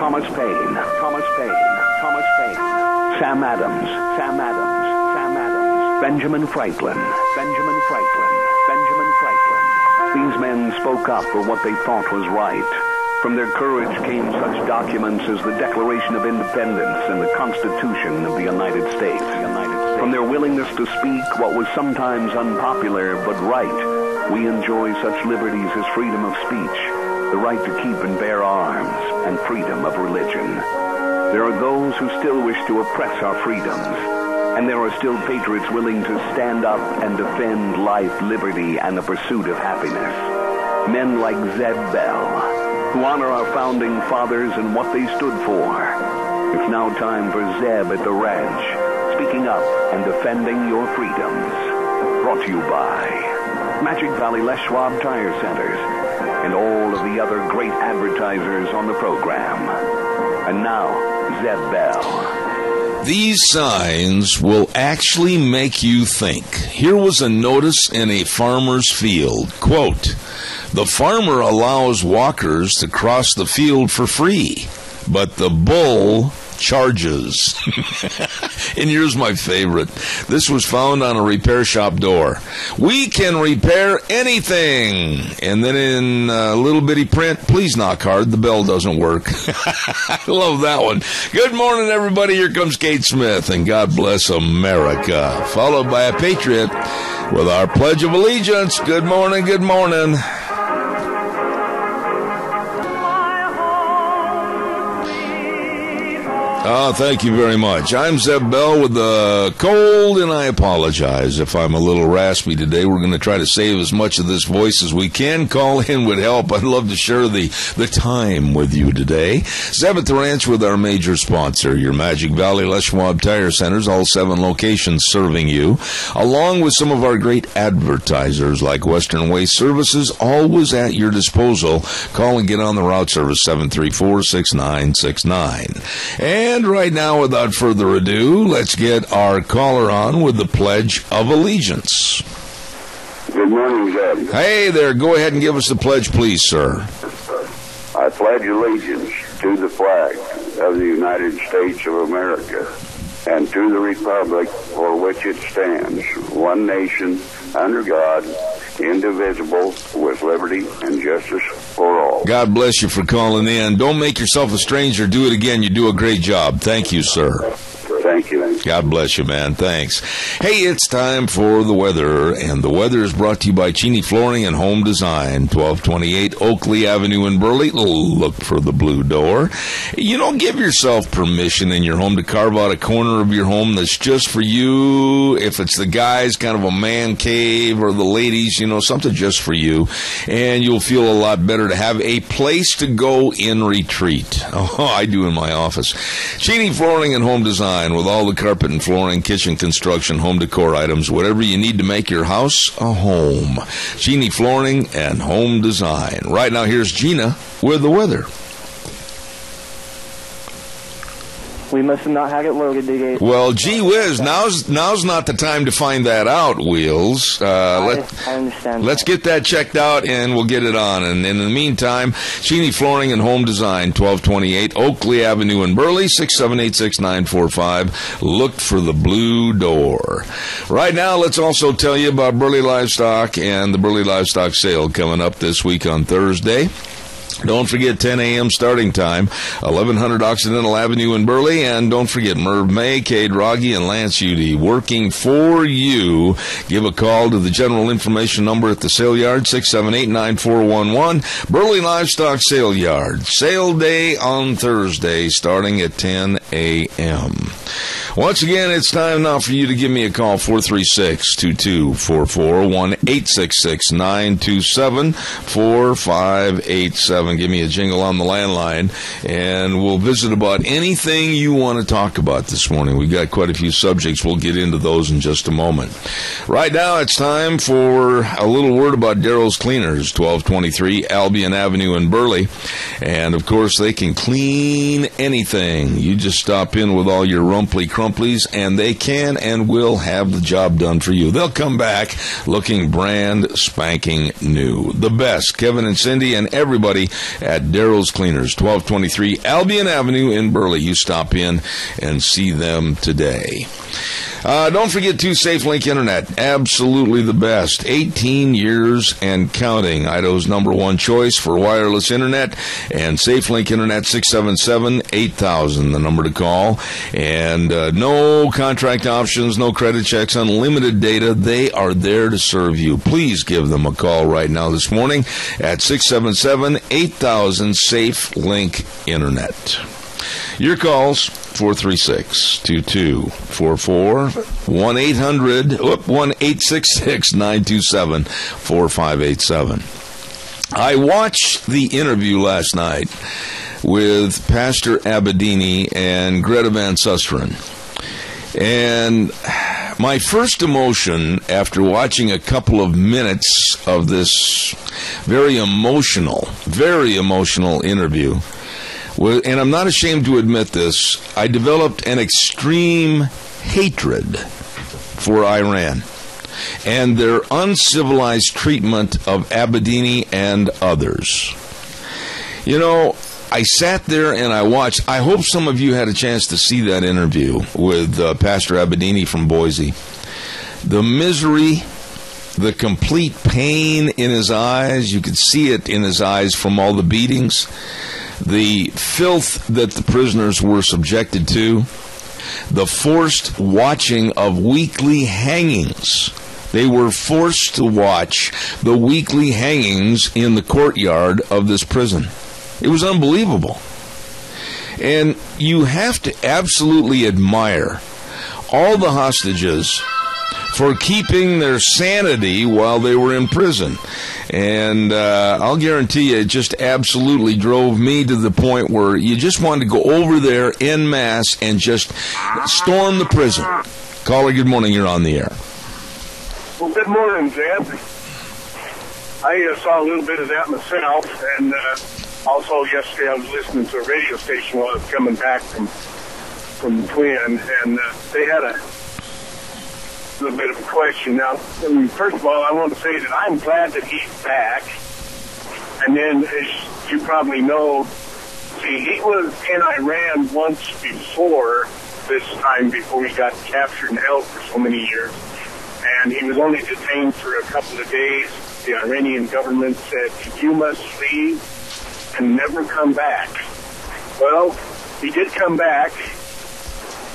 Thomas Paine, Sam Adams, Benjamin Franklin. These men spoke up for what they thought was right. From their courage came such documents as the Declaration of Independence and the Constitution of the United States. From their willingness to speak what was sometimes unpopular but right, we enjoy such liberties as freedom of speech, the right to keep and bear arms, and freedom of religion. There are those who still wish to oppress our freedoms, and there are still patriots willing to stand up and defend life, liberty, and the pursuit of happiness. Men like Zeb Bell, who honor our founding fathers and what they stood for. It's now time for Zeb at the Ranch, speaking up and defending your freedoms. Brought to you by Magic Valley Les Schwab Tire Centers and all of the other great advertisers on the program. And now, Zeb Bell. These signs will actually make you think. Here was a notice in a farmer's field. Quote, "The farmer allows walkers to cross the field for free, but the bull charges." And here's my favorite. This was found on a repair shop door. "We can repair anything." And then in little bitty print, "Please knock hard, the bell doesn't work." I love that one. Good morning, everybody. Here comes Kate Smith, and God bless America. Followed by a patriot with our Pledge of Allegiance. Good morning, good morning. Oh, thank you very much. I'm Zeb Bell with the cold, and I apologize if I'm a little raspy today. We're going to try to save as much of this voice as we can. Call in would help. I'd love to share the time with you today. Zeb at the Ranch with our major sponsor, your Magic Valley Les Schwab Tire Centers, all 7 locations serving you, along with some of our great advertisers like Western Waste Services, always at your disposal. Call and get on the route service, 734-6969. And right now, without further ado, let's get our caller on with the Pledge of Allegiance. Good morning, Zeb. Hey there, go ahead and give us the pledge, please, sir. I pledge allegiance to the flag of the United States of America and to the republic for which it stands, one nation, under God, indivisible, with liberty and justice for all. God bless you for calling in. Don't make yourself a stranger. Do it again. You do a great job. Thank you, sir. Thank you. God bless you, man. Thanks. Hey, it's time for the weather, and the weather is brought to you by Cheney Flooring and Home Design, 1228 Oakley Avenue in Burley. Look for the blue door. You don't give yourself permission in your home to carve out a corner of your home that's just for you. If it's the guys, kind of a man cave, or the ladies, something just for you, and you'll feel a lot better to have a place to go in retreat. Oh, I do in my office. Cheney Flooring and Home Design, with all the carpet and flooring, kitchen construction, home decor items, whatever you need to make your house a home. Cheney Flooring and Home Design. Right now, here's Gina with the weather. We must have not had it loaded today. Well, gee whiz, now's not the time to find that out, Wheels. I understand. Let's get that checked out, and we'll get it on. And in the meantime, Cheney Flooring and Home Design, 1228 Oakley Avenue in Burley, 678-6945. Look for the blue door. Right now, let's also tell you about Burley Livestock and the Burley Livestock Sale coming up this week on Thursday. Don't forget 10 a.m. starting time, 1100 Occidental Avenue in Burley, and don't forget Merv May, Cade Rogge, and Lance Udy working for you. Give a call to the general information number at the sale yard, 678-9411. Burley Livestock Sale Yard. Sale day on Thursday starting at 10 a.m. Once again, it's time now for you to give me a call, 436-2244, 1-866-927-4587. Give me a jingle on the landline, and we'll visit about anything you want to talk about this morning. We've got quite a few subjects. We'll get into those in just a moment. Right now, it's time for a little word about Darrell's Cleaners, 1223 Albion Avenue in Burley. And, of course, they can clean anything. You just stop in with all your rumply, crumply companies, and they can and will have the job done for you. They'll come back looking brand spanking new. The best, Kevin and Cindy and everybody at Darrell's Cleaners, 1223 Albion Avenue in Burley. You stop in and see them today. Don't forget to SafeLink Internet. Absolutely the best. 18 years and counting. Idaho's #1 choice for wireless internet. And SafeLink Internet, 677-8000, the number to call. And no contract options, no credit checks, unlimited data. They are there to serve you. Please give them a call right now this morning at 677-8000 SafeLink Internet. Your calls, 436-2244, 1-866-927-4587. I watched the interview last night with Pastor Abedini and Greta Van Susteren. And my first emotion after watching a couple of minutes of this very emotional interview, and I'm not ashamed to admit this, I developed an extreme hatred for Iran and their uncivilized treatment of Abedini and others. You know, I sat there and I watched. I hope some of you had a chance to see that interview with Pastor Abedini from Boise. The misery, the complete pain in his eyes, you could see it in his eyes from all the beatings. The filth that the prisoners were subjected to, the forced watching of weekly hangings. They were forced to watch the weekly hangings in the courtyard of this prison. It was unbelievable. And you have to absolutely admire all the hostages for keeping their sanity while they were in prison. And I'll guarantee you, it just absolutely drove me to the point where you just wanted to go over there en masse and just storm the prison. Caller, good morning. You're on the air. Well, good morning, Jeff. I saw a little bit of that myself, and also yesterday I was listening to a radio station while I was coming back from the Twin, and they had a little bit of a question. Now, first of all, I want to say that I'm glad that he's back. And then, as you probably know, see, he was in Iran once before this time, before he got captured and held for so many years. And he was only detained for a couple of days. The Iranian government said, you must leave and never come back. Well, he did come back,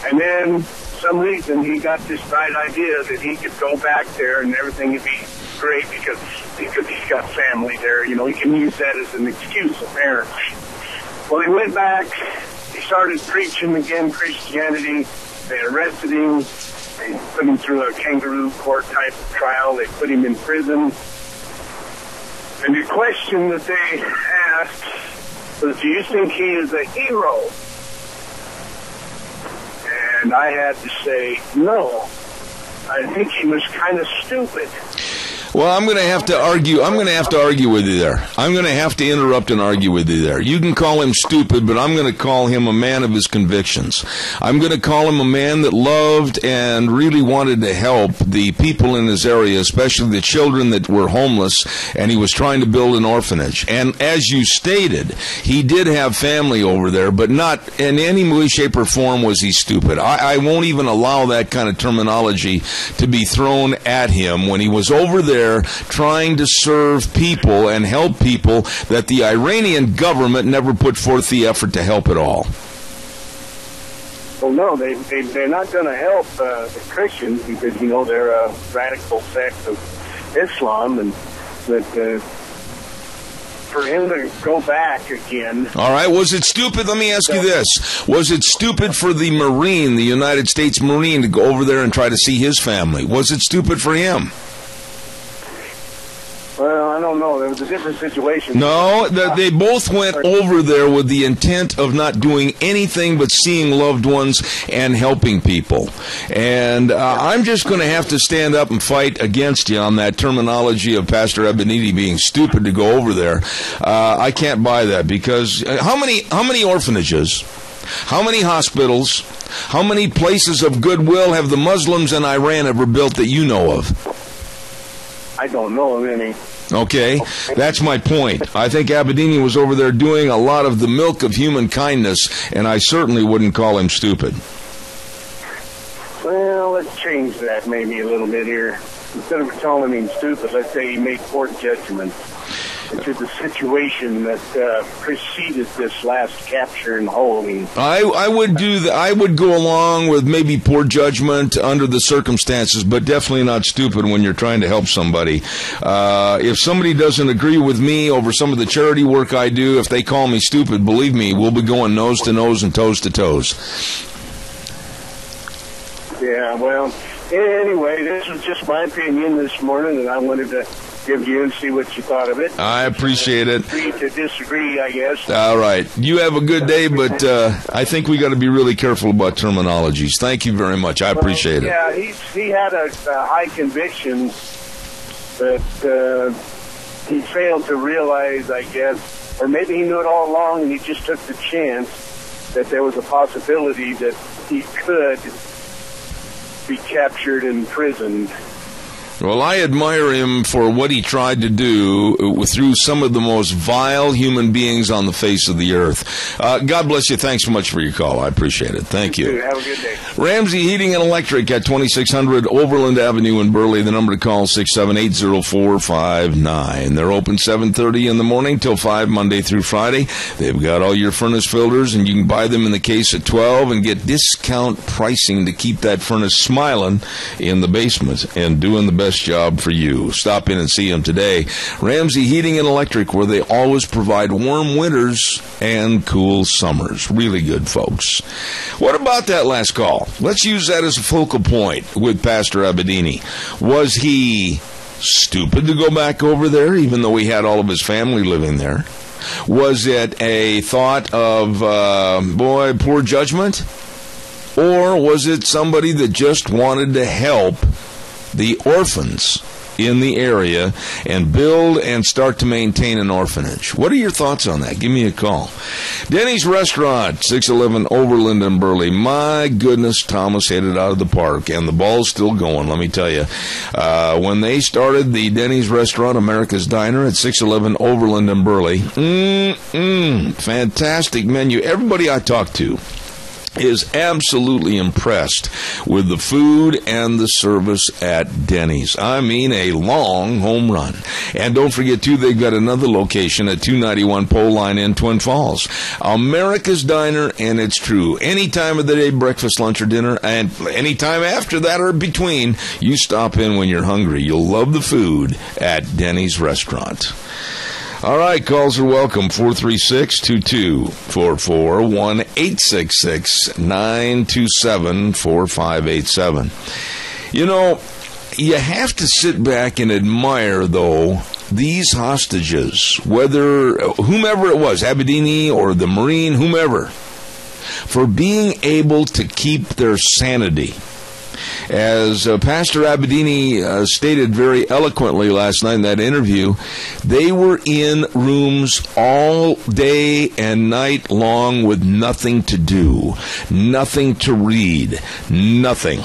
and then some reason he got this bright idea that he could go back there and everything would be great because he's got family there. You know, he can use that as an excuse, apparently. Well, he went back. He started preaching again Christianity. They arrested him. They put him through a kangaroo court type of trial. They put him in prison. And the question that they asked was, do you think he is a hero? And I had to say, no. I think he was kind of stupid. Well, I'm going to have to argue. I'm going to have to argue with you there. I'm going to have to interrupt and argue with you there. You can call him stupid, but I'm going to call him a man of his convictions. I'm going to call him a man that loved and really wanted to help the people in his area, especially the children that were homeless, and he was trying to build an orphanage. And as you stated, he did have family over there, but not in any way, shape, or form was he stupid. I won't even allow that kind of terminology to be thrown at him when he was over there trying to serve people and help people that the Iranian government never put forth the effort to help at all. Well, no, they're not going to help the Christians because, you know, they're a radical sect of Islam, and that for him to go back again. All right, was it stupid? Let me ask you this. Was it stupid for the Marine, the United States Marine, to go over there and try to see his family? Was it stupid for him? Well, I don't know. There was a different situation. No, they both went over there with the intent of not doing anything but seeing loved ones and helping people. And I'm just going to have to stand up and fight against you on that terminology of Pastor Abedini being stupid to go over there. I can't buy that because how many orphanages How many hospitals, how many places of goodwill have the Muslims in Iran ever built that you know of? I don't know of any. Okay, that's my point. I think Abedini was over there doing a lot of the milk of human kindness, and I certainly wouldn't call him stupid. Well, let's change that maybe a little bit here. Instead of calling him stupid, let's say he made poor judgment into the situation that preceded this last capture and holding. I would do that. I would go along with maybe poor judgment under the circumstances, but definitely not stupid when you're trying to help somebody. If somebody doesn't agree with me over some of the charity work I do, if they call me stupid, believe me, we'll be going nose to nose and toes to toes. Yeah, well, anyway, this was just my opinion this morning, and I wanted to give you and see what you thought of it. I appreciate it. Agree to disagree, I guess. All right. You have a good day, but I think we got to be really careful about terminologies. Thank you very much. I appreciate it. Yeah, he had a high conviction that he failed to realize, I guess, or maybe he knew it all along and he just took the chance that there was a possibility that he could be captured and imprisoned. Well, I admire him for what he tried to do through some of the most vile human beings on the face of the earth. God bless you. Thanks so much for your call. I appreciate it. Thank you. Have a good day. Ramsey Heating and Electric at 2600 Overland Avenue in Burley. The number to call 678-0459. They're open 7:30 in the morning till 5 Monday through Friday. They've got all your furnace filters, and you can buy them in the case at 12 and get discount pricing to keep that furnace smiling in the basement and doing the best job for you. Stop in and see them today. Ramsey Heating and Electric, where they always provide warm winters and cool summers. Really good, folks. What about that last call? Let's use that as a focal point with Pastor Abedini. Was he stupid to go back over there, even though he had all of his family living there? Was it a thought of, poor judgment? Or was it somebody that just wanted to help the orphans in the area and build and start to maintain an orphanage? What are your thoughts on that? Give me a call. Denny's Restaurant, 611 Overland in Burley. My goodness, Thomas hit it out of the park, and the ball's still going, let me tell you. When they started the Denny's Restaurant, America's Diner, at 611 Overland in Burley, fantastic menu. Everybody I talked to is absolutely impressed with the food and the service at Denny's. I mean, a long home run. And don't forget, too, they've got another location at 291 Pole Line in Twin Falls. America's Diner, and it's true. Any time of the day, breakfast, lunch, or dinner, and any time after that or between, you stop in when you're hungry. You'll love the food at Denny's Restaurant. All right, calls are welcome. 436-2244, 1-866-927-4587. You know, you have to sit back and admire, though, these hostages, whether whomever it was, Abedini or the Marine, whomever, for being able to keep their sanity. As Pastor Abedini stated very eloquently last night in that interview, they were in rooms all day and night long with nothing to do, nothing to read, nothing.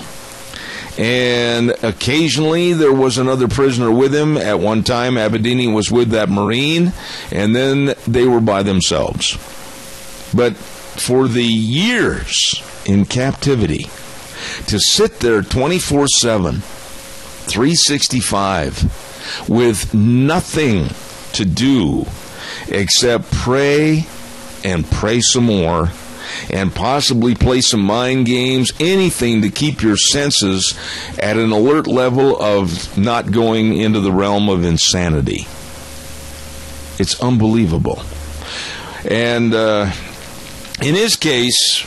And occasionally there was another prisoner with him. At one time, Abedini was with that Marine, and then they were by themselves. But for the years in captivity, to sit there 24/7, 365, with nothing to do except pray and pray some more, and possibly play some mind games, anything to keep your senses at an alert level of not going into the realm of insanity. It's unbelievable. And in his case,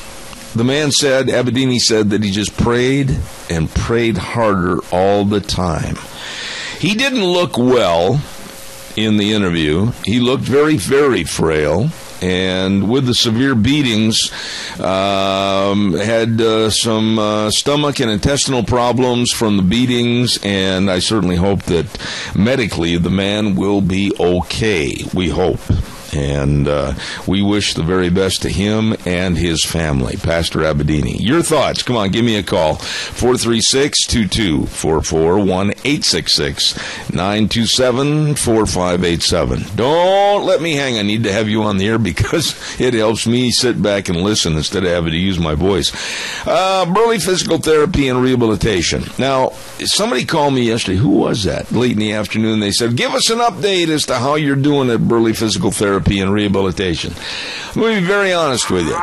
the man said, Abedini said, that he just prayed and prayed harder all the time. He didn't look well in the interview. He looked very, very frail, and with the severe beatings, had some stomach and intestinal problems from the beatings, and I certainly hope that medically the man will be okay. We hope. And we wish the very best to him and his family. Pastor Abedini. Your thoughts. Come on, give me a call. 436-2244, 1-866-927-4587. Don't let me hang. I need to have you on the air because it helps me sit back and listen instead of having to use my voice. Burley Physical Therapy and Rehabilitation. Now, somebody called me yesterday. Who was that? Late in the afternoon. They said, give us an update as to how you're doing at Burley Physical Therapy and Rehabilitation. I'm going to be very honest with you.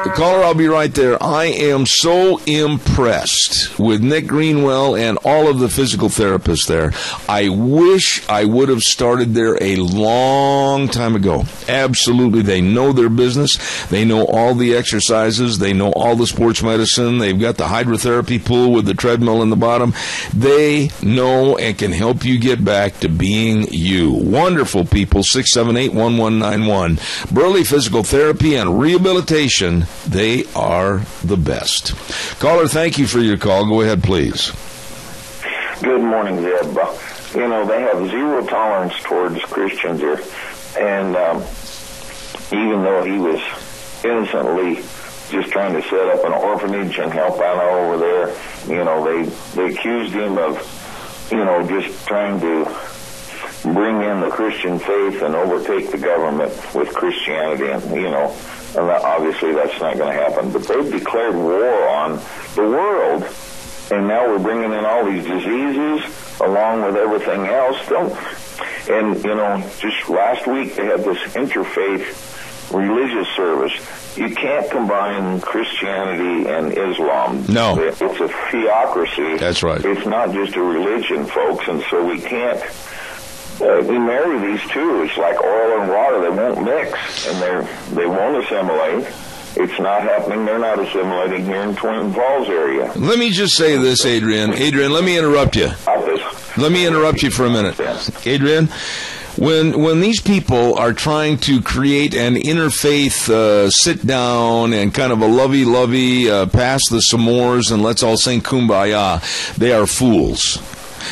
The caller, I'll be right there. I am so impressed with Nick Greenwell and all of the physical therapists there. I wish I would have started there a long time ago. Absolutely. They know their business. They know all the exercises. They know all the sports medicine. They've got the hydrotherapy pool with the treadmill in the bottom. They know and can help you get back to being you. Wonderful people. 678-1191. Burley Physical Therapy and Rehabilitation. They are the best. Caller, thank you for your call. Go ahead, please. Good morning, Zeb. They have zero tolerance towards Christians here. And even though he was innocently just trying to set up an orphanage and help out over there, they accused him of, just trying to bring in the Christian faith and overtake the government with Christianity. And, and obviously that's not going to happen. But they've declared war on the world, and now we're bringing in all these diseases along with everything else. And, just last week they had this interfaith religious service. You can't combine Christianity and Islam. No. It's a theocracy. That's right. It's not just a religion, folks, and so we can't we marry these two. It's like oil and water. They won't mix, and they won't assimilate. It's not happening. They're not assimilating here in Twin Falls area. Let me just say this, Adrian. Adrian, let me interrupt you. Let me interrupt you for a minute. Adrian, when these people are trying to create an interfaith sit-down and kind of a lovey-lovey, pass the s'mores and let's all sing Kumbaya, they are fools.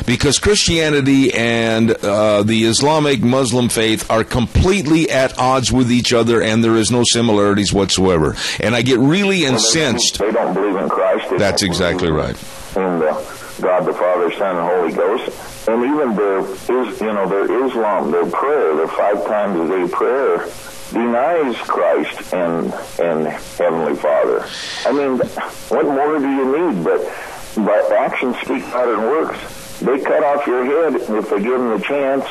Because Christianity and the Islamic Muslim faith are completely at odds with each other, and there is no similarities whatsoever. And I get really incensed. They don't believe in Christ. That's exactly right. In God the Father, Son, and Holy Ghost. And even their Islam, their prayer, their 5 times a day prayer, denies Christ and Heavenly Father. I mean, what more do you need? But actions speak louder than words. They cut off your head if they give them the chance,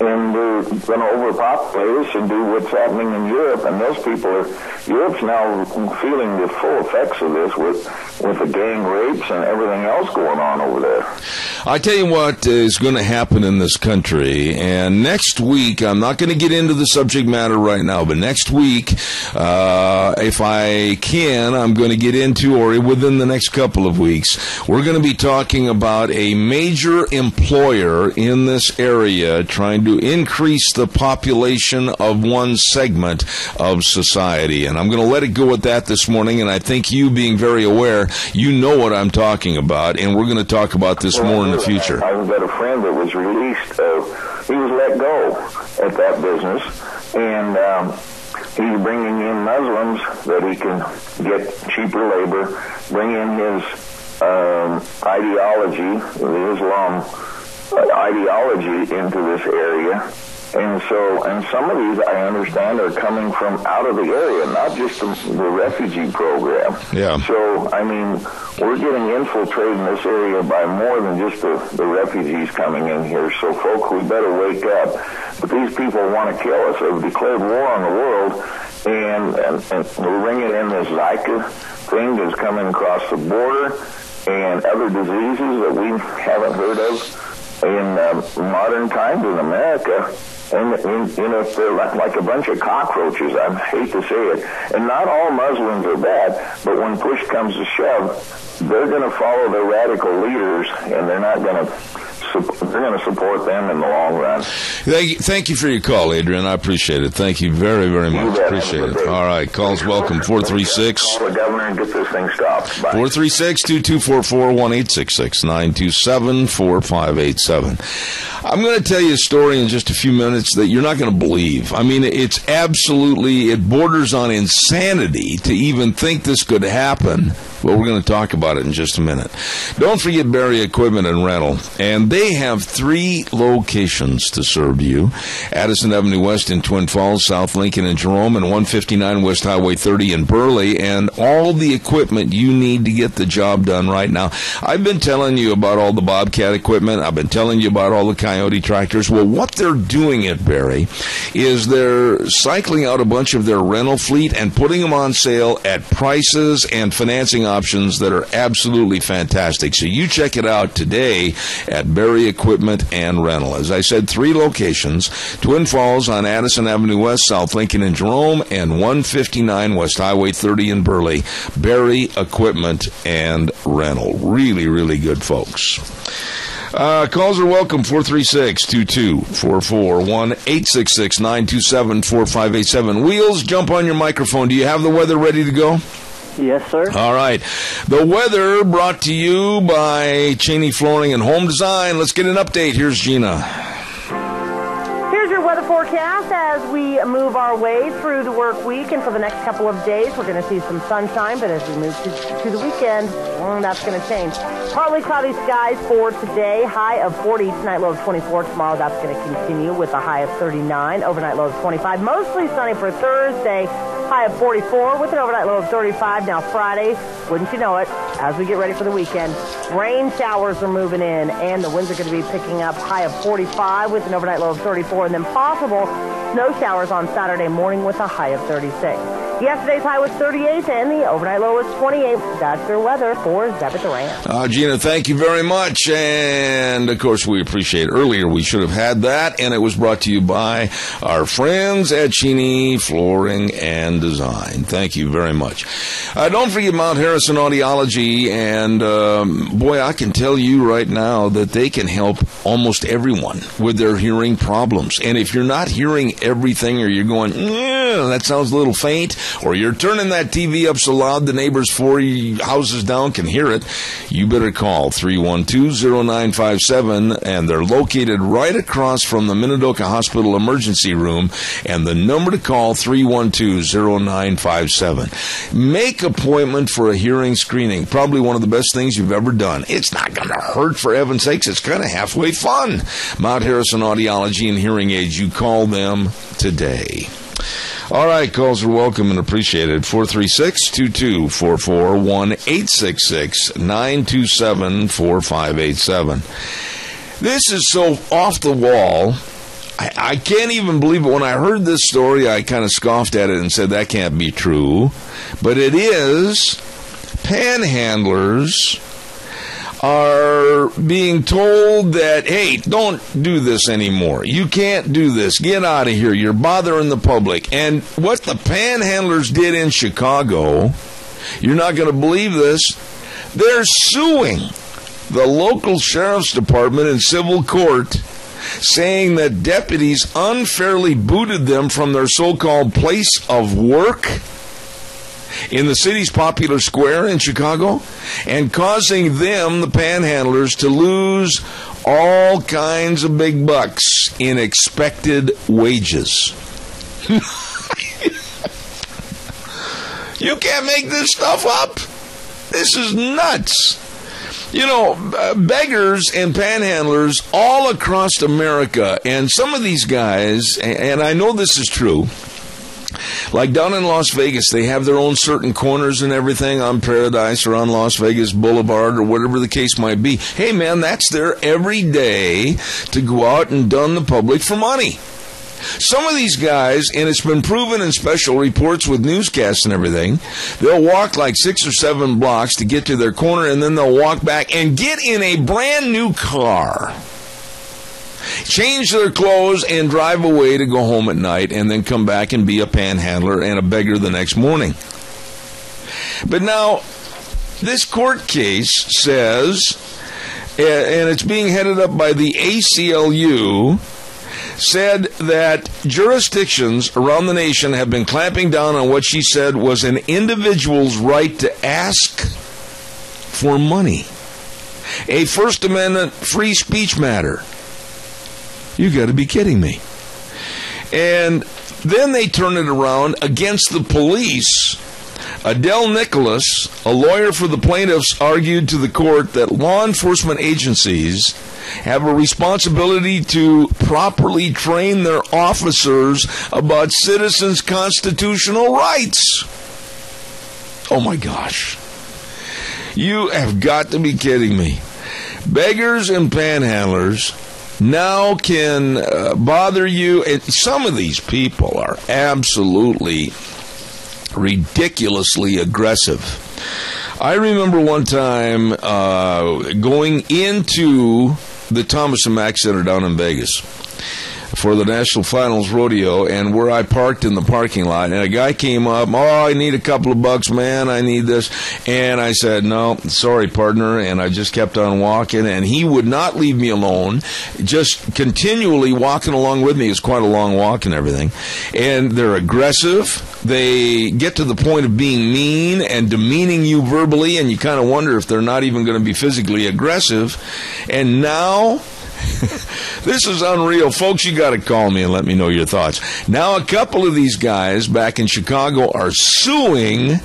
and they're going to overpopulate us and do what's happening in Europe. And those people Europe's now feeling the full effects of this with the gang rapes and everything else going on over there. I tell you what is going to happen in this country, and next week, I'm not going to get into the subject matter right now, but next week, if I can, I'm going to get into, or within the next couple of weeks, we're going to be talking about a major employer in this area trying to increase the population of one segment of society. And I'm going to let it go at that this morning, and I think you being very aware, you know what I'm talking about, and we're going to talk about this more in the future. I've got a friend that was released. He was let go at that business, and he's bringing in Muslims that he can get cheaper labor, bring in his ideology, the Islam ideology into this area. And some of these, I understand, are coming from out of the area, not just the refugee program. Yeah. So, I mean, we're getting infiltrated in this area by more than just the refugees coming in here. So, folks, we better wake up. But these people want to kill us. They've declared war on the world, and we're bringing in this Zika thing that's coming across the border, and other diseases that we haven't heard of in modern times in America. And they're like a bunch of cockroaches. I hate to say it. And not all Muslims are bad, but when push comes to shove, they're going to follow their radical leaders, and they're not going to support them in the long run. Thank you for your call, Adrian. I appreciate it. Thank you very, very much. Appreciate it. All right, calls welcome. 436. Call the governor and get this thing stopped. 436-2244, 1-866-927-4587. I'm going to tell you a story in just a few minutes that you're not going to believe. I mean, it borders on insanity to even think this could happen. Well, we're going to talk about it in just a minute. Don't forget Barry Equipment and Rental. And they have 3 locations to serve you. Addison Avenue West in Twin Falls, South Lincoln and Jerome, and 159 West Highway 30 in Burley. And all the equipment you need to get the job done right now. I've been telling you about all the Bobcat equipment. I've been telling you about all the Coyote tractors. Well, what they're doing at Barry is they're cycling out a bunch of their rental fleet and putting them on sale at prices and financing options that are absolutely fantastic. So you check it out today at Barry Equipment and Rental. As I said, 3 locations: Twin Falls on Addison Avenue West, South Lincoln and Jerome, and 159 West Highway 30 in Burley. Barry Equipment and Rental. Really, really good folks. Calls are welcome. 436-2244, 1-866-927-4587. Wheels, jump on your microphone. Do you have the weather ready to go? Yes, sir. All right. The weather brought to you by Cheney Flooring and Home Design. Let's get an update. Here's Gina. Here's your weather forecast as we move our way through the work week. And for the next couple of days, we're going to see some sunshine. But as we move to the weekend, that's going to change. Partly cloudy skies for today. High of 40. Tonight, low of 24. Tomorrow, that's going to continue with a high of 39. Overnight, low of 25. Mostly sunny for Thursday. High of 44 with an overnight low of 35. Now Friday, wouldn't you know it, as we get ready for the weekend, rain showers are moving in, and the winds are going to be picking up. High of 45 with an overnight low of 34, and then possible snow showers on Saturday morning with a high of 36. Yesterday's high was 38, and the overnight low was 28. That's your weather for Zeb at the Ranch. Gina, thank you very much. And, of course, we appreciate it. Earlier we should have had that, and it was brought to you by our friends at Cheney Flooring and Design. Thank you very much. Don't forget Mount Harrison Audiology, and, boy, I can tell you right now that they can help almost everyone with their hearing problems. And if you're not hearing everything, or you're going, that sounds a little faint, or you're turning that TV up so loud the neighbors 4 houses down can hear it, you better call 312-0957, and they're located right across from the Minidoka Hospital emergency room, and the number to call, 312-0957. Make appointment for a hearing screening. Probably one of the best things you've ever done. It's not going to hurt, for heaven's sakes. It's kind of halfway fun. Mount Harrison Audiology and Hearing Aids. You call them today. All right, calls are welcome and appreciated. 436-2244, 1-866-927-4587. This is so off the wall, I can't even believe it. When I heard this story, I kind of scoffed at it and said, that can't be true. But it is. Panhandlers are being told that, hey, don't do this anymore. You can't do this. Get out of here. You're bothering the public. And what the panhandlers did in Chicago, you're not going to believe this, they're suing the local sheriff's department in civil court, saying that deputies unfairly booted them from their so-called place of work in the city's popular square in Chicago, and causing them, the panhandlers, to lose all kinds of big bucks in expected wages. You can't make this stuff up. This is nuts. You know, beggars and panhandlers all across America, and some of these guys, and I know this is true, like down in Las Vegas, they have their own certain corners and everything on Paradise or on Las Vegas Boulevard or whatever the case might be. Hey, man, that's there every day to go out and dun the public for money. Some of these guys, and it's been proven in special reports with newscasts and everything, they'll walk like 6 or 7 blocks to get to their corner, and then they'll walk back and get in a brand new car, change their clothes, and drive away to go home at night, and then come back and be a panhandler and a beggar the next morning. But now, this court case says and it's being headed up by the ACLU, said that jurisdictions around the nation have been clamping down on what she said was an individual's right to ask for money. A First Amendment free speech matter. You got to be kidding me. And then they turn it around against the police. Adele Nicholas, a lawyer for the plaintiffs, argued to the court that law enforcement agencies have a responsibility to properly train their officers about citizens' constitutional rights. Oh my gosh. You have got to be kidding me. Beggars and panhandlers now can bother you. And some of these people are absolutely ridiculously aggressive. I remember one time going into the Thomas and Mack Center down in Vegas for the National Finals Rodeo, and where I parked in the parking lot, and a guy came up, I need a couple of bucks, man, I need this, and I said, no, sorry, partner, and I just kept on walking, and he would not leave me alone, just continually walking along with me. It's quite a long walk and everything, and they're aggressive. They get to the point of being mean and demeaning you verbally, and you kind of wonder if they're not even going to be physically aggressive. And now, this is unreal. Folks, you got to call me and let me know your thoughts. Now, a couple of these guys back in Chicago are suing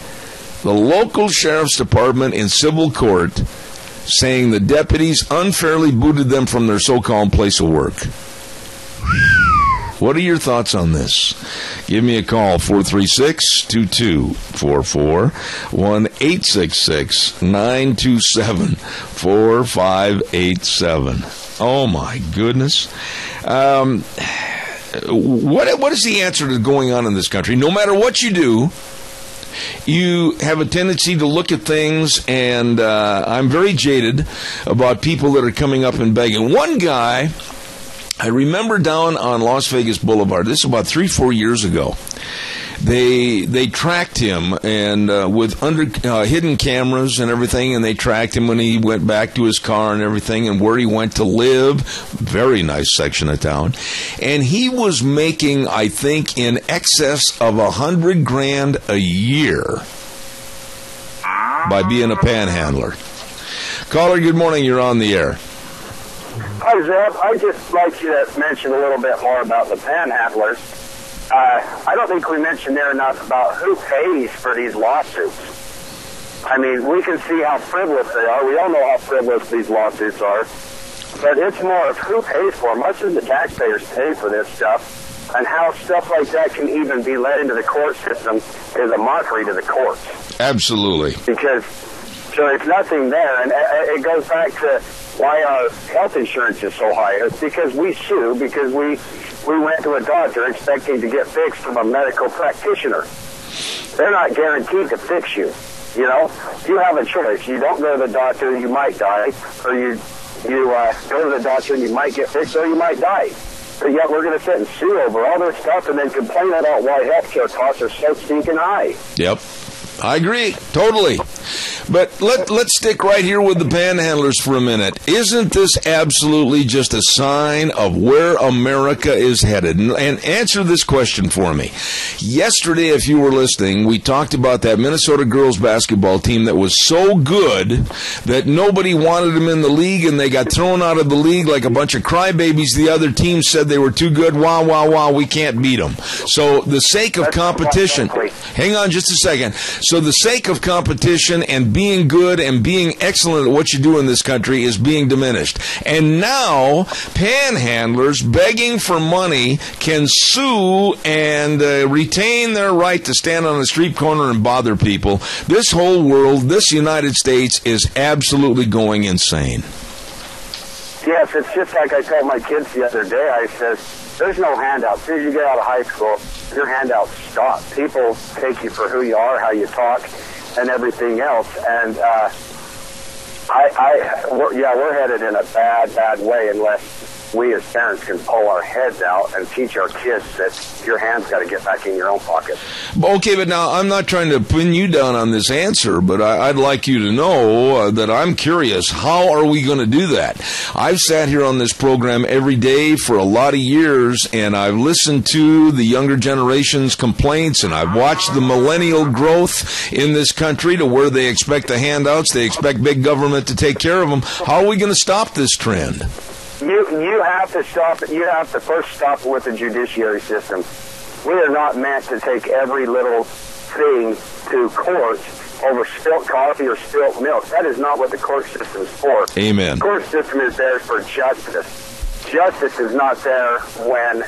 the local sheriff's department in civil court, saying the deputies unfairly booted them from their so-called place of work. What are your thoughts on this? Give me a call, 436-2244, 1-866-927-4587. Oh, my goodness. What is the answer to going on in this country? No matter what you do, you have a tendency to look at things, and I'm very jaded about people that are coming up and begging. One guy, I remember down on Las Vegas Boulevard, this is about 3-4 years ago, they tracked him and with hidden cameras and everything, and they tracked him when he went back to his car and everything, and where he went to live. Very nice section of town. And he was making, I think, in excess of $100,000 a year by being a panhandler. Caller, good morning. You're on the air. Hi, Zeb. I'd just like you to mention a little bit more about the panhandlers. I don't think we mentioned there enough about who pays for these lawsuits. I mean, we can see how frivolous they are. We all know how frivolous these lawsuits are. But it's more of who pays for them. Much of the taxpayers pay for this stuff. And how stuff like that can even be let into the court system is a mockery to the courts. Absolutely. Because, so it's nothing there. And it goes back to why our health insurance is so high. It's because we sue, because we went to a doctor expecting to get fixed from a medical practitioner. They're not guaranteed to fix you. You know, you have a choice. You don't go to the doctor, you might die, or you go to the doctor and you might get fixed, or you might die. But yet we're going to sit and sue over all this stuff and then complain about why healthcare costs are so stinking high. Yep. I agree, totally. But let's stick right here with the panhandlers for a minute. Isn't this absolutely just a sign of where America is headed? And answer this question for me. Yesterday, if you were listening, we talked about that Minnesota girls basketball team that was so good that nobody wanted them in the league, and they got thrown out of the league like a bunch of crybabies. The other team said they were too good. Wow, we can't beat them. So the sake of competition, hang on just a second. So the sake of competition and being good and being excellent at what you do in this country is being diminished. And now, panhandlers begging for money can sue and retain their right to stand on a street corner and bother people. This whole world, this United States, is absolutely going insane. Yes, it's just like I told my kids the other day. I said, there's no handout. As soon as you get out of high school, your handouts stop. People take you for who you are, how you talk, and everything else. And we're headed in a bad way unless we as parents can pull our heads out and teach our kids that your hand's got to get back in your own pocket. Okay, but now I'm not trying to pin you down on this answer, but I'd like you to know that I'm curious. How are we going to do that? I've sat here on this program every day for a lot of years, and I've listened to the younger generation's complaints, and I've watched the millennial growth in this country to where they expect the handouts, they expect big government to take care of them. How are we going to stop this trend? You have to stop it. You have to first stop with the judiciary system. We are not meant to take every little thing to court over spilt coffee or spilt milk. That is not what the court system is for. Amen. The court system is there for justice. Justice is not there when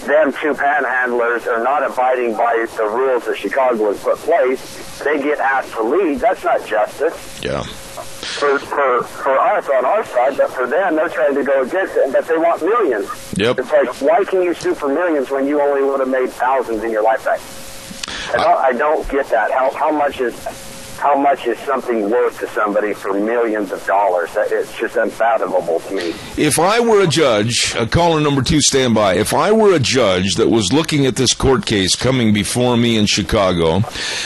them two panhandlers are not abiding by the rules that Chicago has put place. They get asked to leave. That's not justice. Yeah. For us on our side, but for them, they're trying to go against it, but they want millions. Yep. It's like, why can you sue for millions when you only would have made thousands in your lifetime? I don't get that. How much is something worth to somebody for millions of dollars? It's just unfathomable to me. If I were a judge, caller number 2, stand by. If I were a judge that was looking at this court case coming before me in Chicago,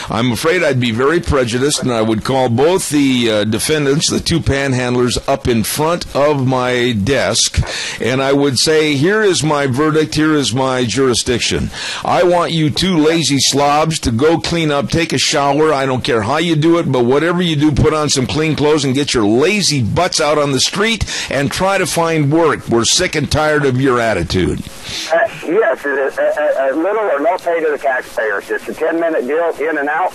I'm afraid I'd be very prejudiced, and I would call both the defendants, the two panhandlers, up in front of my desk, and I would say, here is my verdict, here is my jurisdiction. I want you two lazy slobs to go clean up, take a shower. I don't care how you do it, but whatever you do, put on some clean clothes and get your lazy butts out on the street and try to find work. We're sick and tired of your attitude. Yes, a little or no pay to the taxpayers. It's a 10-minute deal, in and out.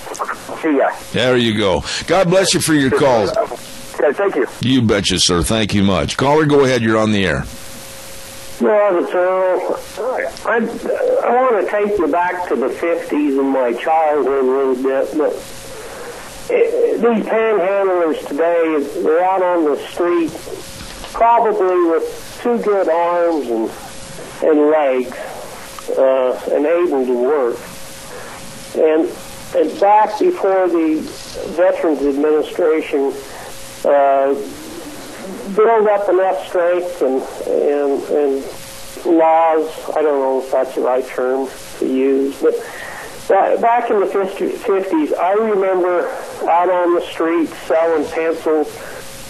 See ya. There you go. God bless you for your call. Okay, thank you. You betcha, sir. Thank you much. Caller, go ahead. You're on the air. Well, I want to take you back to the 50s and my childhood a little bit, but these panhandlers today, they're out on the street probably with 2 good arms and legs and able to work. And back before the Veterans Administration build up enough strength and laws, I don't know if that's the right term to use, but back in the 50s, I remember out on the street selling pencils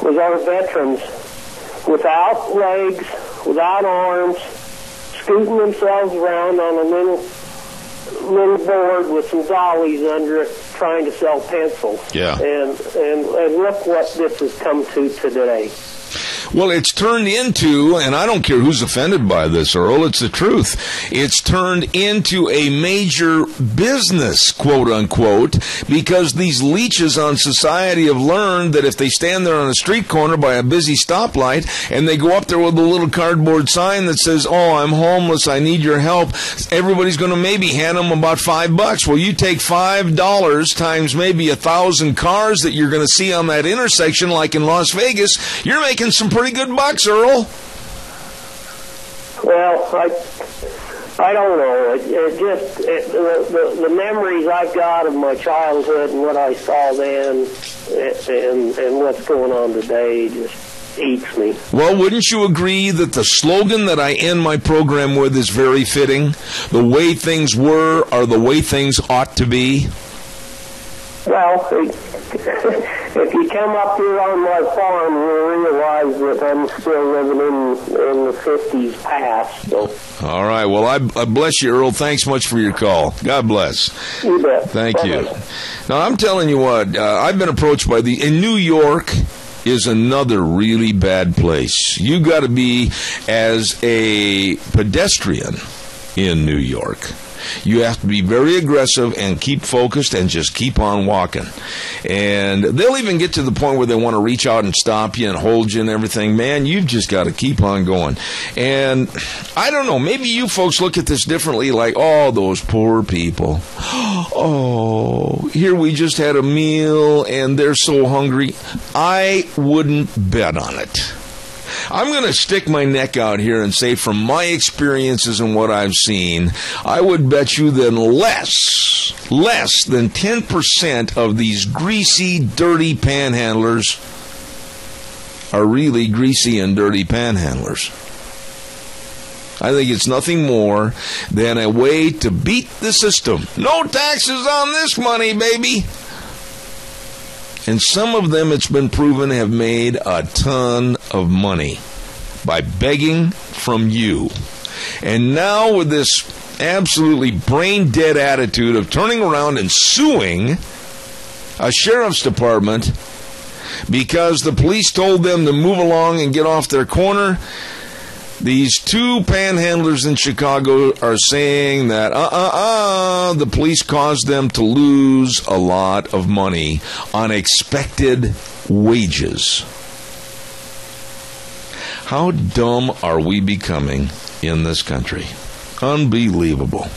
was our veterans without legs, without arms, scooting themselves around on a little board with some dollies under it, trying to sell pencils. Yeah. And look what this has come to today. Well, it's turned into, and I don't care who's offended by this, Earl, it's the truth. It's turned into a major business, quote unquote, because these leeches on society have learned that if they stand there on a street corner by a busy stoplight and they go up there with a little cardboard sign that says, oh, I'm homeless, I need your help, everybody's going to maybe hand them about $5. Well, you take $5 times maybe 1,000 cars that you're going to see on that intersection, like in Las Vegas, you're making some pretty good bucks, Earl. Well, I don't know. The memories I've got of my childhood and what I saw then and what's going on today just eats me. Well, wouldn't you agree that the slogan that I end my program with is very fitting? The way things were are the way things ought to be. Well, if you come up here on my farm, you'll realize that I'm still living in the 50s past. So. All right. Well, I bless you, Earl. Thanks much for your call. God bless. You bet. Thank you. Now, I'm telling you what, I've been approached by in New York is another really bad place. You got to be, as a pedestrian in New York, you have to be very aggressive and keep focused and just keep on walking. And they'll even get to the point where they want to reach out and stop you and hold you and everything. Man, you've just got to keep on going. And I don't know, maybe you folks look at this differently, like, oh, those poor people. Oh, here we just had a meal and they're so hungry. I wouldn't bet on it. I'm going to stick my neck out here and say, from my experiences and what I've seen, I would bet you that less than 10% of these greasy, dirty panhandlers are really greasy and dirty panhandlers. I think it's nothing more than a way to beat the system. No taxes on this money, baby. And some of them, it's been proven, have made a ton of money by begging from you. And now with this absolutely brain-dead attitude of turning around and suing a sheriff's department because the police told them to move along and get off their corner, these two panhandlers in Chicago are saying that the police caused them to lose a lot of money on expected wages. How dumb are we becoming in this country? Unbelievable.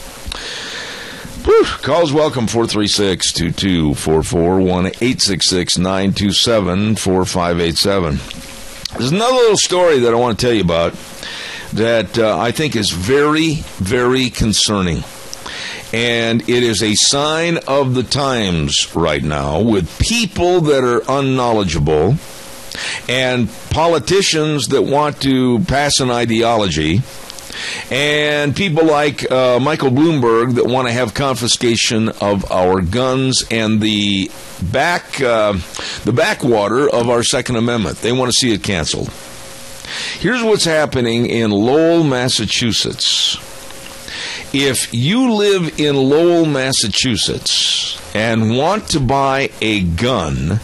Whew. Calls welcome, 436-2244, 1-866-927-4587. There's another little story that I want to tell you about that I think is very, very concerning. And it is a sign of the times right now with people that are unknowledgeable and politicians that want to pass an ideology and people like Michael Bloomberg that want to have confiscation of our guns and the backwater of our Second Amendment. They want to see it canceled. Here's what's happening in Lowell, Massachusetts. If you live in Lowell, Massachusetts and want to buy a gun,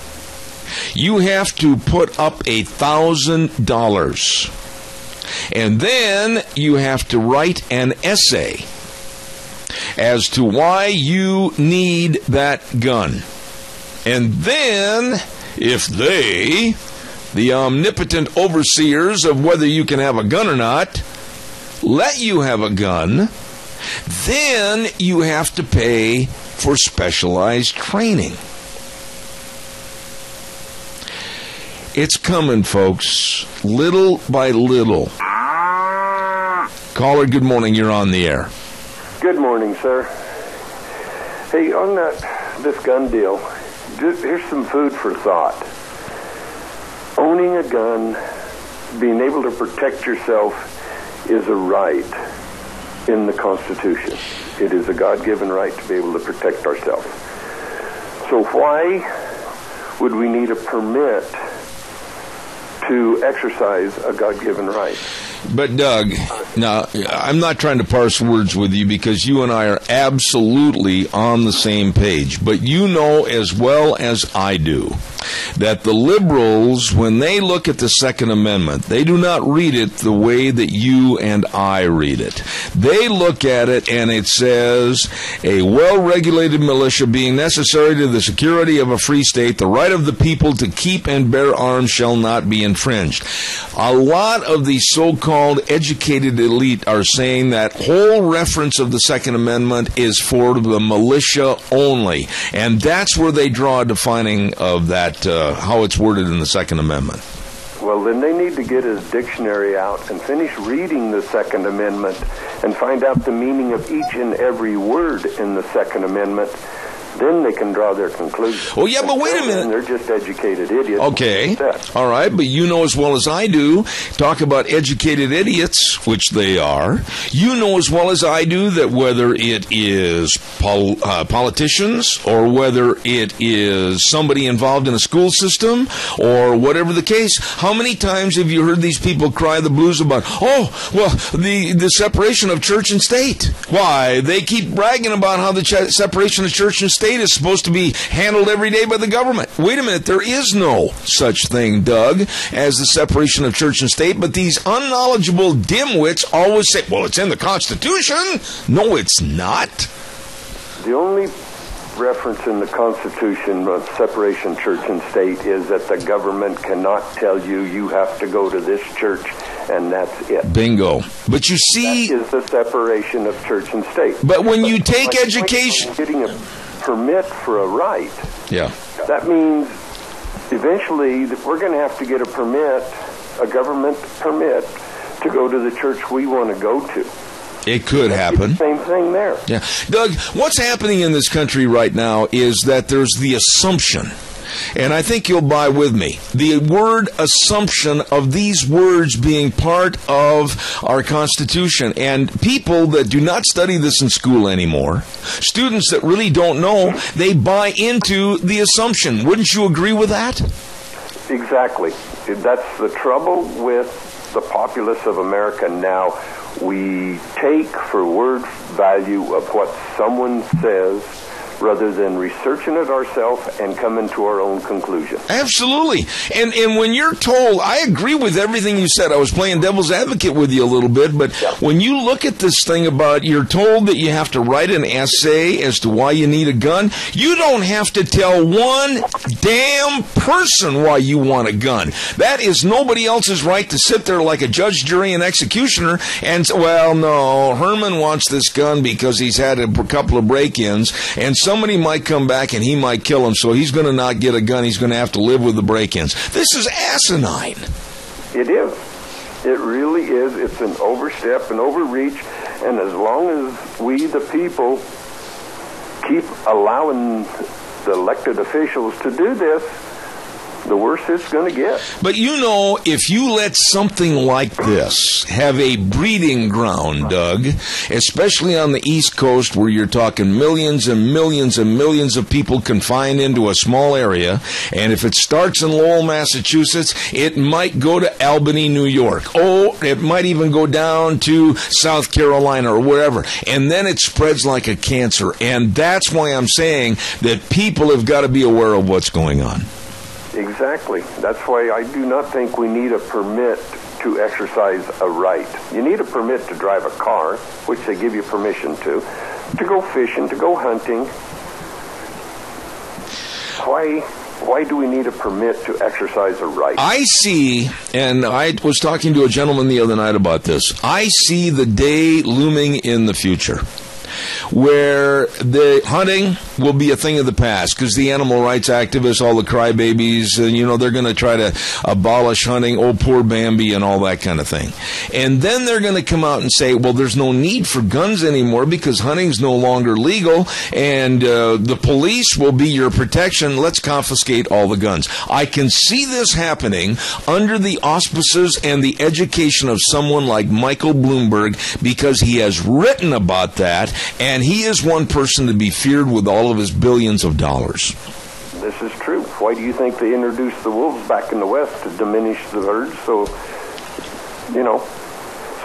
you have to put up $1,000. And then you have to write an essay as to why you need that gun. And then, if they, the omnipotent overseers of whether you can have a gun or not, let you have a gun, then you have to pay for specialized training. It's coming, folks, little by little. Caller, good morning. You're on the air. Good morning, sir. Hey, on this gun deal, here's some food for thought. Owning a gun, being able to protect yourself, is a right in the Constitution. It is a God-given right to be able to protect ourselves. So why would we need a permit to exercise a God-given right? But, Doug, now, I'm not trying to parse words with you because you and I are absolutely on the same page. But you know as well as I do that the liberals, when they look at the Second Amendment, they do not read it the way that you and I read it. They look at it and it says, a well-regulated militia being necessary to the security of a free state, the right of the people to keep and bear arms shall not be infringed. A lot of the so-called educated elite are saying that whole reference of the Second Amendment is for the militia only. And that's where they draw a defining of that, how it's worded in the Second Amendment. Well, then they need to get his dictionary out and finish reading the Second Amendment and find out the meaning of each and every word in the Second Amendment. Then they can draw their conclusion. Oh, yeah, but wait a minute. They're just educated idiots. Okay. All right, but you know as well as I do, talk about educated idiots, which they are. You know as well as I do that whether it is politicians or whether it is somebody involved in a school system or whatever the case, how many times have you heard these people cry the blues about, the separation of church and state? Why? They keep bragging about how the separation of church and state is supposed to be handled every day by the government. Wait a minute, there is no such thing, Doug, as the separation of church and state, but these unknowledgeable dimwits always say, well, it's in the Constitution. No, it's not. The only reference in the Constitution of separation of church and state is that the government cannot tell you have to go to this church, and that's it. Bingo. But you see, that is the separation of church and state. But when you take education, getting a permit for a right, yeah, that means eventually we're going to have to get a permit, a government permit, to go to the church we want to go to. It could happen. Same thing there. Yeah. Doug, what's happening in this country right now is that there's the assumption and I think you'll buy with me. The word assumption of these words being part of our Constitution. And people that do not study this in school anymore, students that really don't know, they buy into the assumption. Wouldn't you agree with that? Exactly. That's the trouble with the populace of America now. We take for word value of what someone says rather than researching it ourselves and coming to our own conclusion. Absolutely. And when you're told, I agree with everything you said. I was playing devil's advocate with you a little bit, but when you look at this thing about you're told that you have to write an essay as to why you need a gun, you don't have to tell one damn person why you want a gun. That is nobody else's right to sit there like a judge, jury, and executioner and say, well, no, Herman wants this gun because he's had a couple of break-ins, and somebody might come back and he might kill him, so he's going to not get a gun. He's going to have to live with the break-ins. This is asinine. It is. It really is. It's an overstep, an overreach, and as long as we, the people, keep allowing the elected officials to do this, the worse it's going to get. But you know, if you let something like this have a breeding ground, Doug, especially on the East Coast where you're talking millions and millions and millions of people confined into a small area, and if it starts in Lowell, Massachusetts, it might go to Albany, New York. Oh, it might even go down to South Carolina or wherever. And then it spreads like a cancer. And that's why I'm saying that people have got to be aware of what's going on. Exactly. That's why I do not think we need a permit to exercise a right. You need a permit to drive a car, which they give you permission to go fishing, to go hunting. Why do we need a permit to exercise a right? I see, and I was talking to a gentleman the other night about this, I see the day looming in the future where the hunting will be a thing of the past because the animal rights activists, all the crybabies, they're going to try to abolish hunting, oh, poor Bambi, and all that kind of thing. And then they're going to come out and say, well, there's no need for guns anymore because hunting's no longer legal, and the police will be your protection. Let's confiscate all the guns. I can see this happening under the auspices and the education of someone like Michael Bloomberg because he has written about that, and he is one person to be feared with all of his billions of dollars. This is true. Why do you think they introduced the wolves back in the West to diminish the herds? So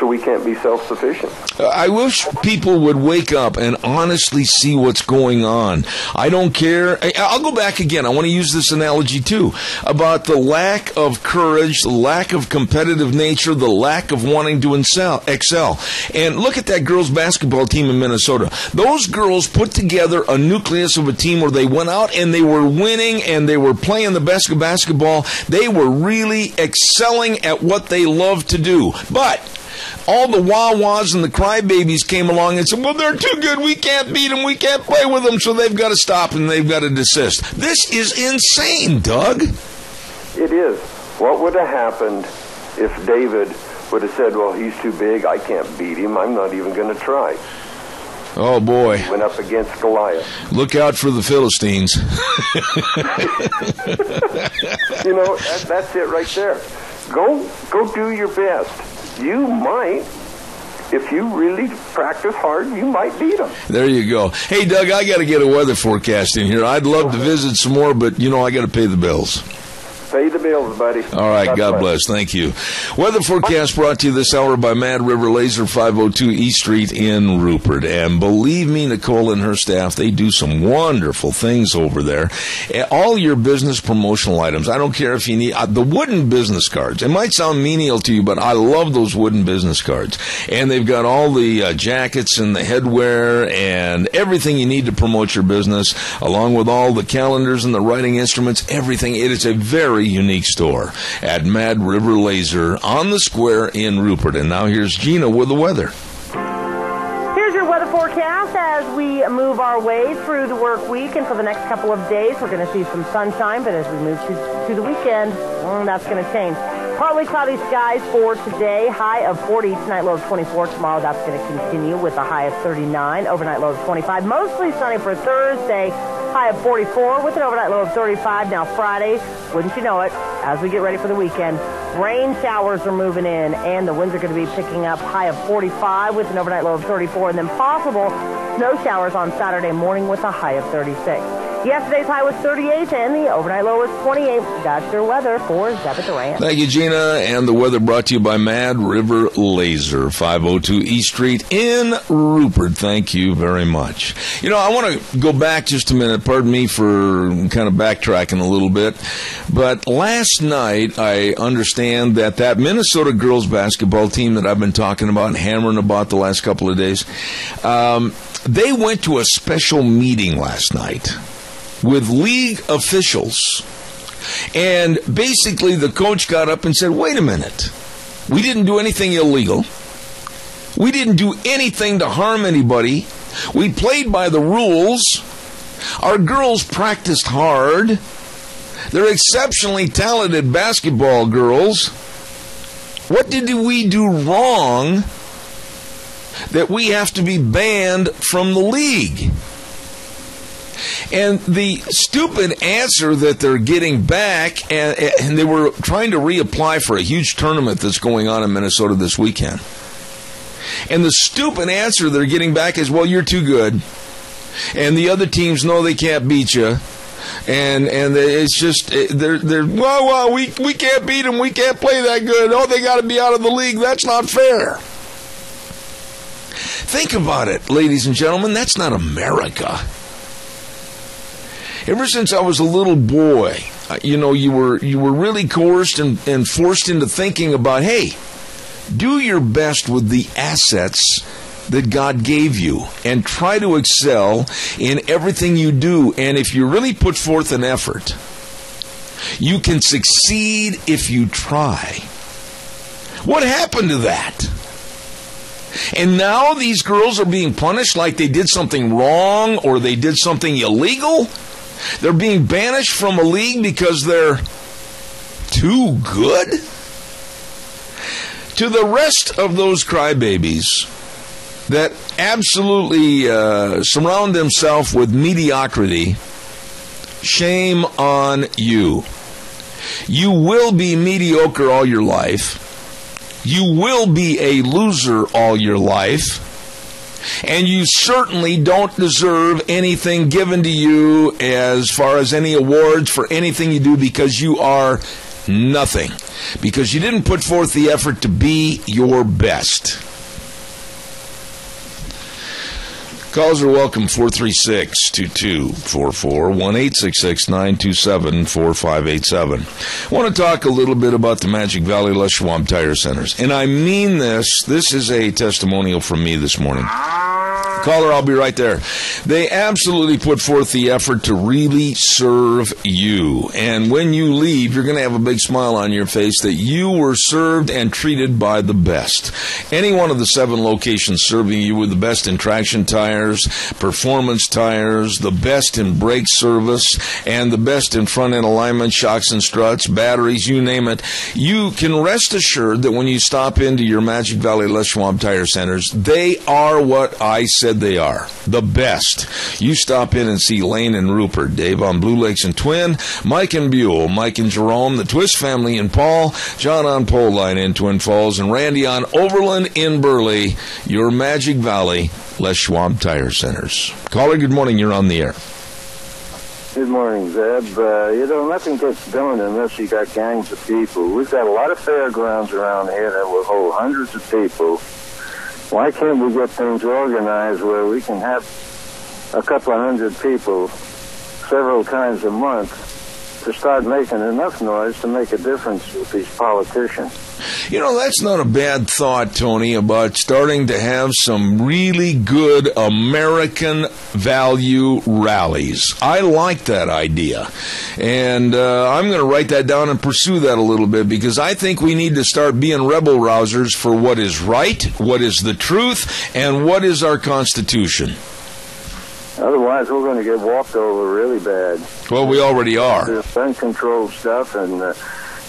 we can't be self-sufficient. I wish people would wake up and honestly see what's going on. I don't care. I'll go back again. I want to use this analogy too about the lack of courage, the lack of competitive nature, the lack of wanting to excel. And look at that girls' basketball team in Minnesota. Those girls put together a nucleus of a team where they went out and they were winning and they were playing the best of basketball. They were really excelling at what they love to do. But all the wah-wahs and the crybabies came along and said, well, they're too good, we can't beat them, we can't play with them, so they've got to stop and they've got to desist. This is insane, Doug. It is. What would have happened if David would have said, well, he's too big, I can't beat him, I'm not even going to try? Oh, boy. He went up against Goliath. Look out for the Philistines. That's it right there. Go do your best. You might, if you really practice hard, you might beat them. There you go. Hey, Doug, I got to get a weather forecast in here. I'd love to visit some more, but, I got to pay the bills. Pay the bills, buddy. All right, God bless. Thank you. Weather forecast brought to you this hour by Mad River Laser, 502 East Street in Rupert. And believe me, Nicole and her staff, they do some wonderful things over there. All your business promotional items. I don't care if you need the wooden business cards. It might sound menial to you, but I love those wooden business cards. And they've got all the jackets and the headwear and everything you need to promote your business, along with all the calendars and the writing instruments, everything. It is a very unique store at Mad River Laser on the square in Rupert. And now here's Gina with the weather. Here's your weather forecast as we move our way through the work week, and for the next couple of days we're going to see some sunshine, but as we move to the weekend, that's going to change. Partly cloudy skies for today, high of 40, tonight low of 24. Tomorrow that's going to continue with a high of 39, overnight low of 25. Mostly sunny for Thursday. high of 44 with an overnight low of 35. Now Friday, wouldn't you know it, as we get ready for the weekend, rain showers are moving in, and the winds are going to be picking up, high of 45 with an overnight low of 34, and then possible snow showers on Saturday morning with a high of 36. Yesterday's high was 38, and the overnight low was 28. That's your weather for Zebit Durant. Thank you, Gina. And the weather brought to you by Mad River Laser, 502 East Street in Rupert. Thank you very much. You know, I want to go back just a minute. Pardon me for kind of backtracking a little bit. But last night, I understand that Minnesota girls basketball team that I've been talking about and hammering about the last couple of days, they went to a special meeting last night with league officials. And basically the coach got up and said, wait a minute, we didn't do anything illegal. We didn't do anything to harm anybody. We played by the rules. Our girls practiced hard. They're exceptionally talented basketball girls. What did we do wrong that we have to be banned from the league? And the stupid answer that they're getting back, and they were trying to reapply for a huge tournament that's going on in Minnesota this weekend. And the stupid answer they're getting back is, well, you're too good. And the other teams know they can't beat you. And it's just, well, we can't beat them. We can't play that good. Oh, they got to be out of the league. That's not fair. Think about it, ladies and gentlemen. That's not America. Ever since I was a little boy, you were really coerced and forced into thinking about, hey, do your best with the assets that God gave you and try to excel in everything you do. And if you really put forth an effort, you can succeed if you try. What happened to that? And now these girls are being punished like they did something wrong or they did something illegal. They're being banished from a league because they're too good? To the rest of those crybabies that absolutely surround themselves with mediocrity, shame on you. You will be mediocre all your life. You will be a loser all your life. And you certainly don't deserve anything given to you as far as any awards for anything you do, because you are nothing. Because you didn't put forth the effort to be your best. Calls are welcome, 436-2244, 1-866-927-4587. I want to talk a little bit about the Magic Valley Les Schwab Tire Centers. And I mean this. This is a testimonial from me this morning. Caller, I'll be right there. They absolutely put forth the effort to really serve you. And when you leave, you're going to have a big smile on your face that you were served and treated by the best. Any one of the 7 locations serving you with the best in traction tires, performance tires, the best in brake service, and the best in front-end alignment, shocks and struts, batteries, you name it. You can rest assured that when you stop into your Magic Valley Les Schwab Tire Centers, they are what I said they are, the best. You stop in and see Lane and Rupert, Dave on Blue Lakes and Twin, Mike and Buell, Mike and Jerome, the Twist family in Paul, John on Pole Line in Twin Falls, and Randy on Overland in Burley. Your Magic Valley Les Schwab Tire Centers. Caller, good morning. You're on the air. Good morning, Zeb. Nothing gets done unless you got gangs of people. We've got a lot of fairgrounds around here that will hold hundreds of people. Why can't we get things organized where we can have a couple of hundred people several times a month to start making enough noise to make a difference with these politicians? That's not a bad thought, Tony, about starting to have some really good American value rallies. I like that idea. And I'm going to write that down and pursue that a little bit, because I think we need to start being rebel rousers for what is right, what is the truth, and what is our Constitution. Otherwise, we're going to get walked over really bad. Well, we already are. There's gun control stuff, and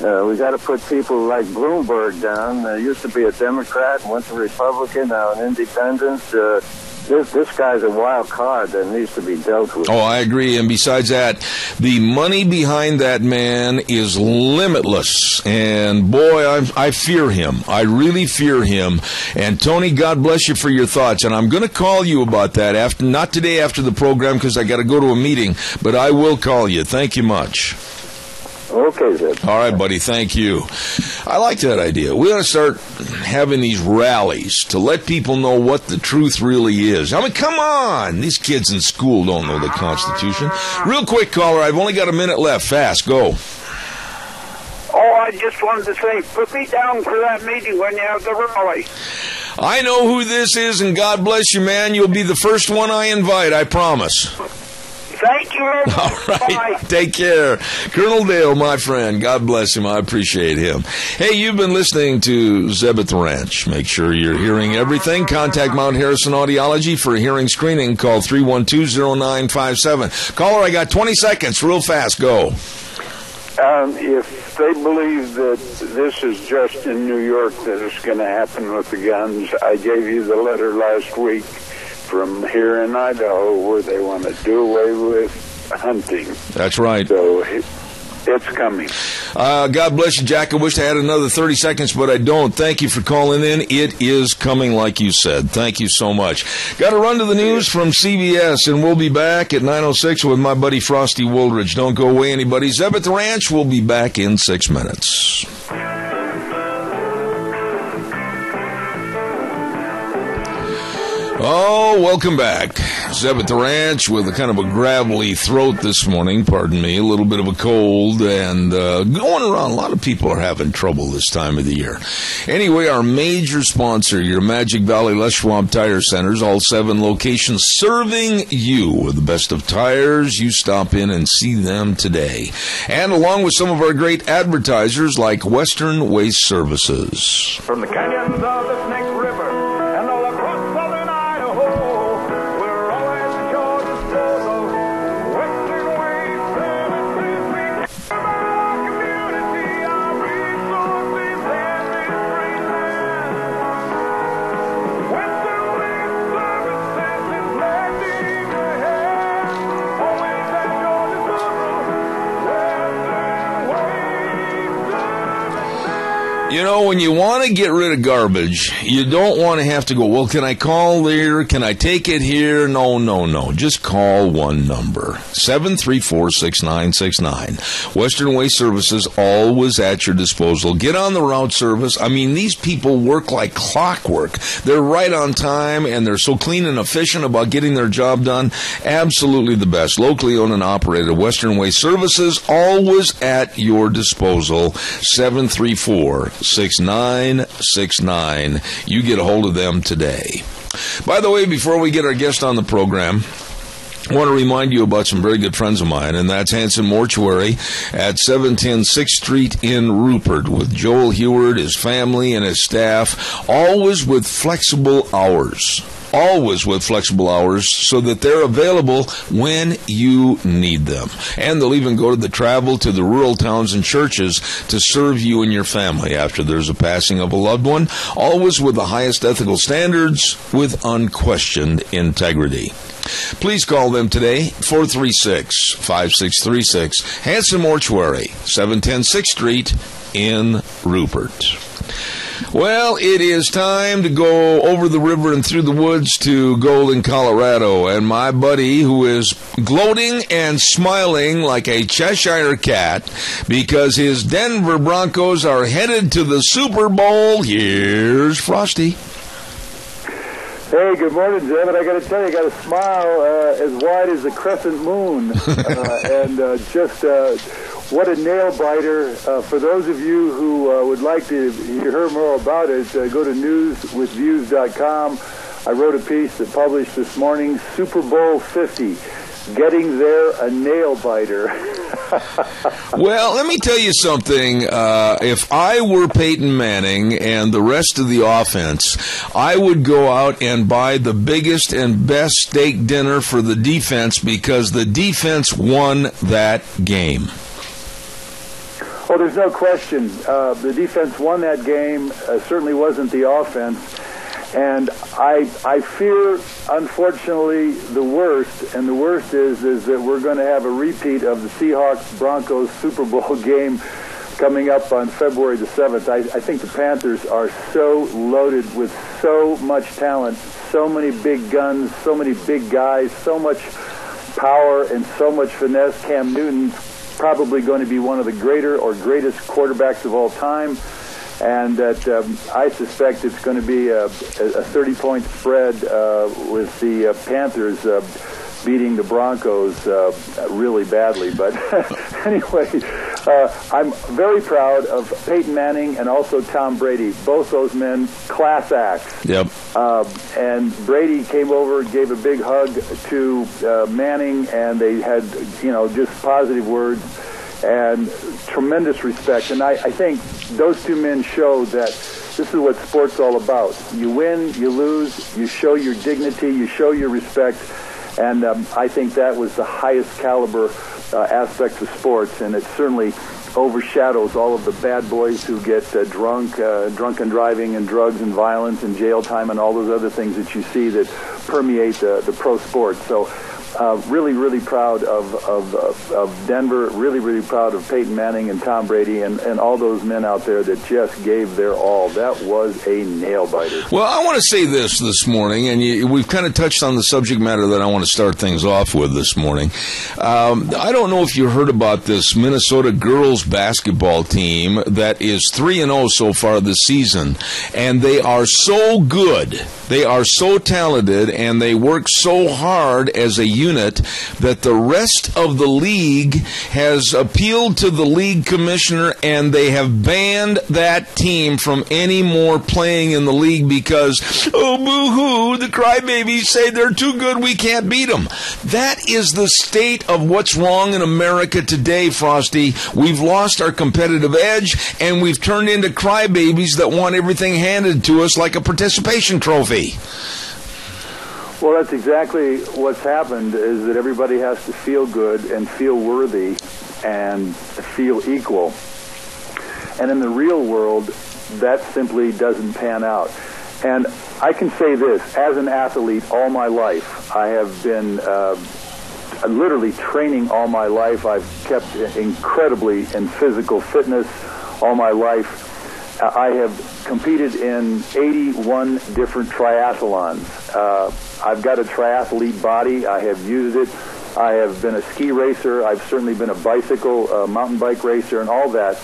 we got to put people like Bloomberg down. Used to be a Democrat, went to Republican, now an independent. this guy's a wild card that needs to be dealt with. Oh, I agree. And besides that, the money behind that man is limitless. And boy, I fear him. I really fear him. And Tony, God bless you for your thoughts. And I'm going to call you about that not today after the program because I got to go to a meeting, but I will call you. Thank you much. Okay, then. All right, buddy. Thank you. I like that idea. We ought to start having these rallies to let people know what the truth really is. I mean, come on. These kids in school don't know the Constitution. Real quick, caller. I've only got a minute left. Fast. Go. Oh, I just wanted to say, put me down for that meeting when you have the rally. I know who this is, and God bless you, man. You'll be the first one I invite, I promise. Thank you. All right. Bye. Take care. Colonel Dale, my friend. God bless him. I appreciate him. Hey, you've been listening to Zeb at the Ranch. Make sure you're hearing everything. Contact Mount Harrison Audiology for a hearing screening. Call 312-0957. Caller, I got 20 seconds. Real fast. Go. If they believe that this is just in New York that it's going to happen with the guns, I gave you the letter last week from here in Idaho where they want to do away with hunting. That's right. So it's coming. God bless you, Jack. I wish I had another 30 seconds, but I don't. Thank you for calling in. It is coming, like you said. Thank you so much. Got to run to the news from CBS, and we'll be back at 9:06 with my buddy Frosty Woolridge. Don't go away, anybody. Zeb at the Ranch will be back in 6 minutes. Oh, welcome back. Zeb at the Ranch with a kind of a gravelly throat this morning, pardon me, a little bit of a cold, and going around. A lot of people are having trouble this time of the year. Anyway, our major sponsor, your Magic Valley Les Schwab Tire Centers, all 7 locations serving you with the best of tires. You stop in and see them today. And along with some of our great advertisers like Western Waste Services. From the canyons of the Snake River, You know, when you want to get rid of garbage, you don't want to have to go, well, can I call there? Can I take it here? No. Just call one number, 734-6969. Western Waste Services, always at your disposal. Get on the route service. I mean, these people work like clockwork. They're right on time, and they're so clean and efficient about getting their job done. Absolutely the best. Locally owned and operated. Western Waste Services, always at your disposal, 734-6969. You get a hold of them today. By the way, before we get our guest on the program, I want to remind you about some very good friends of mine, and that's Hanson Mortuary at 710 6th Street in Rupert with Joel Heward, his family, and his staff, always with flexible hours. Always with flexible hours so that they're available when you need them. And they'll even go to the travel to the rural towns and churches to serve you and your family after there's a passing of a loved one, always with the highest ethical standards with unquestioned integrity. Please call them today, 436-5636, Hanson Mortuary, 710 6th Street in Rupert. Well, it is time to go over the river and through the woods to Golden, Colorado. And my buddy, who is gloating and smiling like a Cheshire cat because his Denver Broncos are headed to the Super Bowl, here's Frosty. Hey, good morning, Zeb. And I got to tell you, I got a smile as wide as the crescent moon. What a nail biter. For those of you who would like to hear more about it, go to newswithviews.com. I wrote a piece that published this morning, Super Bowl 50, Getting There, a Nail Biter. Well, let me tell you something. If I were Peyton Manning and the rest of the offense, I would go out and buy the biggest and best steak dinner for the defense because the defense won that game. Well, there's no question. The defense won that game. Certainly wasn't the offense. And I fear, unfortunately, the worst, and the worst is that we're going to have a repeat of the Seahawks-Broncos Super Bowl game coming up on February the 7th. I think the Panthers are so loaded with so much talent, so many big guns, so many big guys, so much power and so much finesse. Cam Newton's probably going to be one of the greatest quarterbacks of all time. And that I suspect it's going to be a 30-point spread with the Panthers beating the Broncos really badly. But anyway, I'm very proud of Peyton Manning and also Tom Brady. Both those men, class acts. Yep. And Brady came over, gave a big hug to Manning, and they had, just positive words and tremendous respect. And I think those two men show that this is what sport's all about. You win, you lose, you show your dignity, you show your respect. And I think that was the highest caliber aspect of sports, and it certainly overshadows all of the bad boys who get drunken driving and drugs and violence and jail time and all those other things that you see that permeate the pro sport. So really, really proud of Denver, really, really proud of Peyton Manning and Tom Brady and all those men out there that just gave their all. That was a nail-biter. Well, I want to say this morning, and we've kind of touched on the subject matter that I want to start things off with this morning. I don't know if you heard about this Minnesota girls basketball team that is 3-0 so far this season, and they are so good, they are so talented, and they work so hard as a unit that the rest of the league has appealed to the league commissioner, and they have banned that team from any more playing in the league because, oh, boo-hoo, the crybabies say they're too good, we can't beat them. That is the state of what's wrong in America today, Frosty. We've lost our competitive edge, and we've turned into crybabies that want everything handed to us like a participation trophy. Well, that's exactly what's happened, is that everybody has to feel good and feel worthy and feel equal. And in the real world, that simply doesn't pan out. And I can say this, as an athlete all my life, I have been literally training all my life. I've kept incredibly in physical fitness all my life. I have competed in 81 different triathlons. I've got a triathlete body. I have used it. I have been a ski racer. I've certainly been a bicycle, mountain bike racer, and all that.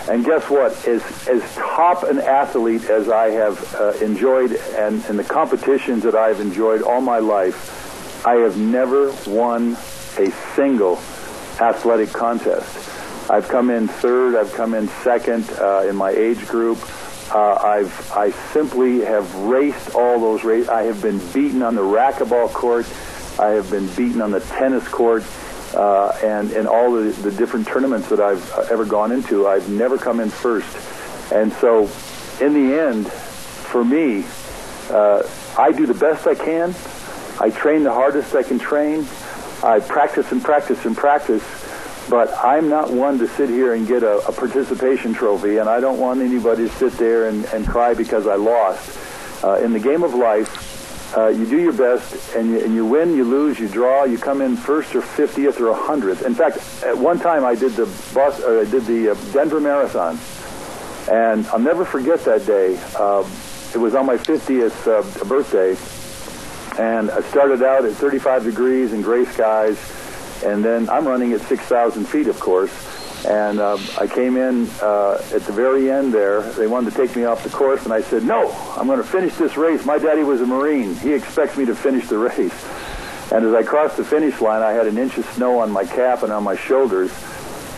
And guess what? As top an athlete as I have enjoyed, and in the competitions that I've enjoyed all my life, I have never won a single athletic contest. I've come in third. I've come in second in my age group. I simply have raced all those races. I have been beaten on the racquetball court. I have been beaten on the tennis court. And in all the different tournaments that I've ever gone into, I've never come in first. And so, in the end, for me, I do the best I can. I train the hardest I can train. I practice and practice and practice. But I'm not one to sit here and get a participation trophy, and I don't want anybody to sit there and cry because I lost. In the game of life, you do your best, and you win, you lose, you draw, you come in first or 50th or 100th. In fact, at one time I did the Denver Marathon, and I'll never forget that day. It was on my 50th birthday, and I started out at 35 degrees and gray skies. And then I'm running at 6,000 feet, of course. And I came in at the very end there. They wanted to take me off the course, and I said, no, I'm going to finish this race. My daddy was a Marine. He expects me to finish the race. And as I crossed the finish line, I had an inch of snow on my cap and on my shoulders.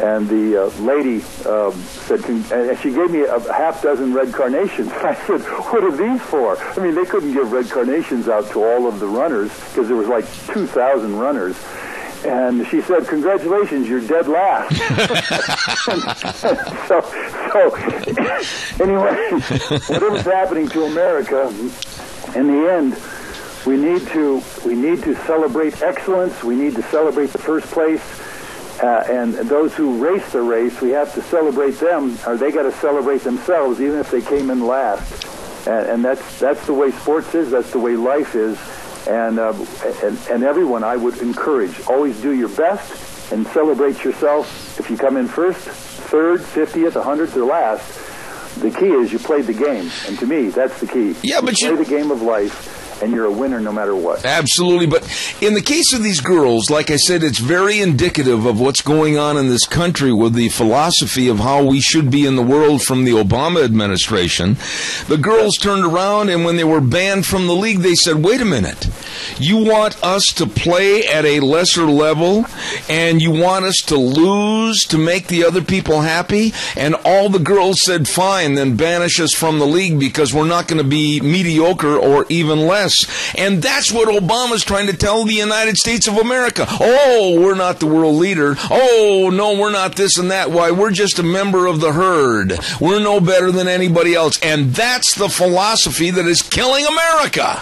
And the lady said, and she gave me a half dozen red carnations. I said, what are these for? I mean, they couldn't give red carnations out to all of the runners because there was like 2,000 runners. And she said, congratulations, you're dead last. so anyway, whatever's happening to America, in the end, we need to celebrate excellence. We need to celebrate the first place. And those who race the race, we have to celebrate them, or they got to celebrate themselves, even if they came in last. And that's the way sports is. That's the way life is. And everyone, I would encourage, always do your best and celebrate yourself. If you come in first, third, 50th, 100th, or last, the key is you played the game. And to me, that's the key. Yeah, but you play the game of life, and you're a winner no matter what. Absolutely. But in the case of these girls, like I said, it's very indicative of what's going on in this country with the philosophy of how we should be in the world from the Obama administration. The girls turned around, and when they were banned from the league, they said, wait a minute. You want us to play at a lesser level, and you want us to lose to make the other people happy? And all the girls said, fine, then banish us from the league because we're not going to be mediocre or even less. And that's what Obama's trying to tell the United States of America. Oh, we're not the world leader. Oh, no, we're not this and that. Why, we're just a member of the herd. We're no better than anybody else. And that's the philosophy that is killing America.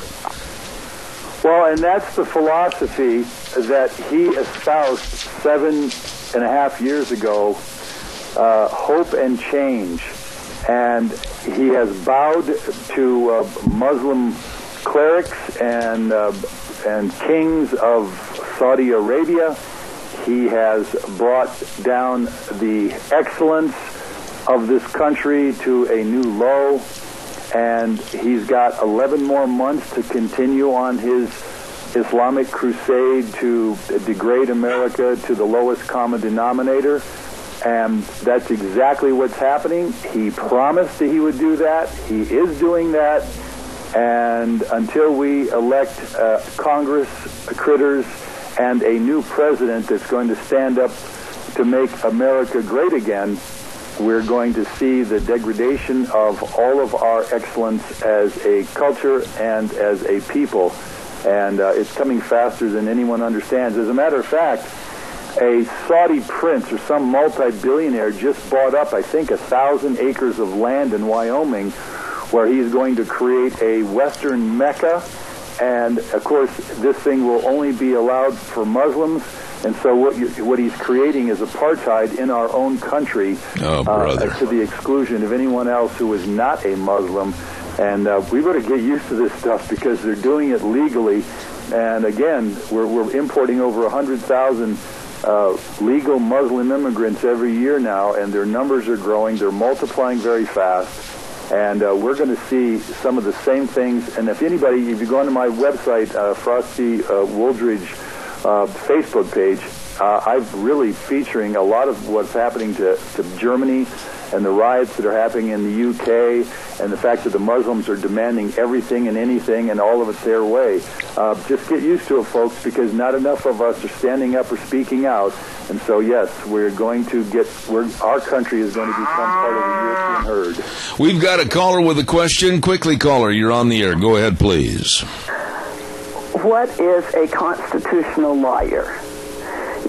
Well, and that's the philosophy that he espoused 7.5 years ago, hope and change. And he has bowed to Muslim clerics and kings of Saudi Arabia. He has brought down the excellence of this country to a new low, and he's got 11 more months to continue on his Islamic crusade to degrade America to the lowest common denominator. And that's exactly what's happening. He promised that he would do that. He is doing that. And until we elect Congress, critters, and a new president that's going to stand up to make America great again, we're going to see the degradation of all of our excellence as a culture and as a people. And it's coming faster than anyone understands. As a matter of fact, a Saudi prince or some multi-billionaire just bought up, I think, 1,000 acres of land in Wyoming, where he's going to create a Western Mecca. And, of course, this thing will only be allowed for Muslims. And so what he's creating is apartheid in our own country, to the exclusion of anyone else who is not a Muslim. And we better get used to this stuff because they're doing it legally. And, again, we're importing over 100,000 legal Muslim immigrants every year now, and their numbers are growing. They're multiplying very fast. And we're going to see some of the same things. And if you go onto my website, Frosty Wooldridge Facebook page, I'm really featuring a lot of what's happening to Germany and the riots that are happening in the UK and the fact that the Muslims are demanding everything and anything and all of it their way. Just get used to it, folks, because not enough of us are standing up or speaking out. And so, yes, our country is going to become part of the European herd. We've got a caller with a question. Quickly, caller, you're on the air. Go ahead, please. What is a constitutional lawyer?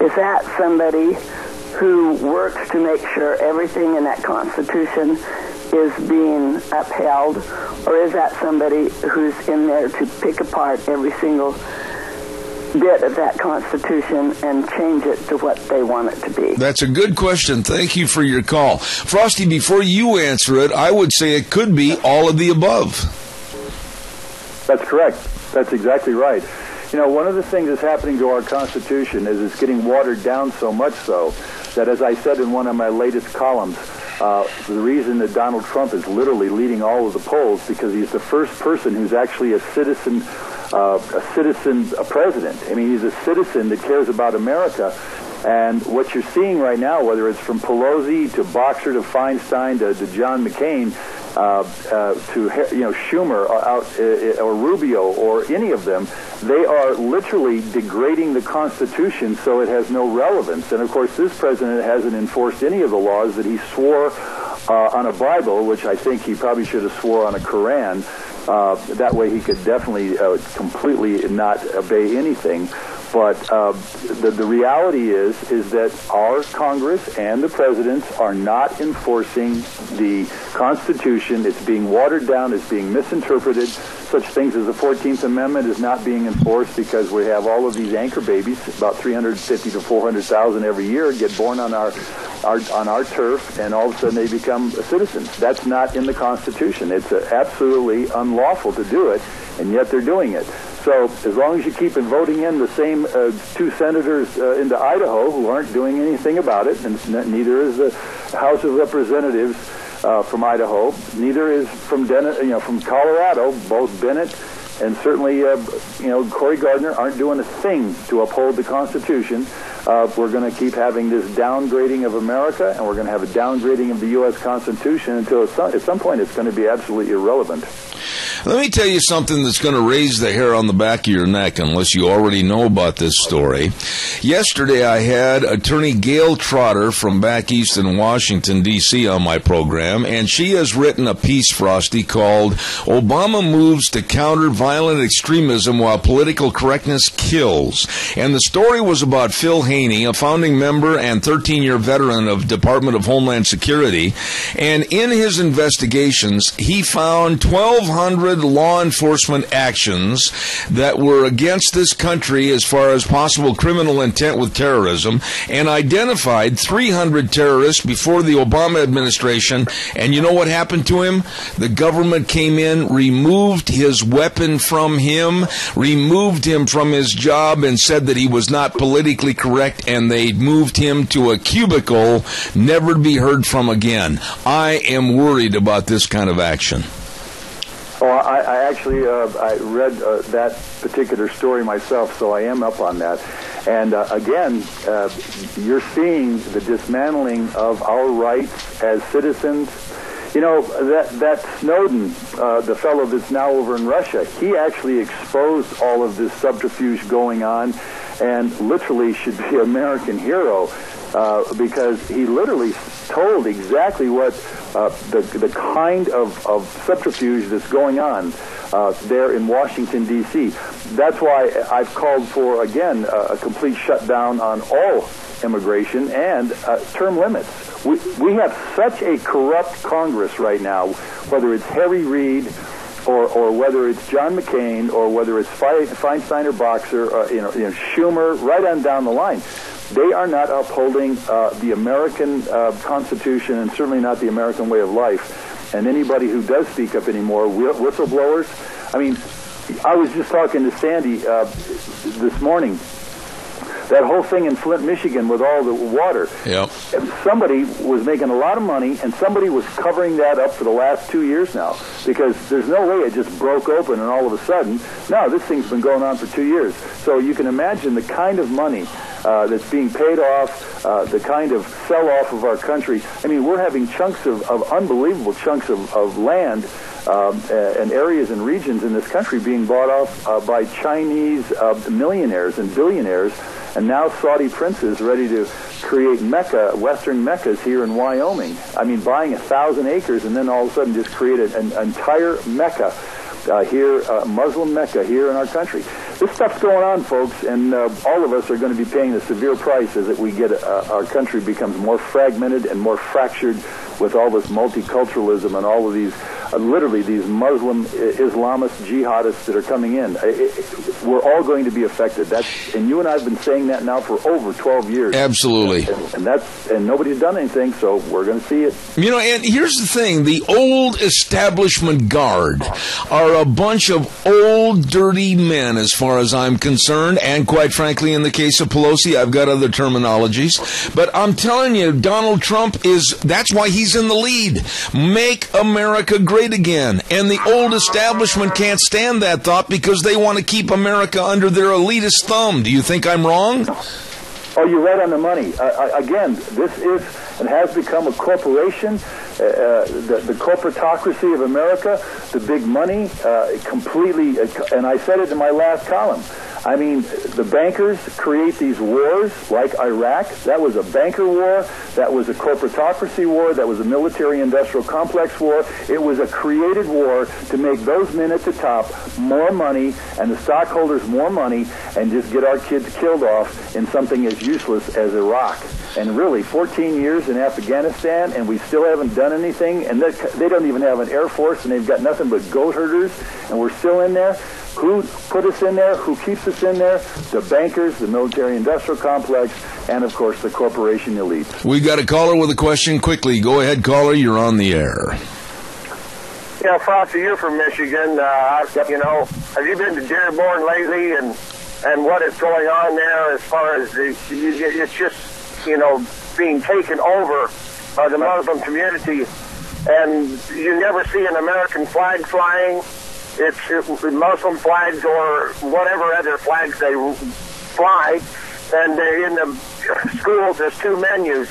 Is that somebody who works to make sure everything in that Constitution is being upheld, or is that somebody who's in there to pick apart every single bit of that Constitution and change it to what they want it to be? That's a good question. Thank you for your call. Frosty, before you answer it, I would say it could be all of the above. That's correct. That's exactly right. You know, one of the things that's happening to our Constitution is it's getting watered down so much so that, as I said in one of my latest columns, the reason that Donald Trump is literally leading all of the polls because he's the first person who's actually a citizen president. I mean, he's a citizen that cares about America. And what you're seeing right now, whether it's from Pelosi to Boxer to Feinstein to John McCain, to Schumer or Rubio or any of them, they are literally degrading the Constitution so it has no relevance. And of course, this president hasn't enforced any of the laws that he swore on a Bible, which I think he probably should have swore on a Quran. That way he could definitely completely not obey anything. But the reality is that our Congress and the presidents are not enforcing the Constitution. It's being watered down. It's being misinterpreted. Such things as the 14th Amendment is not being enforced because we have all of these anchor babies, about 350 to 400,000 every year, get born on our on our turf, and all of a sudden they become citizens. That's not in the Constitution. It's absolutely unlawful to do it, and yet they're doing it. So as long as you keep voting in the same two senators into Idaho who aren't doing anything about it, and neither is the House of Representatives from Idaho, neither is from from Colorado. Both Bennett and certainly Cory Gardner aren't doing a thing to uphold the Constitution. We're going to keep having this downgrading of America, and we're going to have a downgrading of the U.S. Constitution until at some point it's going to be absolutely irrelevant. Let me tell you something that's going to raise the hair on the back of your neck, unless you already know about this story. Yesterday, I had attorney Gail Trotter from back east in Washington, D.C. on my program, and she has written a piece, Frosty, called Obama Moves to Counter Violent Extremism While Political Correctness Kills. And the story was about Phil Haney, a founding member and 13-year veteran of Department of Homeland Security. And in his investigations, he found 1,200 law enforcement actions that were against this country as far as possible criminal intent with terrorism, and identified 300 terrorists before the Obama administration. And you know what happened to him? The government came in, removed his weapon from him, removed him from his job, and said that he was not politically correct, and they moved him to a cubicle, never to be heard from again. I am worried about this kind of action. Oh, I actually I read that particular story myself, so I am up on that. And again, you're seeing the dismantling of our rights as citizens. You know, that Snowden, the fellow that's now over in Russia, he actually exposed all of this subterfuge going on, and literally should be an American hero because he literally told exactly what the kind of subterfuge that's going on there in Washington, D.C. That's why I've called for, again, a complete shutdown on all immigration and term limits. We have such a corrupt Congress right now, whether it's Harry Reid or whether it's John McCain or whether it's Feinstein or Boxer, Schumer, right on down the line. They are not upholding the American Constitution and certainly not the American way of life. And anybody who does speak up anymore, whistleblowers, I mean, I was just talking to Sandy this morning. That whole thing in Flint, Michigan with all the water. Yep. Somebody was making a lot of money, and somebody was covering that up for the last 2 years now, because there's no way it just broke open and all of a sudden. No, this thing's been going on for 2 years. So you can imagine the kind of money that's being paid off, the kind of sell-off of our country. I mean, we're having chunks of unbelievable chunks of land and areas and regions in this country being bought off by Chinese millionaires and billionaires, and now Saudi princes ready to create Mecca, Western Meccas here in Wyoming. I mean, buying 1,000 acres and then all of a sudden just create an entire Mecca here, Muslim Mecca here in our country. This stuff's going on, folks, and all of us are going to be paying a severe price as we get our country becomes more fragmented and more fractured with all this multiculturalism and all of these, literally these Muslim Islamist jihadists that are coming in. We're all going to be affected. And you and I have been saying that now for over 12 years. Absolutely. And nobody's done anything, so we're going to see it. You know, and here's the thing. The old establishment guard are a bunch of old, dirty men as far as I'm concerned, and quite frankly, in the case of Pelosi, I've got other terminologies. But I'm telling you, Donald Trump that's why he's in the lead. Make America great again. And the old establishment can't stand that thought because they want to keep America under their elitist thumb. Do you think I'm wrong? Oh, you're right on the money. Again, this is and has become a corporation, the corporatocracy of America, the big money, completely, and I said it in my last column. I mean, the bankers create these wars like Iraq. That was a banker war. That was a corporatocracy war. That was a military-industrial complex war. It was a created war to make those men at the top more money and the stockholders more money and just get our kids killed off in something as useless as Iraq. And really, 14 years in Afghanistan, and we still haven't done anything, and they don't even have an air force, and they've got nothing but goat herders, and we're still in there. Who put us in there? Who keeps us in there? The bankers, the military-industrial complex, and, of course, the corporation elites. We got a caller with a question. Quickly, go ahead, caller. You're on the air. Yeah, Frosty, you're from Michigan. You know, have you been to Dearborn lately and what is going on there as far as it's just, you know, being taken over by the Muslim community, and you never see an American flag flying. It's Muslim flags or whatever other flags they fly, and in the schools there's two menus.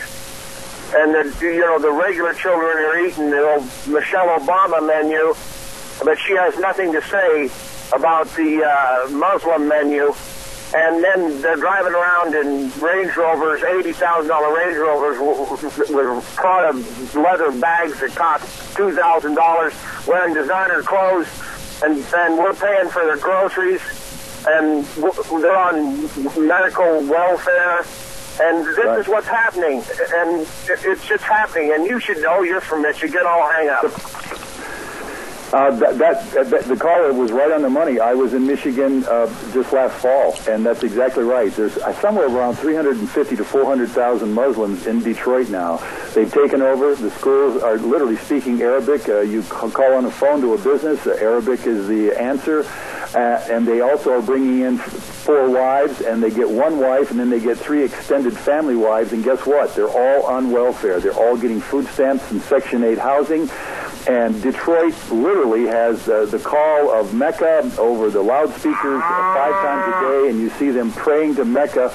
And the regular children are eating the old Michelle Obama menu, but she has nothing to say about the Muslim menu. And then they're driving around in Range Rovers, $80,000 Range Rovers with Prada leather bags that cost $2,000, wearing designer clothes, and we're paying for their groceries, and they're on medical welfare. And this is what's happening, and it's just happening. And you should know. You're from Michigan. I'll hang up. The caller was right on the money. I was in Michigan just last fall, and that's exactly right. There's somewhere around 350 to 400,000 Muslims in Detroit now. They've taken over. The schools are literally speaking Arabic. You call on the phone to a business. Arabic is the answer. And they also are bringing in 4 wives, and they get 1 wife, and then they get 3 extended family wives, and guess what? They're all on welfare. They're all getting food stamps and Section 8 housing. And Detroit literally has the call of Mecca over the loudspeakers 5 times a day, and you see them praying to Mecca.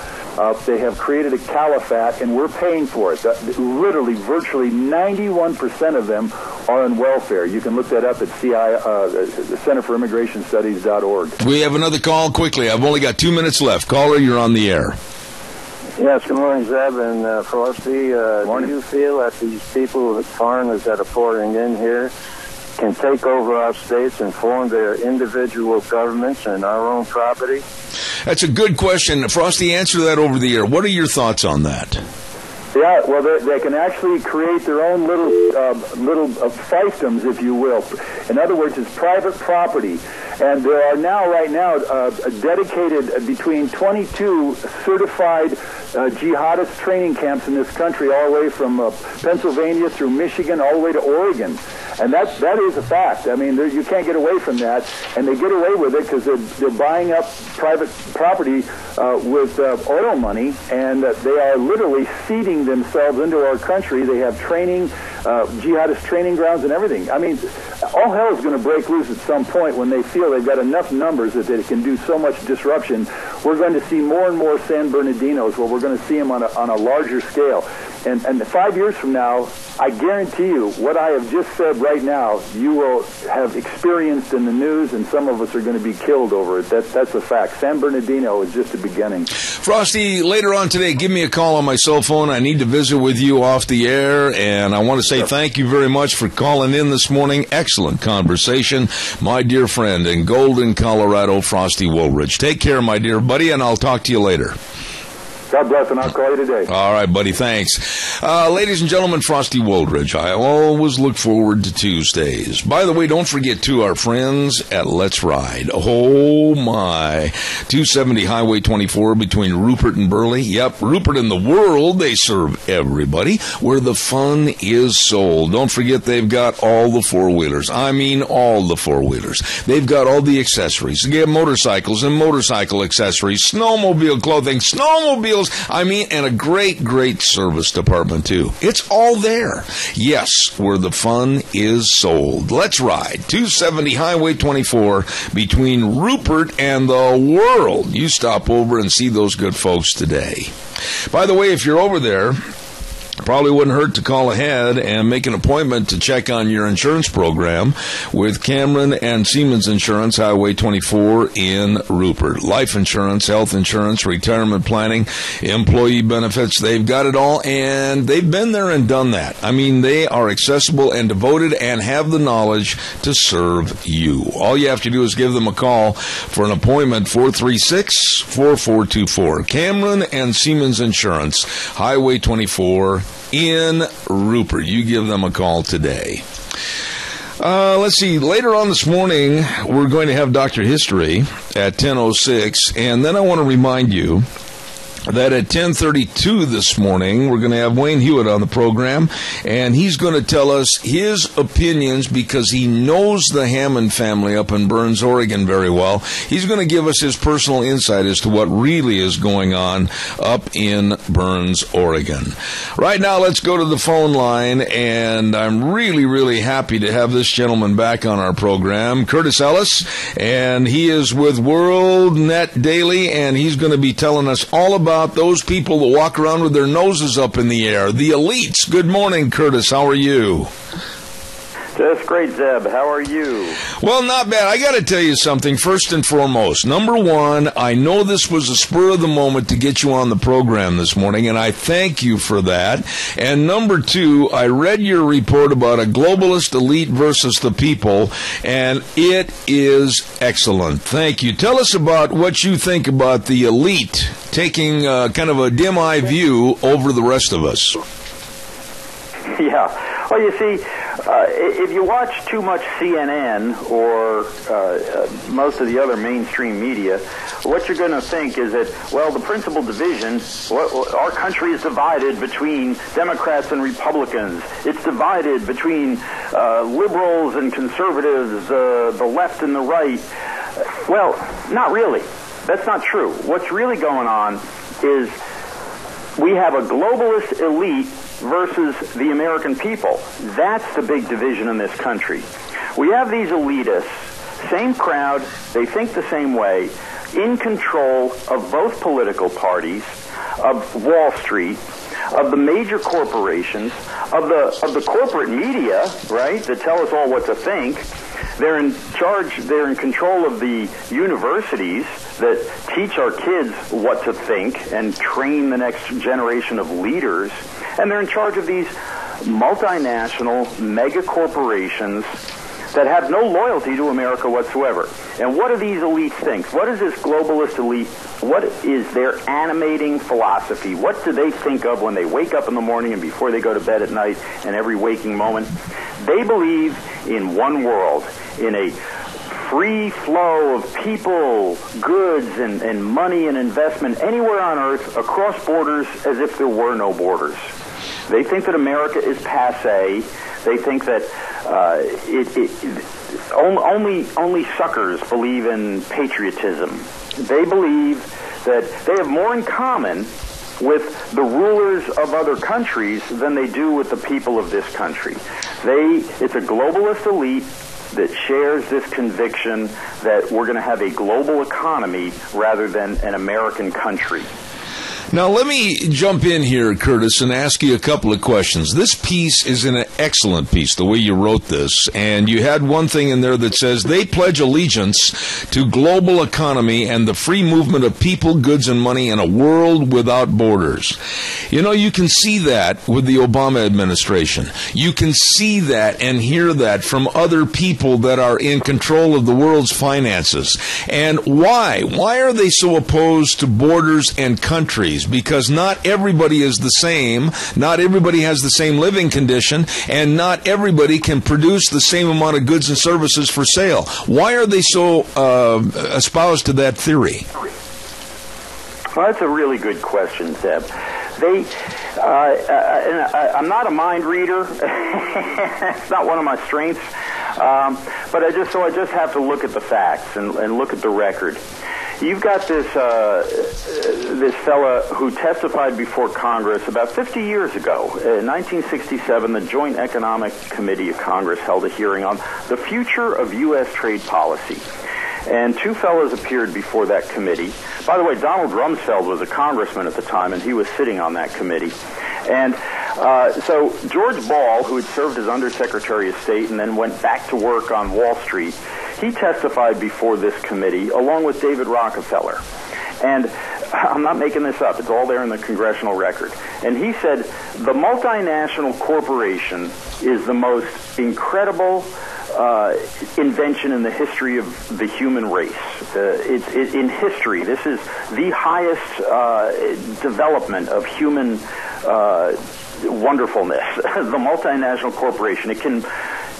They have created a caliphate, and we're paying for it. Literally, virtually 91% of them are on welfare. You can look that up at the Center for Immigration Studies.org. We have another call quickly. I've only got 2 minutes left. Caller, you're on the air. Yes, good morning, Zeb and Frosty. Do you feel that these people, foreigners that are pouring in here, can take over our states and form their individual governments and our own property? That's a good question. Frosty, answer that over the air. What are your thoughts on that? Yeah, well, they can actually create their own little fiefdoms, if you will. In other words, it's private property. And there are now, right now, dedicated between 22 certified jihadist training camps in this country, all the way from Pennsylvania through Michigan, all the way to Oregon. And that is a fact. I mean, you can't get away from that. And they get away with it because they're buying up private property with oil money, and they are literally seeding themselves into our country. They have training, jihadist training grounds and everything. I mean, all hell is going to break loose at some point when they feel they've got enough numbers that they can do so much disruption. We're going to see more and more San Bernardinos, where we're going to see them on a larger scale. And 5 years from now, I guarantee you, what I have just said right now, you will have experienced in the news, and some of us are going to be killed over it. That's a fact. San Bernardino is just the beginning. Frosty, later on today, give me a call on my cell phone. I need to visit with you off the air, and I want to say thank you very much for calling in this morning. Excellent conversation. My dear friend in Golden, Colorado, Frosty Woolridge. Take care, my dear buddy, and I'll talk to you later. God bless, and I'll call you today. All right, buddy, thanks. Ladies and gentlemen, Frosty Woolridge. I always look forward to Tuesdays. By the way, don't forget, to our friends at Let's Ride. Oh, my. 270 Highway 24 between Rupert and Burley. Yep, Rupert and the World. They serve everybody where the fun is sold. Don't forget, they've got all the four-wheelers. I mean, all the four-wheelers. They've got all the accessories. They have motorcycles and motorcycle accessories, snowmobile clothing, snowmobiles, and a great, great service department, too. It's all there. Yes, where the fun is sold. Let's Ride. 270 Highway 24 between Rupert and the World. You stop over and see those good folks today. By the way, if you're over there, probably wouldn't hurt to call ahead and make an appointment to check on your insurance program with Cameron and Siemens Insurance, Highway 24 in Rupert. Life insurance, health insurance, retirement planning, employee benefits, they've got it all, and they've been there and done that. I mean, they are accessible and devoted and have the knowledge to serve you. All you have to do is give them a call for an appointment, 436-4424. Cameron and Siemens Insurance, Highway 24 in Rupert. You give them a call today. Let's see. Later on this morning, we're going to have Dr. History at 10:06, and then I want to remind you that at 10:32 this morning, we're going to have Wayne Hewitt on the program, and he's going to tell us his opinions because he knows the Hammond family up in Burns, Oregon very well. He's going to give us his personal insight as to what really is going on up in Burns, Oregon. Right now, let's go to the phone line, and I'm really, really happy to have this gentleman back on our program, Curtis Ellis, and he is with WorldNet Daily, and he's going to be telling us all about those people that walk around with their noses up in the air, the elites. Good morning, Curtis. How are you? Just great, Zeb. How are you? Well, not bad. I got to tell you something, first and foremost. Number one, I know this was a spur of the moment to get you on the program this morning, and I thank you for that. And number two, I read your report about a globalist elite versus the people, and it is excellent. Thank you. Tell us about what you think about the elite taking kind of a dim-eye view over the rest of us. Yeah. Well, you see, if you watch too much CNN or most of the other mainstream media, what you're going to think is that, well, the principal division, our country is divided between Democrats and Republicans. It's divided between liberals and conservatives, the left and the right. Well, not really. That's not true. What's really going on is we have a globalist elite versus the American people. That's the big division in this country. We have these elitists, same crowd, they think the same way, in control of both political parties, of Wall Street, of the major corporations, of the corporate media, right, that tell us all what to think. They're in charge, they're in control of the universities that teach our kids what to think and train the next generation of leaders. And they're in charge of these multinational mega corporations that have no loyalty to America whatsoever. And what do these elites think? What is this globalist elite? What is their animating philosophy? What do they think of when they wake up in the morning and before they go to bed at night and every waking moment? They believe in one world, in a free flow of people, goods, and money and investment anywhere on earth across borders as if there were no borders. They think that America is passé. They think that only suckers believe in patriotism. They believe that they have more in common with the rulers of other countries than they do with the people of this country. It's a globalist elite that shares this conviction that we're going to have a global economy rather than an American country. Now, let me jump in here, Curtis, and ask you a couple of questions. This piece is an excellent piece, the way you wrote this, and you had one thing in there that says, they pledge allegiance to global economy and the free movement of people, goods, and money in a world without borders. You know, you can see that with the Obama administration. You can see that and hear that from other people that are in control of the world's finances. And why? Why are they so opposed to borders and countries? Because not everybody is the same, not everybody has the same living condition, and not everybody can produce the same amount of goods and services for sale. Why are they so espoused to that theory? Well, that's a really good question, Zeb. I'm not a mind reader. It's not one of my strengths. But I just have to look at the facts and look at the record. You've got this fella who testified before Congress about 50 years ago. In 1967, the Joint Economic Committee of Congress held a hearing on the future of U.S. trade policy. And two fellows appeared before that committee. By the way, Donald Rumsfeld was a congressman at the time, and he was sitting on that committee. And so George Ball, who had served as Undersecretary of State and then went back to work on Wall Street, he testified before this committee along with David Rockefeller. And I'm not making this up. It's all there in the congressional record. And he said the multinational corporation is the most incredible invention in the history of the human race. It's in history. This is the highest development of human wonderfulness. The multinational corporation. It can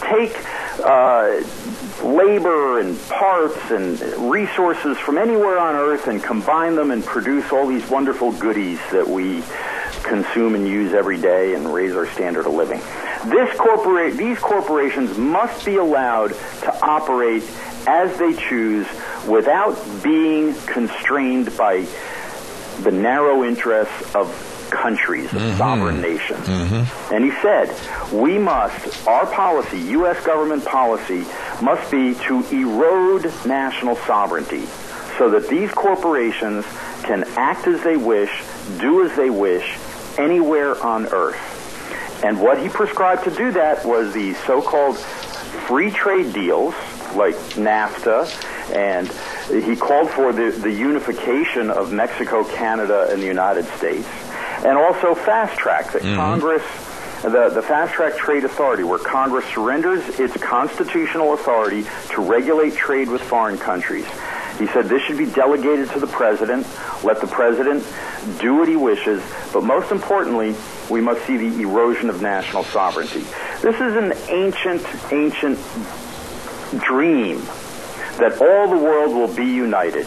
take labor and parts and resources from anywhere on Earth and combine them and produce all these wonderful goodies that we consume and use every day and raise our standard of living. These corporations must be allowed to operate as they choose without being constrained by the narrow interests of countries, of sovereign nations. And he said, our policy, U.S. government policy, must be to erode national sovereignty so that these corporations can act as they wish, do as they wish, anywhere on Earth. And what he prescribed to do that was the so-called free trade deals, like NAFTA, and he called for the unification of Mexico, Canada, and the United States, and also fast track, that Congress, the fast track trade authority, where Congress surrenders its constitutional authority to regulate trade with foreign countries. He said this should be delegated to the president, let the president do what he wishes, but most importantly, we must see the erosion of national sovereignty. This is an ancient dream that all the world will be united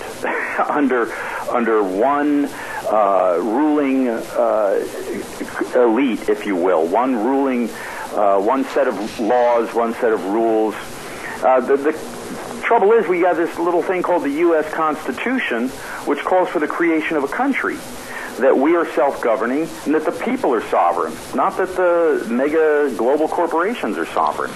under one ruling elite, if you will, one set of laws, one set of rules. The trouble is we have this little thing called the U.S. Constitution, which calls for the creation of a country, that we are self-governing and that the people are sovereign, not that the mega global corporations are sovereign.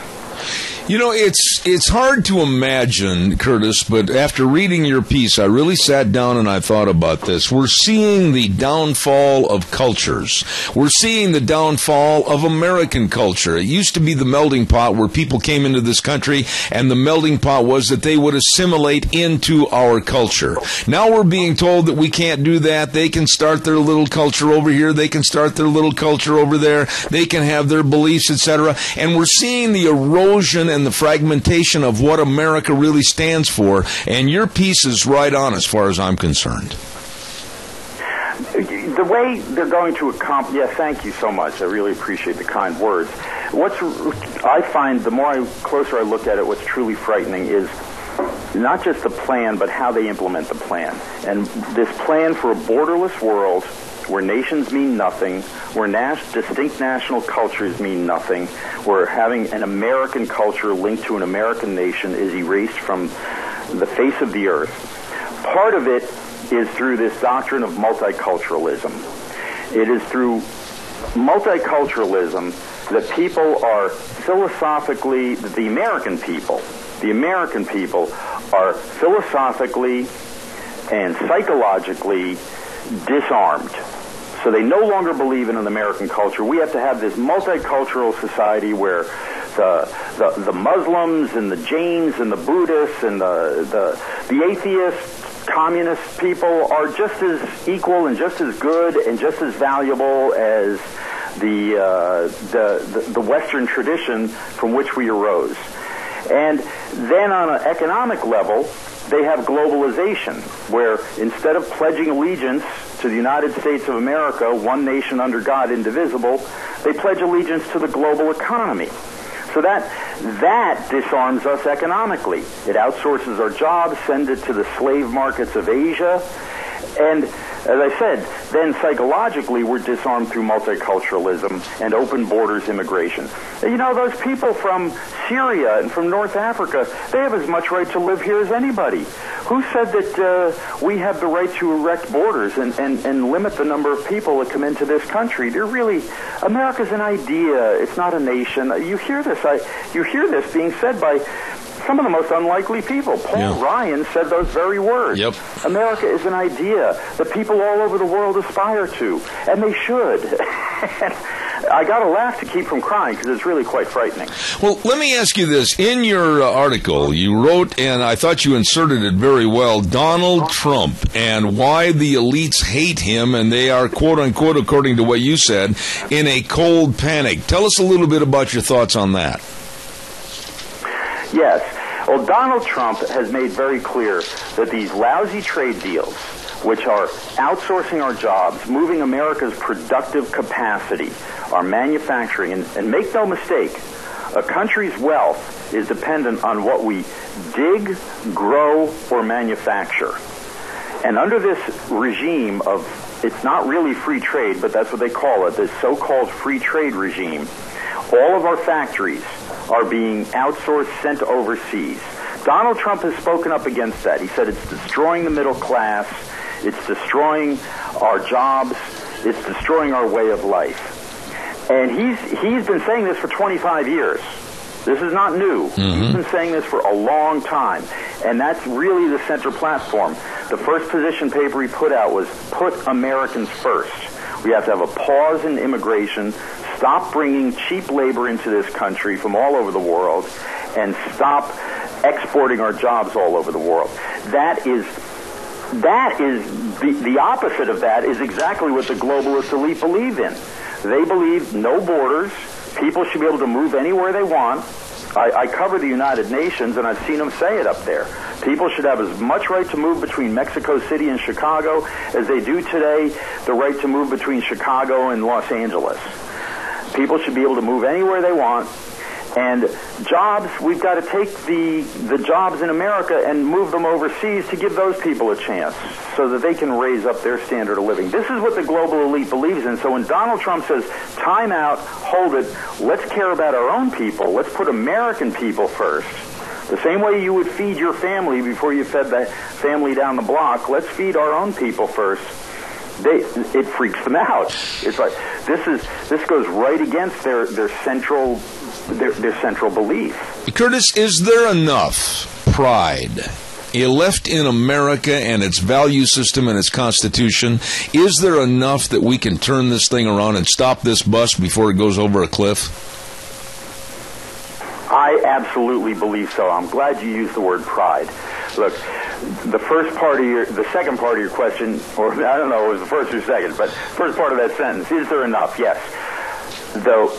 You know, it's hard to imagine, Curtis, but after reading your piece, I really sat down and I thought about this. We're seeing the downfall of cultures. We're seeing the downfall of American culture. It used to be the melting pot where people came into this country, and the melting pot was that they would assimilate into our culture. Now we're being told that we can't do that. They can start their little culture over here. They can start their little culture over there. They can have their beliefs, etc. And we're seeing the erosion and the fragmentation of what America really stands for, and your piece is right on as far as I'm concerned. The way they're going to accomplish... Yeah, thank you so much. I really appreciate the kind words. I find the closer I look at it, what's truly frightening is not just the plan, but how they implement the plan. And this plan for a borderless world where nations mean nothing, where distinct national cultures mean nothing, where having an American culture linked to an American nation is erased from the face of the earth. Part of it is through this doctrine of multiculturalism. It is through multiculturalism that people are philosophically, the American people are philosophically and psychologically disarmed. So they no longer believe in an American culture. We have to have this multicultural society where the Muslims and the Jains and the Buddhists and the atheists, communist people are just as equal and just as good and just as valuable as the Western tradition from which we arose. And then on an economic level, they have globalization, where instead of pledging allegiance to the United States of America, one nation under God, indivisible, they pledge allegiance to the global economy. So that disarms us economically. It outsources our jobs, sends it to the slave markets of Asia, and as I said, then psychologically we're disarmed through multiculturalism and open borders immigration. You know, those people from Syria and from North Africa, they have as much right to live here as anybody. Who said that we have the right to erect borders and limit the number of people that come into this country? America's an idea. It's not a nation. You hear this being said by some of the most unlikely people. Paul Ryan said those very words. Yep. America is an idea that people all over the world aspire to, and they should. I got to laugh to keep from crying because it's really quite frightening. Well, let me ask you this. In your article, you wrote, and I thought you inserted it very well, Donald Trump and why the elites hate him, and they are, quote-unquote, according to what you said, in a cold panic. Tell us a little bit about your thoughts on that. Yes. Well, Donald Trump has made very clear that these lousy trade deals, which are outsourcing our jobs, moving America's productive capacity, our manufacturing, and make no mistake, A country's wealth is dependent on what we dig, grow, or manufacture. And under this regime of, it's not really free trade, but that's what they call it, this so-called free trade regime, all of our factories are being outsourced, sent overseas. Donald Trump has spoken up against that. He said it's destroying the middle class, it's destroying our jobs, it's destroying our way of life. And he's been saying this for 25 years. This is not new. He's been saying this for a long time. And that's really the center platform. The first position paper he put out was put Americans first. We have to have a pause in immigration, stop bringing cheap labor into this country from all over the world, and stop exporting our jobs all over the world. That is the opposite of that is exactly what the globalist elite believe in. They believe no borders. People should be able to move anywhere they want. I cover the United Nations, and I've seen them say it up there. People should have as much right to move between Mexico City and Chicago as they do today the right to move between Chicago and Los Angeles. People should be able to move anywhere they want. And jobs, we've got to take the jobs in America and move them overseas to give those people a chance so that they can raise up their standard of living. This is what the global elite believes in. So when Donald Trump says, time out, hold it, let's care about our own people, let's put American people first, the same way you would feed your family before you fed the family down the block, let's feed our own people first. It freaks them out. It's like, this goes right against their central belief. Curtis, is there enough pride left in America and its value system and its Constitution? Is there enough that we can turn this thing around and stop this bus before it goes over a cliff? I absolutely believe so. I'm glad you used the word pride. Look, the second part of your question, or I don't know, it was the first or second, but first part of that sentence, is there enough? Yes. Though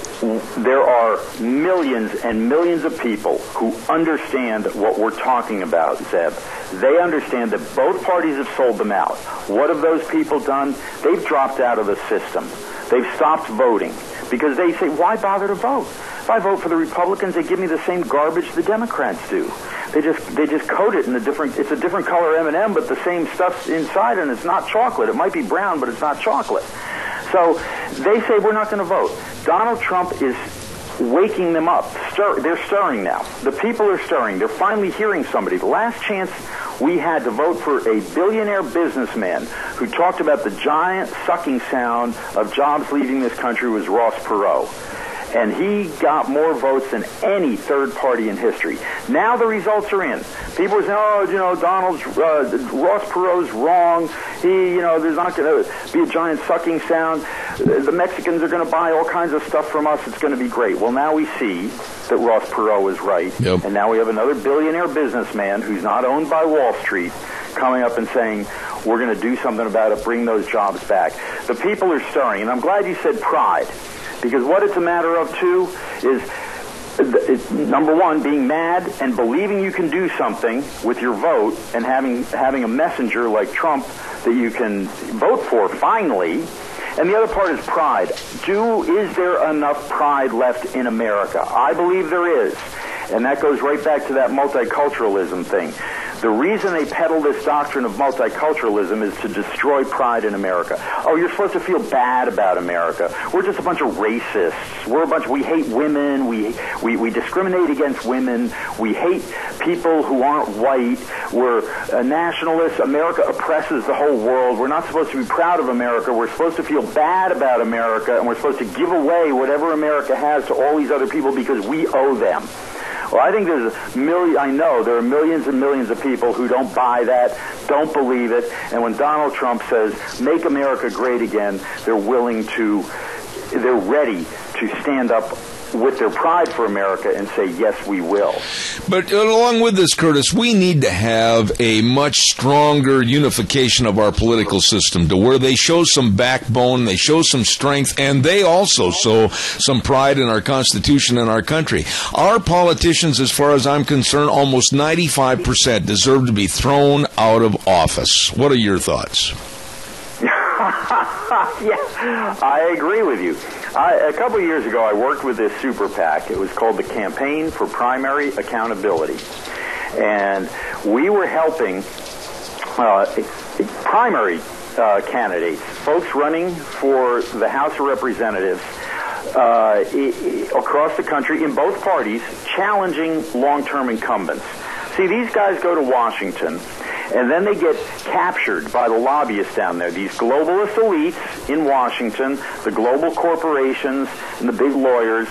there are millions and millions of people who understand what we're talking about, Zeb. They understand that both parties have sold them out. What have those people done? They've dropped out of the system. They've stopped voting because they say, why bother to vote? If I vote for the Republicans, they give me the same garbage the Democrats do. They just coat it in it's a different color M&M, but the same stuff's inside, and it's not chocolate. It might be brown, but it's not chocolate. So they say we're not going to vote. Donald Trump is waking them up. They're stirring now. The people are stirring. They're finally hearing somebody. The last chance we had to vote for a billionaire businessman who talked about the giant sucking sound of jobs leaving this country was Ross Perot. And he got more votes than any third party in history. Now the results are in. People are saying, Ross Perot's wrong. There's not going to be a giant sucking sound. The Mexicans are going to buy all kinds of stuff from us. It's going to be great. Well, now we see that Ross Perot is right. Yep. And now we have another billionaire businessman who's not owned by Wall Street coming up and saying, we're going to do something about it, bring those jobs back. The people are stirring. And I'm glad you said pride. Because what it's a matter of, too, is, number one, being mad and believing you can do something with your vote and having a messenger like Trump that you can vote for, finally. And the other part is pride. Is there enough pride left in America? I believe there is. And that goes right back to that multiculturalism thing. The reason they peddle this doctrine of multiculturalism is to destroy pride in America. Oh, you're supposed to feel bad about America. We're just a bunch of racists. We hate women. We discriminate against women. We hate people who aren't white. We're nationalists. America oppresses the whole world. We're not supposed to be proud of America. We're supposed to feel bad about America, and we're supposed to give away whatever America has to all these other people because we owe them. Well, I think there are millions and millions of people who don't buy that, don't believe it, and when Donald Trump says, make America great again, they're ready to stand up with their pride for America and say, yes, we will. But along with this, Curtis, we need to have a much stronger unification of our political system to where they show some backbone, they show some strength, and they also show some pride in our Constitution and our country. Our politicians, as far as I'm concerned, almost 95% deserve to be thrown out of office. What are your thoughts? Yeah, I agree with you. A couple of years ago, I worked with this super PAC. It was called the Campaign for Primary Accountability. And we were helping primary candidates, folks running for the House of Representatives across the country in both parties, challenging long-term incumbents. See, these guys go to Washington, and then they get captured by the lobbyists down there, these globalist elites in Washington, the global corporations and the big lawyers.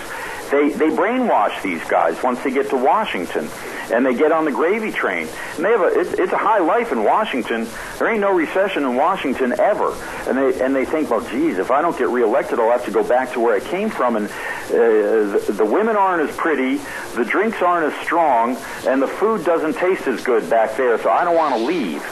They brainwash these guys once they get to Washington, and they get on the gravy train. And they have it's a high life in Washington. There ain't no recession in Washington ever. And they think, well, geez, if I don't get reelected, I'll have to go back to where I came from. And the women aren't as pretty, the drinks aren't as strong, and the food doesn't taste as good back there. So I don't want to leave.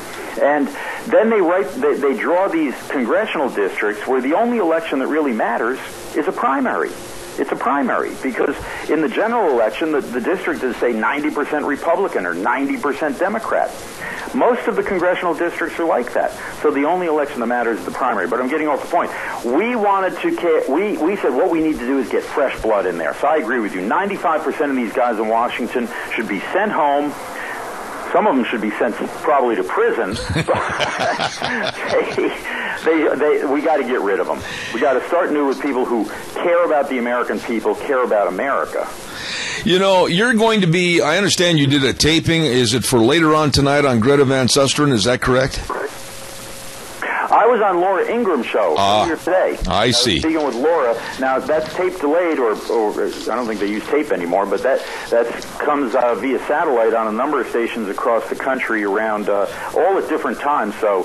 And then they draw these congressional districts where the only election that really matters is a primary. It's a primary, because in the general election, the district is, say, 90% Republican or 90% Democrat. Most of the congressional districts are like that. So the only election that matters is the primary. But I'm getting off the point. We said what we need to do is get fresh blood in there. So I agree with you. 95% of these guys in Washington should be sent home. Some of them should be sent probably to prison. We got to get rid of them. We got to start new with people who care about the American people, care about America. You know, you're going to be, I understand you did a taping. Is it for later on tonight on Greta Van Susteren? Is that correct? I was on Laura Ingram's show earlier today. I see. I was speaking with Laura. Now, that's tape delayed, or I don't think they use tape anymore, but that comes via satellite on a number of stations across the country around all at different times. So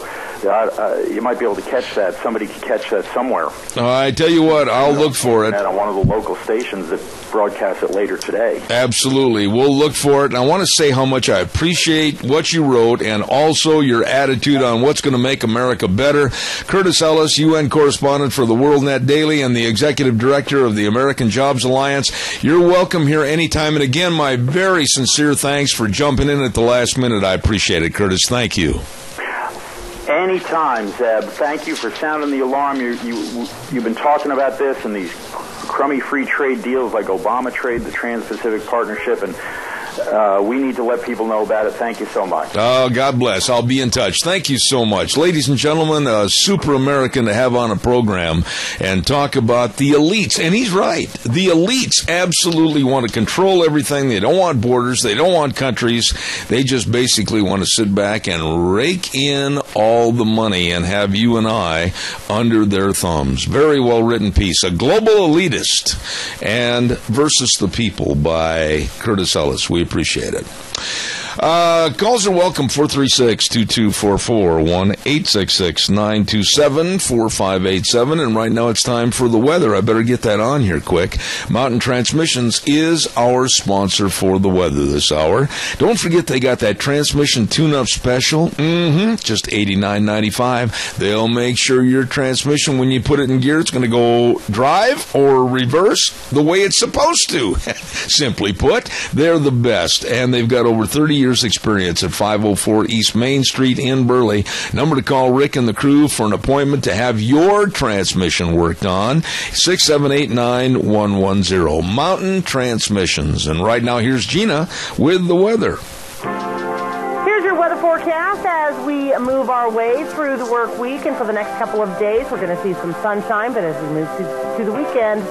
you might be able to catch that. Somebody could catch that somewhere. I tell you what, I'll look for it. On one of the local stations that broadcasts it later today. Absolutely. We'll look for it. And I want to say how much I appreciate what you wrote and also your attitude on what's going to make America better. Curtis Ellis, UN correspondent for the WorldNet Daily and the executive director of the American Jobs Alliance. You're welcome here anytime. And again, my very sincere thanks for jumping in at the last minute. I appreciate it, Curtis. Thank you. Anytime, Zeb. Thank you for sounding the alarm. You've been talking about this and these crummy free trade deals like Obama Trade, the Trans-Pacific Partnership, and we need to let people know about it. Thank you so much. Oh, God bless. I'll be in touch. Thank you so much. Ladies and gentlemen, a super American to have on a program and talk about the elites. And he's right. The elites absolutely want to control everything. They don't want borders. They don't want countries. They just basically want to sit back and rake in all the money and have you and I under their thumbs. Very well written piece. A Global Elitist and Versus the People by Curtis Ellis. We appreciate it. Calls are welcome, 436-2244, 1-866-927-4587. And right now it's time for the weather. I better get that on here quick. Mountain Transmissions is our sponsor for the weather this hour. Don't forget they got that transmission tune-up special. Just $89.95. They'll make sure your transmission, when you put it in gear, it's going to go drive or reverse the way it's supposed to. Simply put, they're the best. And they've got over 30 years experience at 504 East Main Street in Burley. Number to call Rick and the crew for an appointment to have your transmission worked on, 678-9110. Mountain Transmissions. And right now, here's Gina with the weather. Here's your weather forecast as we move our way through the work week. And for the next couple of days, we're going to see some sunshine. But as we move to the weekend,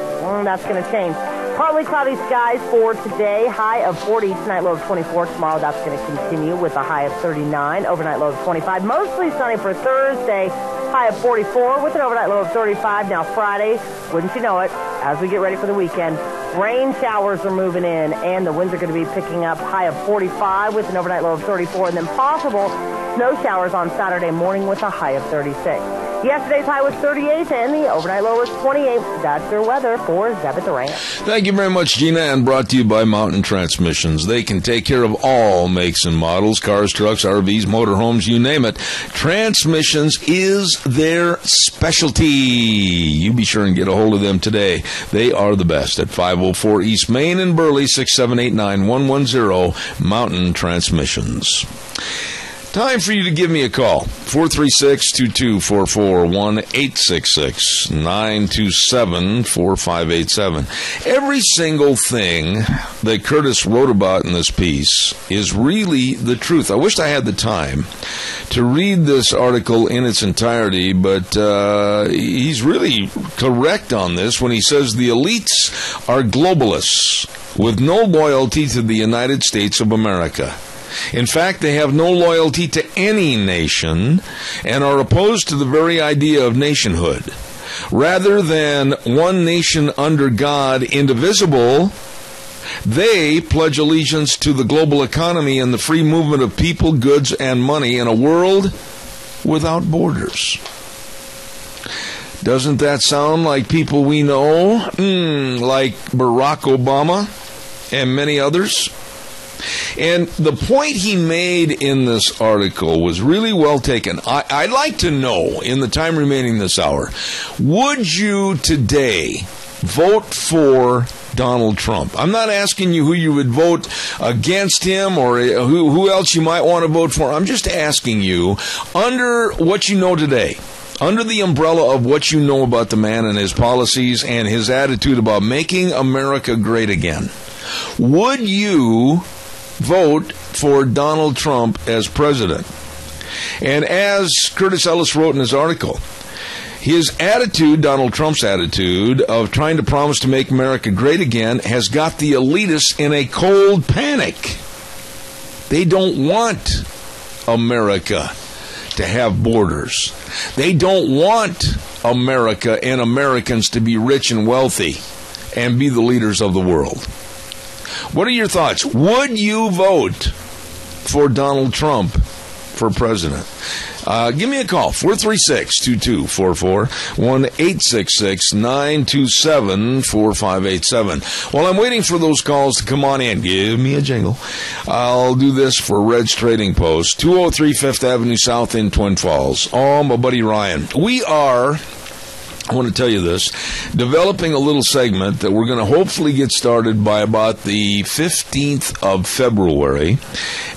that's going to change. Partly cloudy skies for today, high of 40, tonight low of 24. Tomorrow that's going to continue with a high of 39, overnight low of 25. Mostly sunny for Thursday, high of 44 with an overnight low of 35. Now Friday, wouldn't you know it, as we get ready for the weekend, rain showers are moving in and the winds are going to be picking up, high of 45 with an overnight low of 34. And then possible snow showers on Saturday morning with a high of 36. Yesterday's high was 38 and the overnight low was 28. That's your weather for Zeb at the Ranch. Thank you very much, Gina, and brought to you by Mountain Transmissions. They can take care of all makes and models, cars, trucks, RVs, motorhomes, you name it. Transmissions is their specialty. You be sure and get a hold of them today. They are the best at 504 East Main in Burley, 678-9110, Mountain Transmissions. Time for you to give me a call. 436-2244, 1-866-927-4587. Every single thing that Curtis wrote about in this piece is really the truth. I wish I had the time to read this article in its entirety, but he's really correct on this when he says the elites are globalists with no loyalty to the United States of America. In fact, they have no loyalty to any nation and are opposed to the very idea of nationhood. Rather than one nation under God, indivisible, they pledge allegiance to the global economy and the free movement of people, goods, and money in a world without borders. Doesn't that sound like people we know, like Barack Obama and many others? And the point he made in this article was really well taken. I'd like to know, in the time remaining this hour, would you today vote for Donald Trump? I'm not asking you who you would vote against him or who else you might want to vote for. I'm just asking you, under what you know today, under the umbrella of what you know about the man and his policies and his attitude about making America great again, would you vote for Donald Trump as president? And as Curtis Ellis wrote in his article, his attitude, Donald Trump's attitude, of trying to promise to make America great again has got the elitists in a cold panic. They don't want America to have borders. They don't want America and Americans to be rich and wealthy and be the leaders of the world. What are your thoughts? Would you vote for Donald Trump for president? Give me a call, 436-2244, 1-866-927-4587. While I'm waiting for those calls to come on in, give me a jingle. I'll do this for Red's Trading Post, 203 5th Avenue South in Twin Falls. Oh, my buddy Ryan. We are, I want to tell you this, developing a little segment that we're going to hopefully get started by about the 15th of February,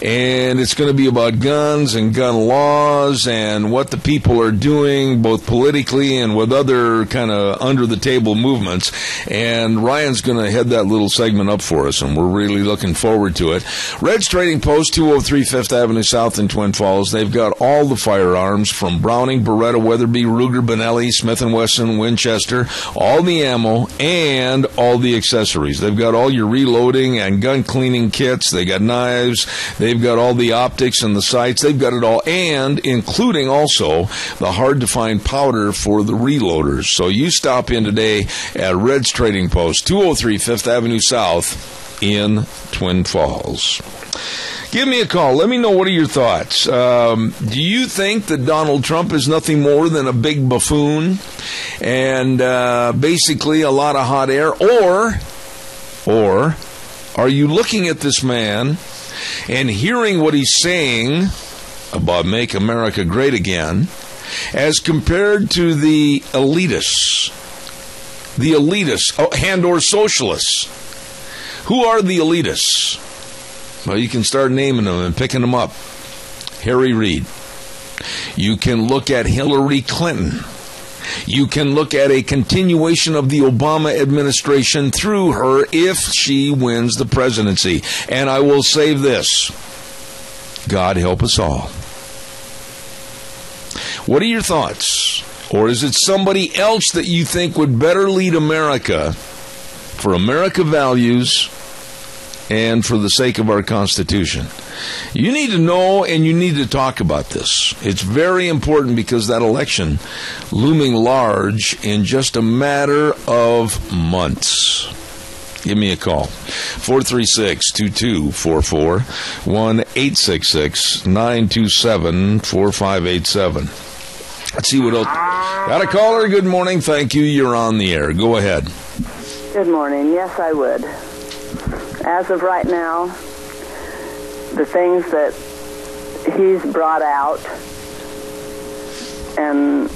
and it's going to be about guns and gun laws and what the people are doing, both politically and with other kind of under-the-table movements, and Ryan's going to head that little segment up for us, and we're really looking forward to it. Red's Trading Post, 203 5th Avenue South in Twin Falls. They've got all the firearms from Browning, Beretta, Weatherby, Ruger, Benelli, Smith & Wesson, Winchester, all the ammo, and all the accessories. They've got all your reloading and gun cleaning kits. They got knives. They've got all the optics and the sights. They've got it all, and including also the hard-to-find powder for the reloaders. So you stop in today at Red's Trading Post, 203 5th Avenue South in Twin Falls. Give me a call. Let me know, what are your thoughts. Do you think that Donald Trump is nothing more than a big buffoon and basically a lot of hot air? Or are you looking at this man and hearing what he's saying about make America great again as compared to the elitists and/or socialists? Who are the elitists? Well, you can start naming them and picking them up. Harry Reid. You can look at Hillary Clinton. You can look at a continuation of the Obama administration through her if she wins the presidency. And I will say this: God help us all. What are your thoughts? Or is it somebody else that you think would better lead America for America values and for the sake of our Constitution? You need to know, and you need to talk about this. It's very important because that election looming large in just a matter of months. Give me a call, 436-2244, 1-866-927-4587. Let's see what else. Got a caller? Good morning. Thank you. You're on the air. Go ahead. Good morning. Yes, I would. As of right now, the things that he's brought out and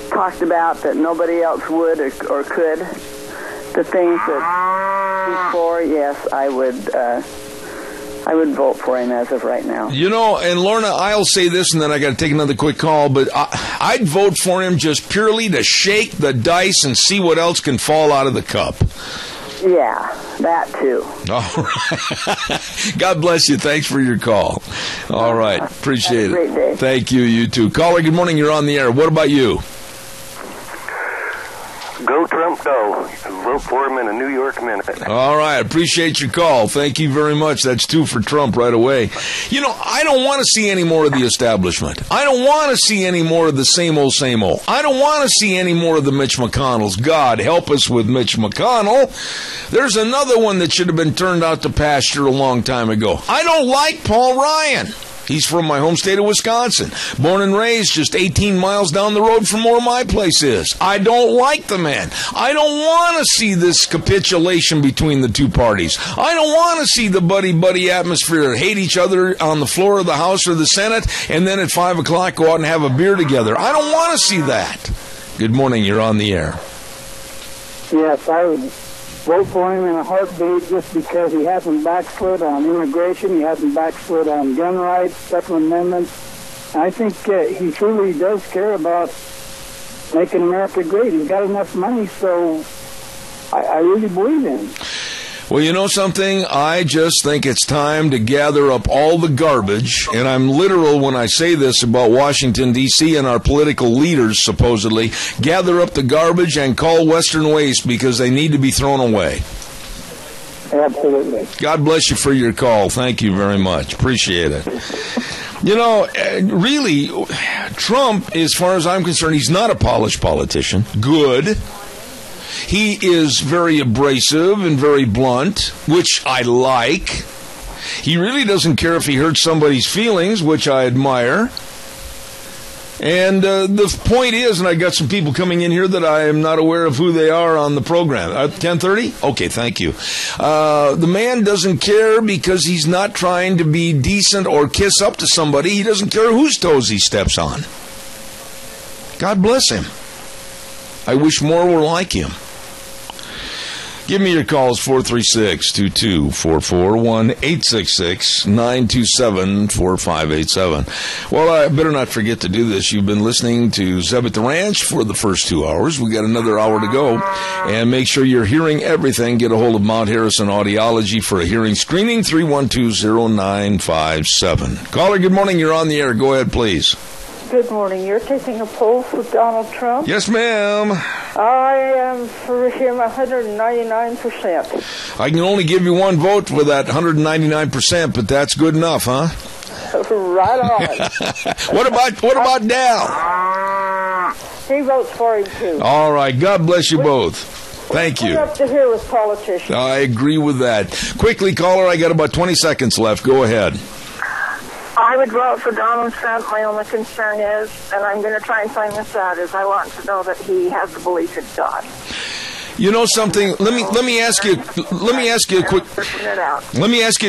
talked about that nobody else would or could, the things that he's for, yes, I would I would vote for him as of right now. You know, and Lorna, I'll say this, and then I got to take another quick call, but I'd vote for him just purely to shake the dice and see what else can fall out of the cup. Yeah, that too. All right. God bless you. Thanks for your call. All right. Appreciate it. Have a great day. Thank you. You too. Caller, good morning. You're on the air. What about you? Go Trump, go. Vote for him in a New York minute. All right. Appreciate your call. Thank you very much. That's 2 for Trump right away. You know, I don't want to see any more of the establishment. I don't want to see any more of the same old, same old. I don't want to see any more of the Mitch McConnells. God help us with Mitch McConnell. There's another one that should have been turned out to pasture a long time ago. I don't like Paul Ryan. He's from my home state of Wisconsin. Born and raised just 18 miles down the road from where my place is. I don't like the man. I don't want to see this capitulation between the two parties. I don't want to see the buddy-buddy atmosphere, hate each other on the floor of the House or the Senate, and then at 5 o'clock go out and have a beer together. I don't want to see that. Good morning. You're on the air. Yes, I would vote for him in a heartbeat just because he hasn't backslid on immigration, he hasn't backslid on gun rights, Second Amendment. I think he truly does care about making America great. He's got enough money, so I really believe in him. Well, you know something? I just think it's time to gather up all the garbage, and I'm literal when I say this about Washington, D.C. and our political leaders, supposedly. Gather up the garbage and call Western waste because they need to be thrown away. Absolutely. God bless you for your call. Thank you very much. Appreciate it. You know, really, Trump, as far as I'm concerned, he's not a polished politician. Good. He is very abrasive and very blunt, which I like. He really doesn't care if he hurts somebody's feelings, which I admire. And the point is, and I got some people coming in here that I am not aware of who they are on the program. 10:30? Okay, thank you. The man doesn't care because he's not trying to be decent or kiss up to somebody. He doesn't care whose toes he steps on. God bless him. I wish more were like him. Give me your calls, 436-2244, 1-866-927-4587. Well, I better not forget to do this. You've been listening to Zeb at the Ranch for the first 2 hours. We got another hour to go. And make sure you're hearing everything. Get a hold of Mount Harrison Audiology for a hearing screening, 312-0957. Caller, good morning. You're on the air. Go ahead, please. Good morning. You're taking a poll for Donald Trump? Yes, ma'am. I am for him 199%. I can only give you one vote for that 199%, but that's good enough, huh? Right on. What about Dal? He votes for him, too. All right. God bless you both. Thank you. We're up to here with politicians. I agree with that. Quickly, caller, I got about 20 seconds left. Go ahead. I would vote for Donald Trump. My only concern is, and I'm going to try and find this out, is I want to know that he has the belief in God. You know something? Let me ask you a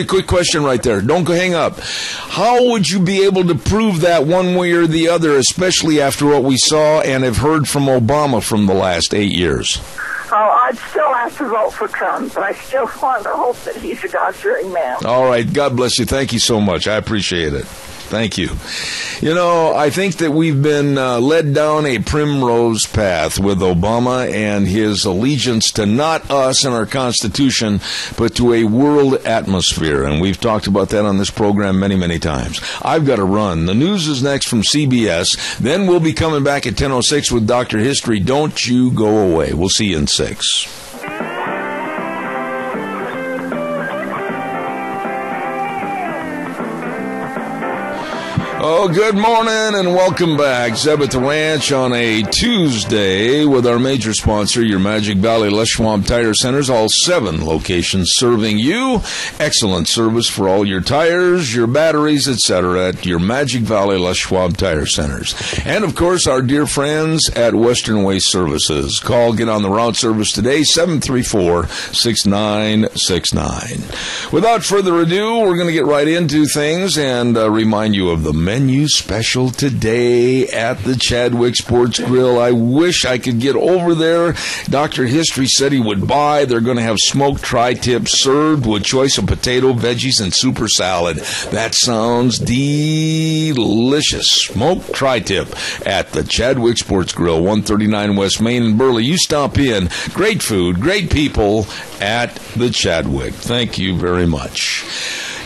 quick question right there. Don't go hang up. How would you be able to prove that one way or the other, especially after what we saw and have heard from Obama from the last 8 years? Oh, I'd still have to vote for Trump, but I still want to hope that he's a God-fearing man. All right. God bless you. Thank you so much. I appreciate it. Thank you. You know, I think that we've been led down a primrose path with Obama and his allegiance to not us and our Constitution, but to a world atmosphere. And we've talked about that on this program many, many times. I've got to run. The news is next from CBS. Then we'll be coming back at 10:06 with Dr. History. Don't you go away. We'll see you in 6. Oh, good morning and welcome back. Zeb at the Ranch on a Tuesday with our major sponsor, your Magic Valley Les Schwab Tire Centers, all 7 locations serving you. Excellent service for all your tires, your batteries, etc. at your Magic Valley Les Schwab Tire Centers. And, of course, our dear friends at Western Waste Services. Call, get on the route service today, 734-6969. Without further ado, we're going to get right into things and remind you of the menu special today at the Chadwick Sports Grill. I wish I could get over there. Dr. History said he would buy. They're going to have smoked tri-tip served with choice of potato, veggies, and super salad. That sounds delicious. Smoked tri-tip at the Chadwick Sports Grill, 139 West Main in Burley. You stop in. Great food, great people at the Chadwick. Thank you very much.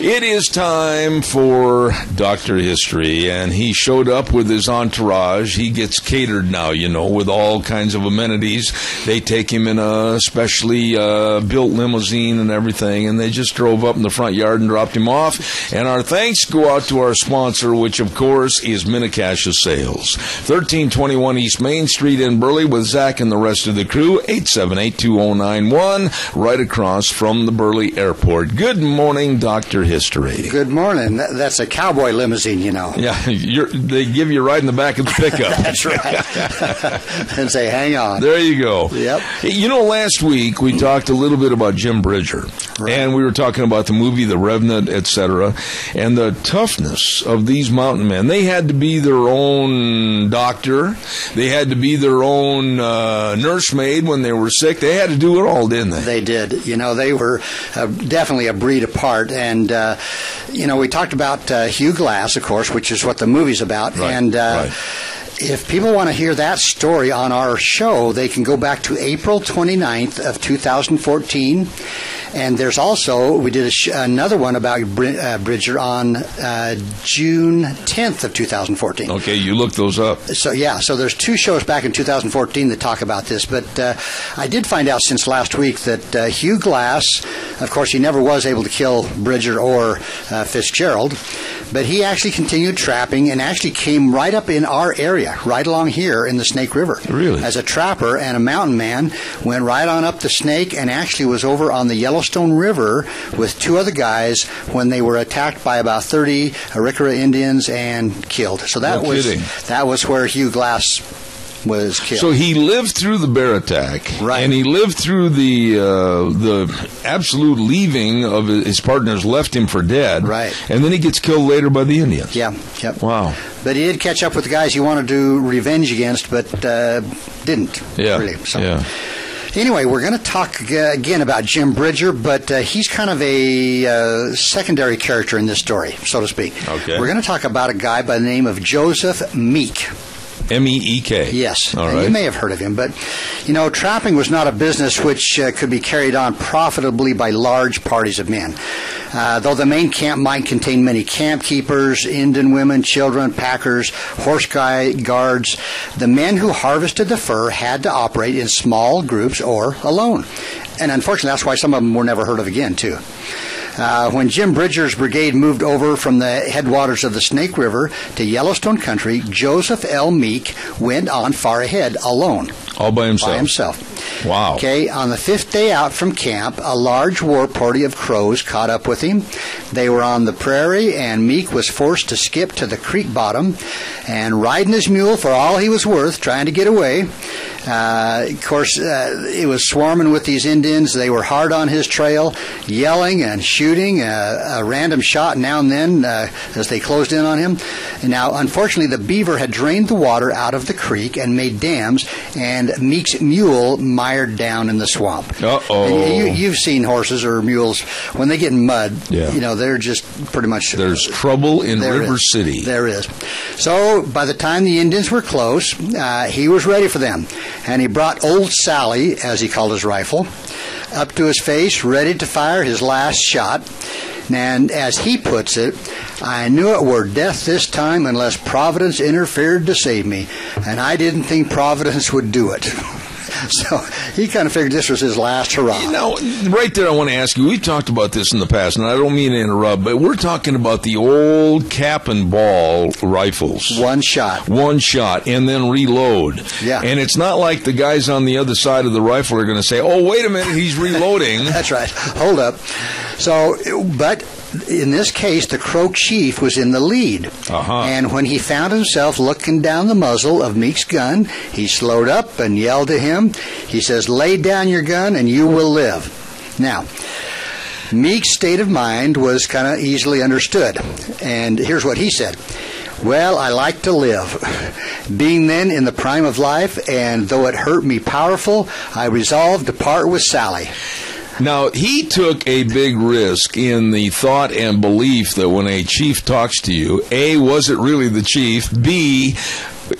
It is time for Dr. History, and he showed up with his entourage. He gets catered now, with all kinds of amenities. They take him in a specially built limousine and everything, and they just drove up in the front yard and dropped him off. And our thanks go out to our sponsor, which, of course, is Minnecasia Sales. 1321 East Main Street in Burley with Zach and the rest of the crew, 878-2091, right across from the Burley Airport. Good morning, Dr. History. Good morning. That's a cowboy limousine, Yeah, they give you right in the back of the pickup. That's right. And say, hang on. There you go. Yep. Last week we talked a little bit about Jim Bridger. Right. And we were talking about the movie The Revenant, etc., and the toughness of these mountain men. They had to be their own doctor. They had to be their own nursemaid when they were sick. They had to do it all, didn't they? They did. They were definitely a breed apart. And, we talked about Hugh Glass, of course, which is what the movie's about. Right. And if people want to hear that story on our show, they can go back to April 29th of 2014. And there's also, we did another one about Bridger on June 10th of 2014. Okay, you looked those up. So there's two shows back in 2014 that talk about this. But I did find out since last week that Hugh Glass, of course, he never was able to kill Bridger or Fitzgerald, but he actually continued trapping and actually came right up in our area, right along here in the Snake River. Really? As a trapper and a mountain man, went right on up the Snake and actually was over on the Yellowstone River with two other guys when they were attacked by about 30 Arikara Indians and killed. So that was where Hugh Glass was killed. So he lived through the bear attack, right? And he lived through the absolute leaving of his partners, left him for dead, right? And then he gets killed later by the Indians. Yeah, yep. Wow. But he did catch up with the guys he wanted to do revenge against, but didn't. Yeah. Really. So. Yeah. Anyway, we're going to talk again about Jim Bridger, but he's kind of a secondary character in this story, so to speak. Okay. We're going to talk about a guy by the name of Joseph Meek. M-E-E-K. Yes. All right. You may have heard of him, but, trapping was not a business which could be carried on profitably by large parties of men. Though the main camp might contain many camp keepers, Indian women, children, packers, horse guards, the men who harvested the fur had to operate in small groups or alone. And unfortunately, that's why some of them were never heard of again, too. When Jim Bridger's brigade moved over from the headwaters of the Snake River to Yellowstone country, Joseph L. Meek went on far ahead alone. All by himself? By himself. Wow. Okay, on the fifth day out from camp, a large war party of Crows caught up with him. They were on the prairie, and Meek was forced to skip to the creek bottom and riding his mule for all he was worth, trying to get away. Of course, it was swarming with these Indians. They were hard on his trail, yelling and shooting a random shot now and then as they closed in on him. And now, unfortunately, the beaver had drained the water out of the creek and made dams, and Meek's mule mired down in the swamp. Uh-oh. And you've seen horses or mules, when they get in mud, yeah. They're just pretty much... There's trouble in River City. There is. So, by the time the Indians were close, he was ready for them. And he brought Old Sally, as he called his rifle, up to his face, ready to fire his last shot. And as he puts it, I knew it were death this time unless Providence interfered to save me. And I didn't think Providence would do it. So he kind of figured this was his last hurrah. Right there I want to ask you, we've talked about this in the past, and I don't mean to interrupt, but we're talking about the old cap and ball rifles. One shot, and then reload. Yeah. And it's not like the guys on the other side of the rifle are going to say, oh, wait a minute, he's reloading. That's right. Hold up. So, but... in this case, the Crow chief was in the lead. Uh-huh. And when he found himself looking down the muzzle of Meek's gun, he slowed up and yelled to him. He says, lay down your gun and you will live. Now, Meek's state of mind was kind of easily understood. And here's what he said. Well, I like to live. Being then in the prime of life, and though it hurt me powerful, I resolved to part with Sally. Now, he took a big risk in the thought and belief that when a chief talks to you, A, was it really the chief? B,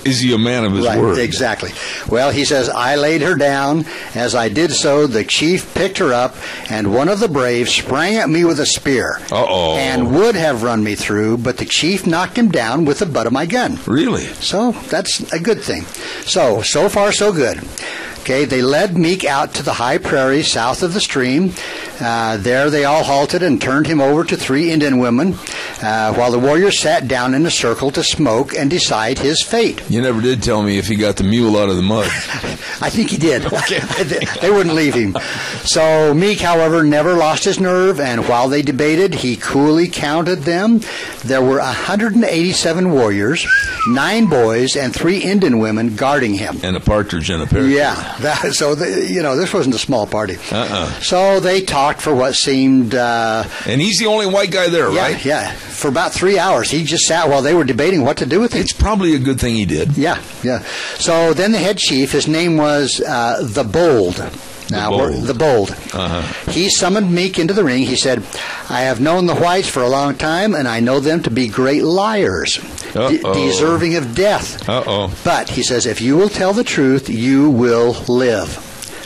is he a man of his word? Exactly. Well, he says, I laid her down. As I did so, the chief picked her up, and one of the braves sprang at me with a spear. And would have run me through, but the chief knocked him down with the butt of my gun. Really? So that's a good thing. So far, so good. Okay, they led Meek out to the high prairie south of the stream. There they all halted and turned him over to 3 Indian women, while the warriors sat down in a circle to smoke and decide his fate. You never did tell me if he got the mule out of the mud. I think he did. Okay. They wouldn't leave him. So Meek, however, never lost his nerve, and while they debated, he coolly counted them. There were 187 warriors, 9 boys, and 3 Indian women guarding him. And a partridge in a pear tree. Yeah. This wasn't a small party. So they talked for what seemed... and he's the only white guy there, right? Yeah. For about 3 hours. He just sat while they were debating what to do with him. It's probably a good thing he did. Yeah. So then the head chief, his name was the Bold. The Bold. He summoned Meek into the ring. He said, I have known the whites for a long time, and I know them to be great liars, deserving of death. But, he says, if you will tell the truth, you will live.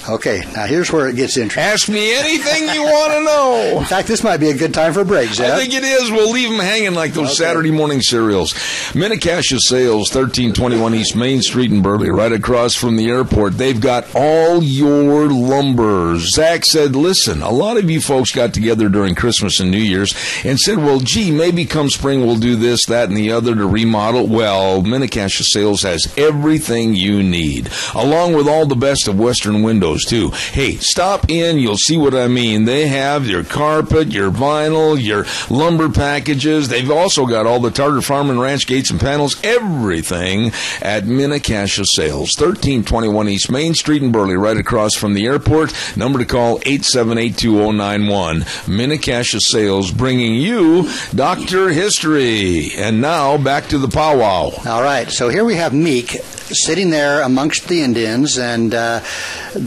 Okay, now here's where it gets interesting. Ask me anything you want to know. In fact, this might be a good time for a break, Zeb. I think it is. We'll leave them hanging like those Saturday morning cereals. Minnecasia Sales, 1321 East Main Street in Burley, right across from the airport. They've got all your lumber. Zach said, listen, a lot of you folks got together during Christmas and New Year's and said, well, gee, maybe come spring we'll do this, that, and the other to remodel. Well, Minnecasia Sales has everything you need, along with all the best of Western windows, too. Hey, stop in. You'll see what I mean. They have your carpet, your vinyl, your lumber packages. They've also got all the Tartar Farm and Ranch gates and panels, everything at Minnecasia Sales. 1321 East Main Street in Burley, right across from the airport. Number to call, 878-2091. Minnecasia Sales, bringing you Dr. History. And now, back to the powwow. All right, so here we have Meek sitting there amongst the Indians, and the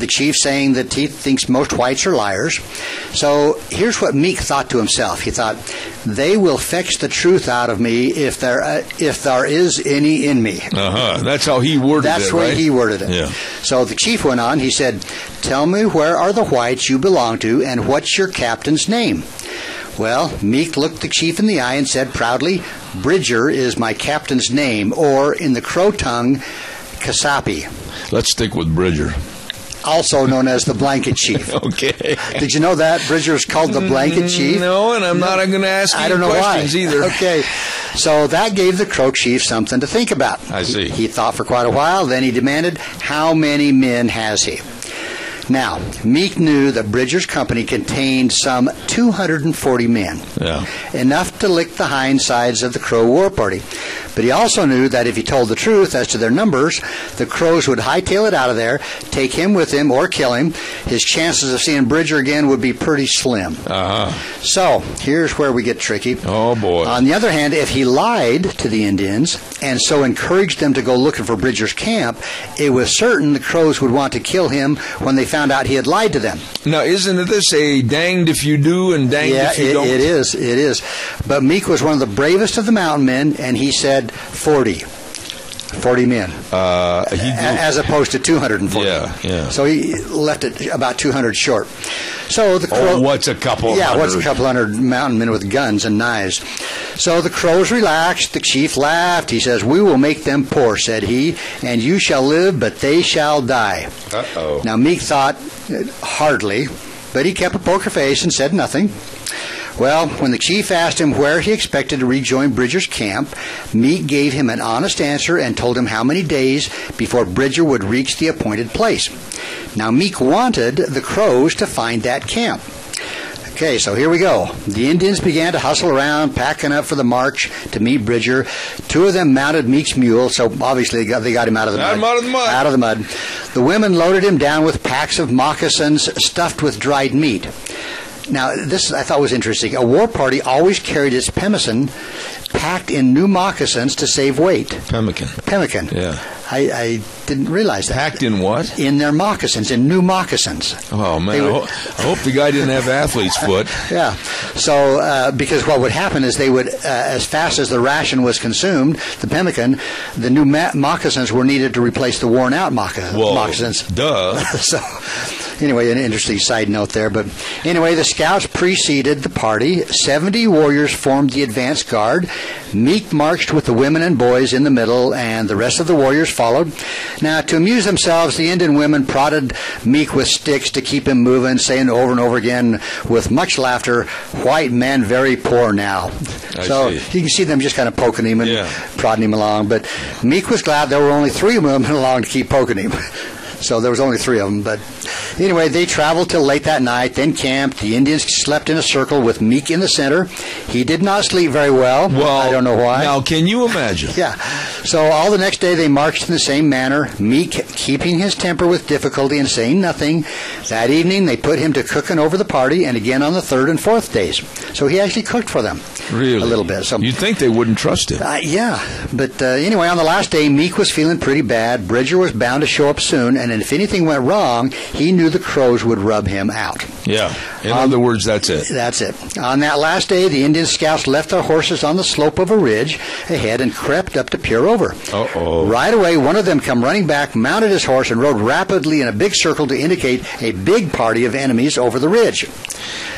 chief saying that he thinks most whites are liars. So here's what Meek thought to himself. He thought, they will fetch the truth out of me if there is any in me. That's how he worded it, That's the way he worded it. Yeah. So the chief went on. He said, tell me, where are the whites you belong to, and what's your captain's name? Well, Meek looked the chief in the eye and said proudly, Bridger is my captain's name, or in the Crow tongue, Kasapi. Let's stick with Bridger. Also known as the Blanket Chief. Okay. Did you know that? Bridger is called the Blanket Chief? No, and I'm not going to ask you questions either. Okay. So that gave the Crow Chief something to think about. I see. He thought for quite a while, then he demanded, how many men has he? Now, Meek knew that Bridger's company contained some 240 men, enough to lick the hindsides of the Crow war party. But he also knew that if he told the truth as to their numbers, the Crows would hightail it out of there, take him with him, or kill him. His chances of seeing Bridger again would be pretty slim. So, here's where we get tricky. Oh, boy. On the other hand, if he lied to the Indians, and so encouraged them to go looking for Bridger's camp, it was certain the Crows would want to kill him when they found out he had lied to them. Now, isn't this a danged if you do and danged if you don't? It is. But Meek was one of the bravest of the mountain men, and he said 40 men, as opposed to 240. Yeah. So he left it about 200 short. So the Crow, what's a couple hundred? Yeah, what's a couple hundred mountain men with guns and knives? So the Crows relaxed. The chief laughed. He says, we will make them poor, said he, and you shall live, but they shall die. Now Meek thought, hardly, but he kept a poker face and said nothing. Well, when the chief asked him where he expected to rejoin Bridger's camp, Meek gave him an honest answer and told him how many days before Bridger would reach the appointed place. Now, Meek wanted the Crows to find that camp. Okay, so here we go. The Indians began to hustle around, packing up for the march to meet Bridger. 2 of them mounted Meek's mule, so obviously they got him out of the mud. Out of the mud. The women loaded him down with packs of moccasins stuffed with dried meat. Now, this I thought was interesting. A war party always carried its pemmican packed in new moccasins to save weight. Pemmican. Yeah. I didn't realize that. Packed in what? In their moccasins, in new moccasins. Oh, man. I hope the guy didn't have athlete's foot. Yeah. So, because what would happen is they would, as fast as the ration was consumed, the pemmican, the new moccasins were needed to replace the worn-out moccasins. Duh. So, anyway, an interesting side note there. But anyway, the scouts preceded the party. 70 warriors formed the advance guard. Meek marched with the women and boys in the middle, and the rest of the warriors followed. Now, to amuse themselves, the Indian women prodded Meek with sticks to keep him moving, saying over and over again with much laughter, "White men very poor now." So you can see them just kind of poking him and prodding him along. But Meek was glad there were only 3 women along to keep poking him. So there was only 3 of them. But anyway, they traveled till late that night, then camped. The Indians slept in a circle with Meek in the center. He did not sleep very well. I don't know why. Now, can you imagine? Yeah. So all the next day they marched in the same manner, Meek keeping his temper with difficulty and saying nothing. That evening they put him to cooking over the party, and again on the 3rd and 4th days. So he actually cooked for them. Really? A little bit. So you'd think they wouldn't trust him. Yeah. But anyway, on the last day, Meek was feeling pretty bad. Bridger was bound to show up soon, and if anything went wrong, he knew the Crows would rub him out. Yeah. In other words, that's it. That's it. On that last day, the Indian scouts left their horses on the slope of a ridge ahead and crept up to peer over. Uh-oh. Right away, one of them come running back, mounted his horse, and rode rapidly in a big circle to indicate a big party of enemies over the ridge.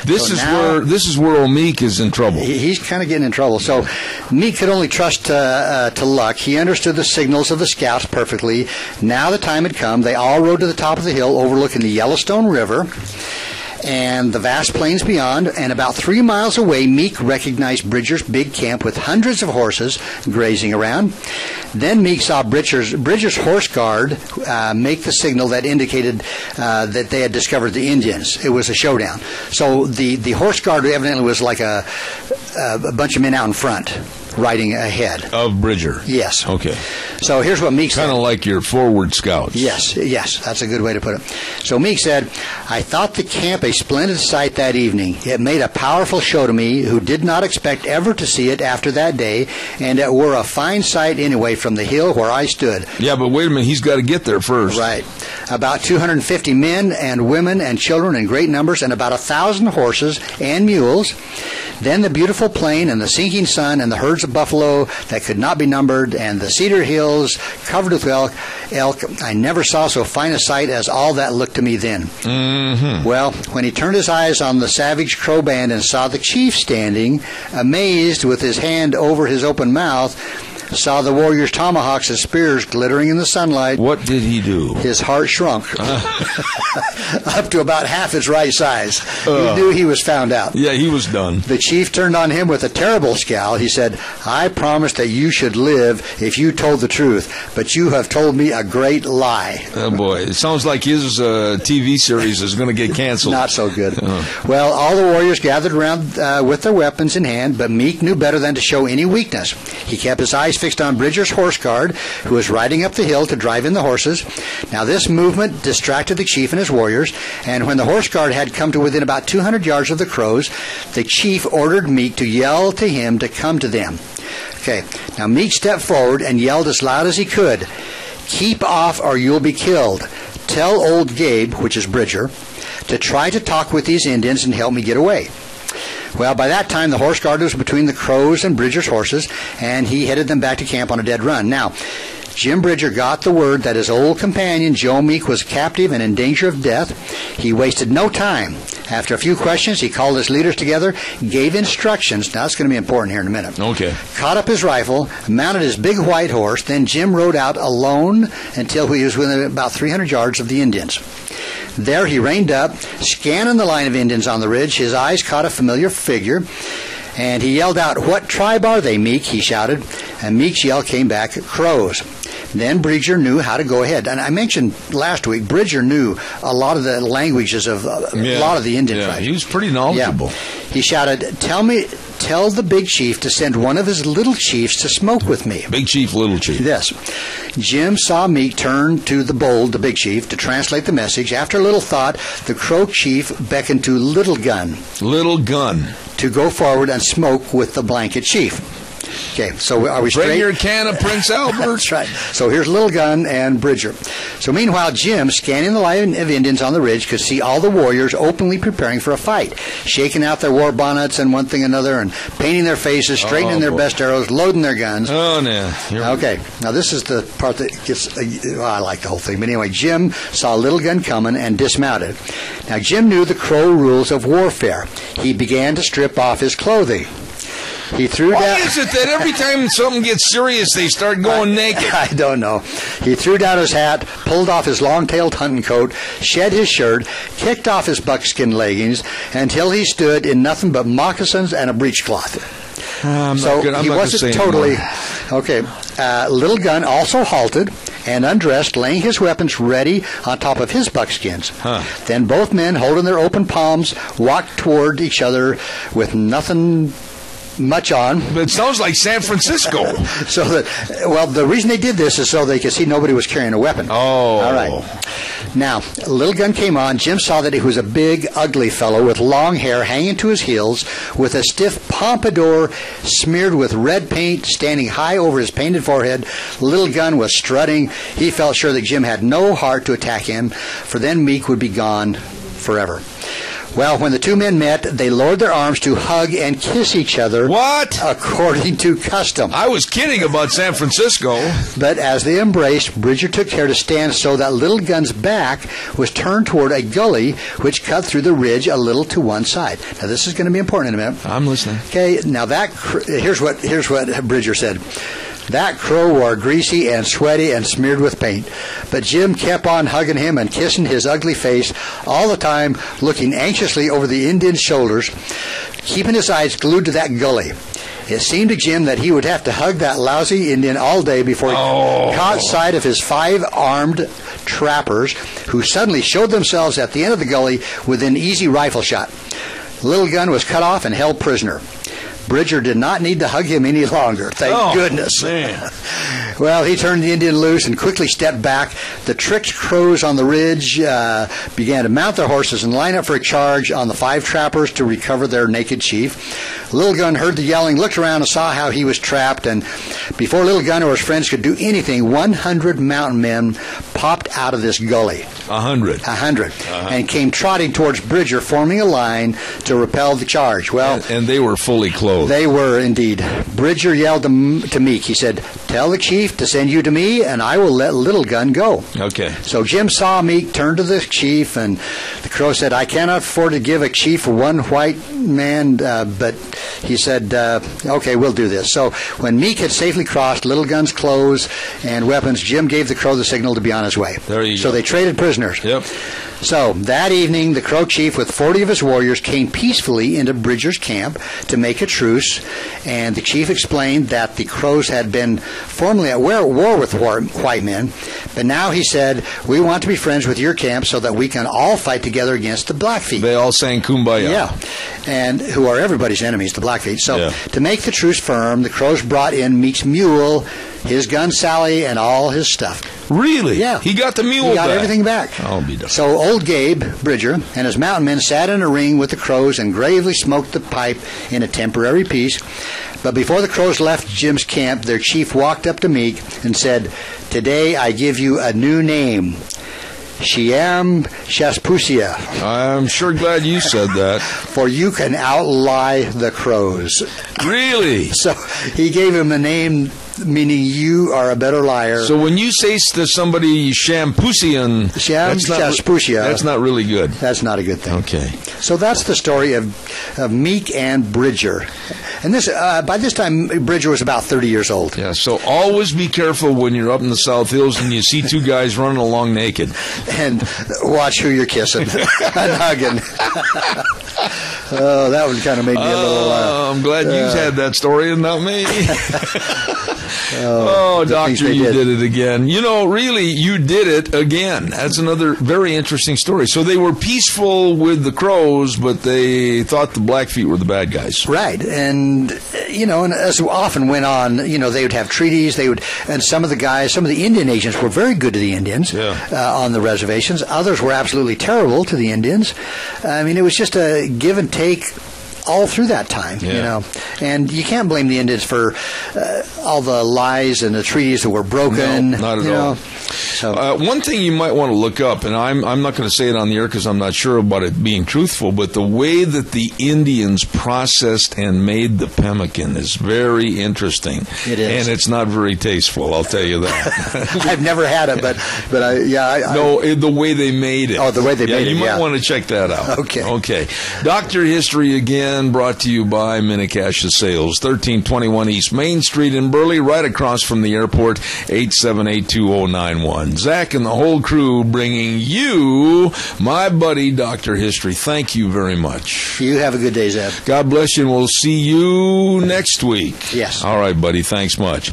This is where old Meek is in trouble. He's kind of getting in trouble. So Meek could only trust to luck. He understood the signals of the scouts perfectly. Now the time had come. They all rode to the top of the hill overlooking the Yellowstone River and the vast plains beyond, and about 3 miles away, Meek recognized Bridger's big camp with hundreds of horses grazing around. Then Meek saw Bridger's horse guard make the signal that indicated that they had discovered the Indians. It was a showdown. So the horse guard evidently was like a bunch of men out in front, riding ahead. Of Bridger? Yes. Okay. So here's what Meek said. Kind of like your forward scouts. Yes, that's a good way to put it. So Meek said, "I thought the camp a splendid sight that evening. It made a powerful show to me, who did not expect ever to see it after that day, and it were a fine sight anyway from the hill where I stood." Yeah, but wait a minute, he's got to get there first. Right. About 250 men and women and children in great numbers, and about 1,000 horses and mules. Then the beautiful plain and the sinking sun and the herds of buffalo that could not be numbered, and the cedar hills covered with elk. I never saw so fine a sight as all that looked to me then. Mm-hmm. Well, when he turned his eyes on the savage Crow band and saw the chief standing, amazed with his hand over his open mouth, saw the warriors' tomahawks and spears glittering in the sunlight. What did he do? His heart shrunk up to about half its right size. He knew he was found out. Yeah, he was done. The chief turned on him with a terrible scowl. He said, "I promised that you should live if you told the truth, but you have told me a great lie." Oh, boy. It sounds like his TV series is going to get canceled. Not so good. Well, all the warriors gathered around with their weapons in hand, but Meek knew better than to show any weakness. He kept his eyes fixed on Bridger's horse guard, who was riding up the hill to drive in the horses. Now, this movement distracted the chief and his warriors, and when the horse guard had come to within about 200 yards of the Crows, the chief ordered Meek to yell to him to come to them. Okay, now Meek stepped forward and yelled as loud as he could, "Keep off or you'll be killed. Tell old Gabe," which is Bridger, "to try to talk with these Indians and help me get away." Well, by that time, the horse guard was between the Crows and Bridger's horses, and he headed them back to camp on a dead run. Now, Jim Bridger got the word that his old companion, Joe Meek, was captive and in danger of death. He wasted no time. After a few questions, he called his leaders together, gave instructions. Now, that's going to be important here in a minute. Okay. Caught up his rifle, mounted his big white horse. Then Jim rode out alone until he was within about 300 yards of the Indians. There he reined up, scanning the line of Indians on the ridge. His eyes caught a familiar figure, and he yelled out, "What tribe are they, Meek?" he shouted. And Meek's yell came back, "Crows." Then Bridger knew how to go ahead. And I mentioned last week, Bridger knew a lot of the languages of a lot of the Indian tribes. He was pretty knowledgeable. Yeah. He shouted, "Tell tell the big chief to send one of his little chiefs to smoke with me. Big chief, little chief. Yes. Jim saw Meek turn to the bold, the big chief, to translate the message. After a little thought, the Crow chief beckoned to Little Gun. Little Gun. To go forward and smoke with the blanket chief. Okay, so are we straight? Bring your can of Prince Albert. That's right. So here's Little Gun and Bridger. So meanwhile, Jim, scanning the line of Indians on the ridge, could see all the warriors openly preparing for a fight, shaking out their war bonnets and one thing another, and painting their faces, straightening their best arrows, loading their guns. Oh, no. Okay, now this is the part that gets, I like the whole thing. But anyway, Jim saw Little Gun coming and dismounted. Now, Jim knew the Crow rules of warfare. He began to strip off his clothing. He threw down. Why is it that every time something gets serious, they start going naked? I don't know. He threw down his hat, pulled off his long-tailed hunting coat, shed his shirt, kicked off his buckskin leggings, until he stood in nothing but moccasins and a breechcloth. He wasn't totally... Okay. Little Gun also halted and undressed, laying his weapons ready on top of his buckskins. Then both men, holding their open palms, walked toward each other with nothing much on. But it sounds like San Francisco. The reason they did this is so they could see nobody was carrying a weapon. Oh. All right. Now, Little Gun came on. Jim saw that he was a big, ugly fellow with long hair hanging to his heels, with a stiff pompadour smeared with red paint standing high over his painted forehead. Little Gun was strutting. He felt sure that Jim had no heart to attack him, for then Meek would be gone forever. Well, when the two men met, they lowered their arms to hug and kiss each other. What? According to custom. I was kidding about San Francisco. But as they embraced, Bridger took care to stand so that Little Gun's back was turned toward a gully which cut through the ridge a little to one side. Now, this is going to be important in a minute. I'm listening. Okay, now here's what Bridger said. That Crow wore greasy and sweaty and smeared with paint. But Jim kept on hugging him and kissing his ugly face, all the time looking anxiously over the Indian's shoulders, keeping his eyes glued to that gully. It seemed to Jim that he would have to hug that lousy Indian all day before he caught sight of his 5 armed trappers, who suddenly showed themselves at the end of the gully within easy rifle shot. Little Gun was cut off and held prisoner. Bridger did not need to hug him any longer. Thank goodness. Man. Well, he turned the Indian loose and quickly stepped back. The tricked Crows on the ridge began to mount their horses and line up for a charge on the 5 trappers to recover their naked chief. Little Gun heard the yelling, looked around and saw how he was trapped, and before Little Gun or his friends could do anything, 100 mountain men popped out of this gully. 100. And came trotting towards Bridger, forming a line to repel the charge. Well, and they were fully clothed. They were indeed. Bridger yelled to Meek. He said, "Tell the chief to send you to me, and I will let Little Gun go." Okay. So Jim saw Meek, turned to the chief, and the Crow said, "I cannot afford to give a chief one white man," but he said, "Okay, we'll do this." So when Meek had safely crossed Little Gun's clothes and weapons, Jim gave the Crow the signal to be on his way. There you go. So they traded prisoners. Yep. So that evening, the Crow chief with 40 of his warriors came peacefully into Bridger's camp to make a truce, and the chief explained that the Crows had been formerly at war with white men, but now he said, "We want to be friends with your camp so that we can all fight together against the Blackfeet." They all sang Kumbaya. Yeah, and who are everybody's enemies, the Blackfeet. So to make the truce firm, the Crows brought in Meek's mule, his gun Sally, and all his stuff. Really? Yeah. He got the mule He got back. everything back. I'll be done. So old Gabe Bridger and his mountain men sat in a ring with the Crows and gravely smoked the pipe in a temporary peace. But before the Crows left Jim's camp, their chief walked up to Meek and said, "Today I give you a new name. Shiam Shaspusia. I'm sure glad you said that. For you can outlie the Crows." Really? So he gave him a name meaning you are a better liar. So when you say to somebody Shampusian, that's not really good. That's not a good thing. Okay. So that's the story of Meek and Bridger. And this by this time, Bridger was about 30 years old. Yeah, so always be careful when you're up in the South Hills and you see 2 guys running along naked. And watch who you're kissing and hugging. Oh, that one kind of made me a little... I'm glad you had that story and not me. Oh, Doctor, you did it again. You know, really, you did it again. That's another very interesting story. So they were peaceful with the Crows, but they thought the Blackfeet were the bad guys. Right. And, and as often went on, they would have treaties. And some of the Indian agents were very good to the Indians on the reservations. Others were absolutely terrible to the Indians. I mean, it was just a give and take all through that time, and you can't blame the Indians for all the lies and the treaties that were broken. No, not at all. So, one thing you might want to look up, and I'm not going to say it on the air because I'm not sure about it being truthful, but the way that the Indians processed and made the pemmican is very interesting. It is, and it's not very tasteful. I'll tell you that. I've never had it, but the way they made it. Oh, the way they made it. You might want to check that out. Okay. Doctor History again. Brought to you by Minnecasia Sales, 1321 East Main Street in Burley, right across from the airport, 878-2091. Zach and the whole crew bringing you my buddy, Dr. History. Thank you very much. You have a good day, Zeb. God bless you, and we'll see you next week. Yes. All right, buddy. Thanks much.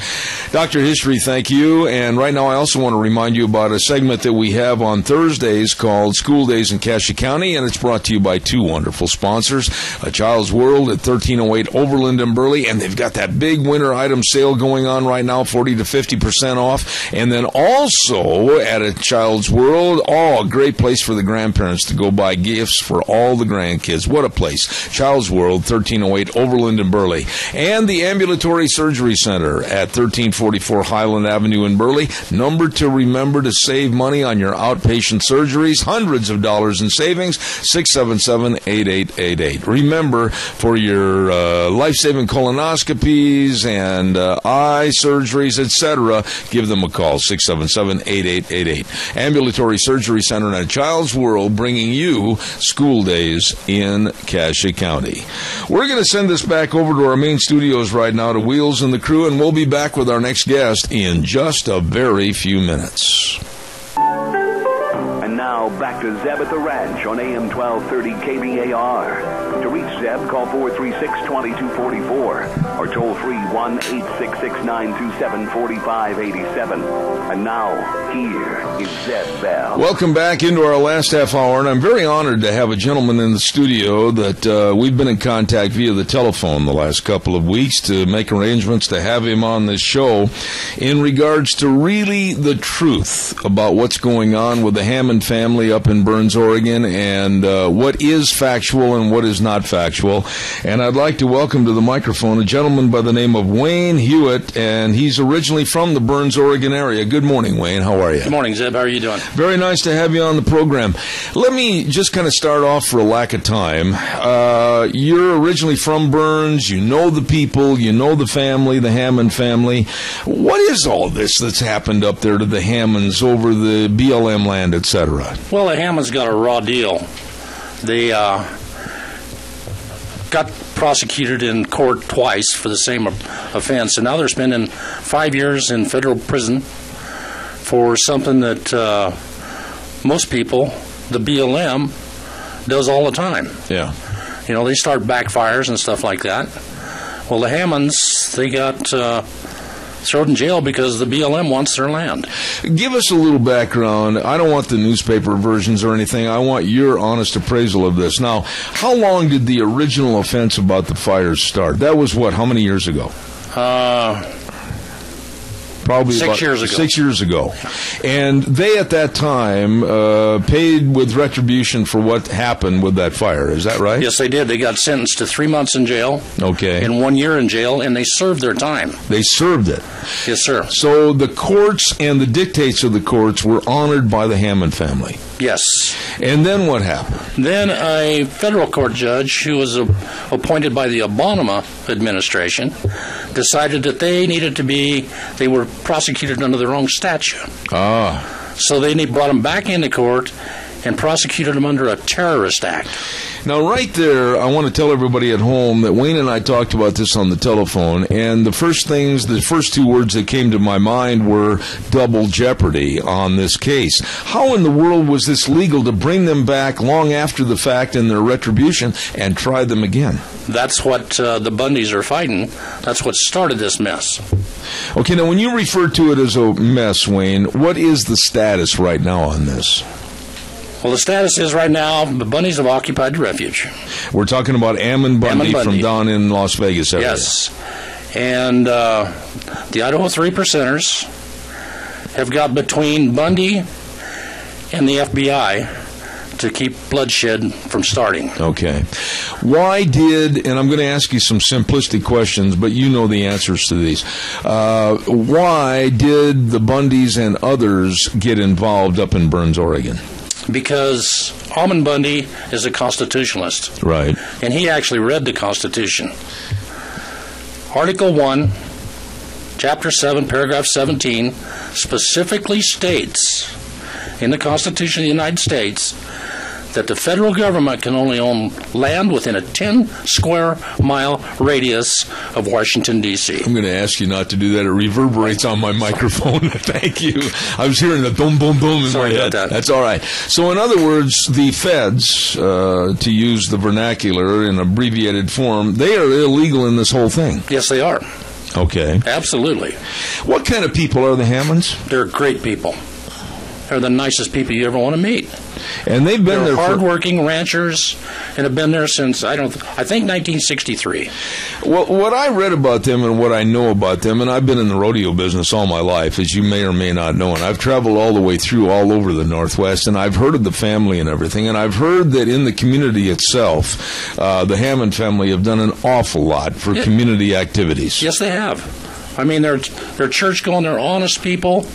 Dr. History, thank you. And right now I also want to remind you about a segment that we have on Thursdays called School Days in Cassia County, and it's brought to you by two wonderful sponsors, A Child's World at 1308 Overland in Burley, and they've got that big winter item sale going on right now, 40 to 50% off. And then also at A Child's World, a great place for the grandparents to go buy gifts for all the grandkids. What a place. Child's World, 1308 Overland in Burley. And the Ambulatory Surgery Center at 1344 Highland Avenue in Burley. Number to remember to save money on your outpatient surgeries. Hundreds of dollars in savings. 677-8888. Remember, for your life-saving colonoscopies and eye surgeries, etc., give them a call, 677-8888. Ambulatory Surgery Center at Child's World, bringing you School Days in Cassia County. We're going to send this back over to our main studios right now to Wheels and the crew, and we'll be back with our next guest in just a very few minutes. And now back to Zeb at the Ranch on AM 1230 KBAR. To reach Zeb, call 436-2244 or toll free 1-866-927-4587. And now, here is Zeb Bell. Welcome back into our last half hour, and I'm very honored to have a gentleman in the studio that we've been in contact via the telephone the last couple of weeks to make arrangements to have him on this show in regards to really the truth about what's going on with the Hammond family up in Burns, Oregon, and what is factual and what is not factual. And I'd like to welcome to the microphone a gentleman by the name of Wayne Hewitt, and he's originally from the Burns, Oregon area. Good morning, Wayne. How are you? Good morning, Zeb. How are you doing? Very nice to have you on the program. Let me just kind of start off for a lack of time. You're originally from Burns. You know the people. You know the family, the Hammond family. What is all this that's happened up there to the Hammonds over the BLM land, etc.? Well, the Hammonds got a raw deal. They got prosecuted in court twice for the same offense, and now they're spending 5 years in federal prison for something that most people, the BLM, does all the time. Yeah. They start backfires and stuff like that. Well, the Hammonds, they got thrown in jail because the BLM wants their land. Give us a little background. I don't want the newspaper versions or anything. I want your honest appraisal of this. Now, how long did the original offense about the fires start? That was what, how many years ago? Probably 6 years ago. 6 years ago. And they, at that time, paid with retribution for what happened with that fire. Is that right? Yes, they did. They got sentenced to 3 months in jail. Okay. And 1 year in jail, and they served their time. They served it. Yes, sir. So the courts and the dictates of the courts were honored by the Hammond family. Yes. And then what happened? Then a federal court judge who was appointed by the Obama administration decided that they were prosecuted under the wrong statute. Ah. So they brought them back into court, and prosecuted them under a terrorist act. Now, right there, I want to tell everybody at home that Wayne and I talked about this on the telephone, and the first two words that came to my mind were double jeopardy on this case. How in the world was this legal to bring them back long after the fact in their retribution and try them again? That's what the Bundys are fighting. That's what started this mess. Okay, now when you refer to it as a mess, Wayne, what is the status right now on this? Well, the status is right now the Bundys have occupied the refuge. We're talking about Ammon Bundy from down in Las Vegas area. Yes. And the Idaho 3 percenters have got between Bundy and the FBI to keep bloodshed from starting. Okay. Why did, and I'm going to ask you some simplistic questions, but you know the answers to these. Why did the Bundys and others get involved up in Burns, Oregon? Because Ammon Bundy is a constitutionalist. Right. And he actually read the Constitution. Article 1, Chapter 7, Paragraph 17, specifically states in the Constitution of the United States that the federal government can only own land within a 10-square-mile radius of Washington, D.C. I'm going to ask you not to do that. It reverberates on my microphone. Thank you. I was hearing the boom, boom, boom in my head. That's all right. So, in other words, the feds, to use the vernacular in abbreviated form, they are illegal in this whole thing. Yes, they are. Okay. Absolutely. What kind of people are the Hammonds? They're great people. They're the nicest people you ever want to meet. And they've been there hard-working ranchers and have been there since, I think 1963. Well, what I read about them and what I know about them, and I've been in the rodeo business all my life, as you may or may not know, and I've traveled all the way through all over the Northwest, and I've heard of the family and everything, and I've heard that in the community itself, the Hammond family have done an awful lot for community activities. Yes, they have. I mean, they're church-going, they're honest people,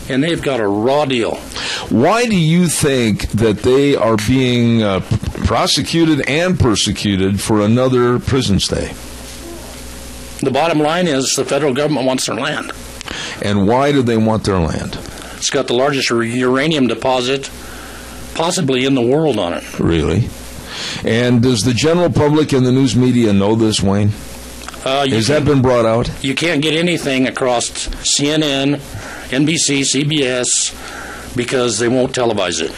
and they've got a raw deal. Why do you think that they are being prosecuted and persecuted for another prison stay? The bottom line is the federal government wants their land. And why do they want their land? It's got the largest uranium deposit possibly in the world on it. Really? And does the general public and the news media know this, Wayne? Has that been brought out? You can't get anything across CNN, NBC, CBS, because they won't televise it.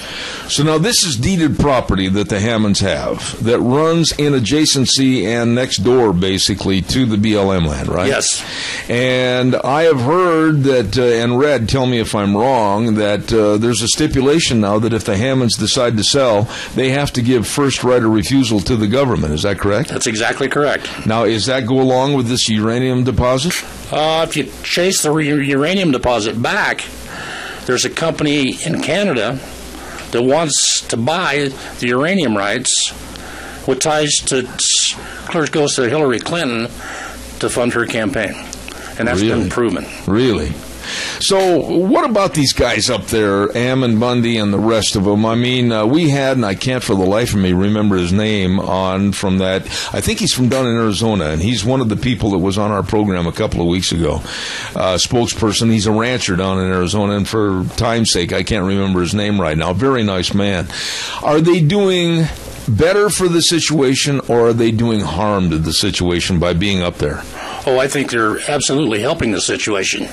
So now this is deeded property that the Hammonds have that runs in adjacency and next door, basically, to the BLM land, right? Yes. And I have heard that, and read, tell me if I'm wrong, that there's a stipulation now that if the Hammonds decide to sell, they have to give first right of refusal to the government. Is that correct? That's exactly correct. Now, does that go along with this uranium deposit? If you chase the uranium deposit back, there's a company in Canada that wants to buy the uranium rights with ties to, clear goes to Hillary Clinton to fund her campaign. And that's been proven. Really? So what about these guys up there, Ammon Bundy and the rest of them? I mean, we had, and I can't for the life of me remember his name, on from that. I think he's from down in Arizona, and he's one of the people that was on our program a couple of weeks ago. Spokesperson. He's a rancher down in Arizona, and for time's sake, I can't remember his name right now. Very nice man. Are they doing better for the situation, or are they doing harm to the situation by being up there? Oh, I think they're absolutely helping the situation.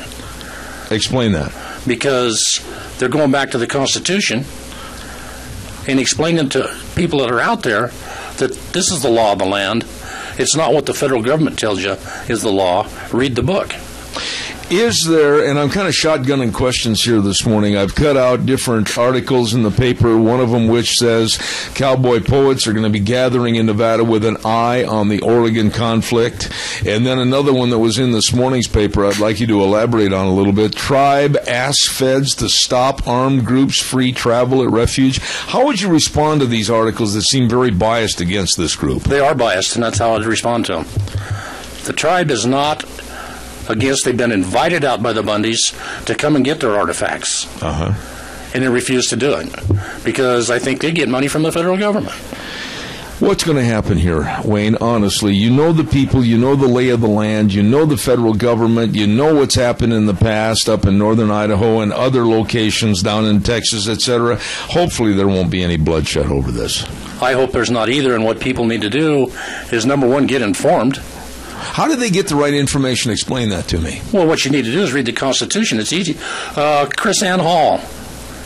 Explain that. Because they're going back to the Constitution and explaining to people that are out there that this is the law of the land. It's not what the federal government tells you is the law. Read the book. Is there, and I'm kind of shotgunning questions here this morning, I've cut out different articles in the paper, one of them which says cowboy poets are going to be gathering in Nevada with an eye on the Oregon conflict, and then another one that was in this morning's paper I'd like you to elaborate on a little bit. Tribe asks feds to stop armed groups free travel at refuge. How would you respond to these articles that seem very biased against this group? They are biased, and that's how I'd respond to them. The tribe is not against. They've been invited out by the Bundys to come and get their artifacts. And they refuse to do it because I think they get money from the federal government. What's going to happen here, Wayne? Honestly, you know the people, you know the lay of the land, you know the federal government, you know what's happened in the past up in northern Idaho and other locations down in Texas, etc. Hopefully there won't be any bloodshed over this. I hope there's not either, and what people need to do is, number one, get informed. How do they get the right information? Explain that to me. Well, what you need to do is read the Constitution. It's easy. Chris Ann Hall.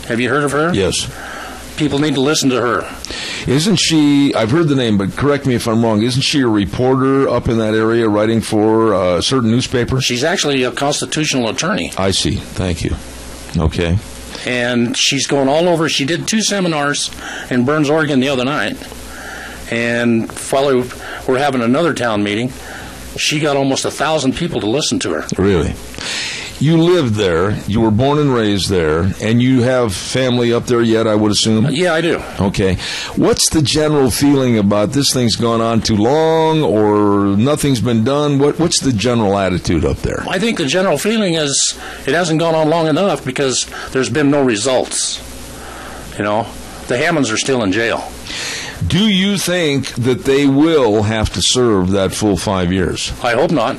Have you heard of her? Yes. People need to listen to her. Isn't she, I've heard the name, but correct me if I'm wrong, isn't she a reporter up in that area writing for a certain newspaper? She's actually a constitutional attorney. I see. Thank you. Okay. And she's going all over. She did 2 seminars in Burns, Oregon the other night. And while we're having another town meeting, she got almost 1,000 people to listen to her. Really? You lived there, you were born and raised there, and you have family up there yet, I would assume? Yeah, I do. Okay. What's the general feeling about this thing's gone on too long or nothing's been done? What's the general attitude up there? I think the general feeling is it hasn't gone on long enough because there's been no results. You know, the Hammonds are still in jail. Do you think that they will have to serve that full 5 years? I hope not.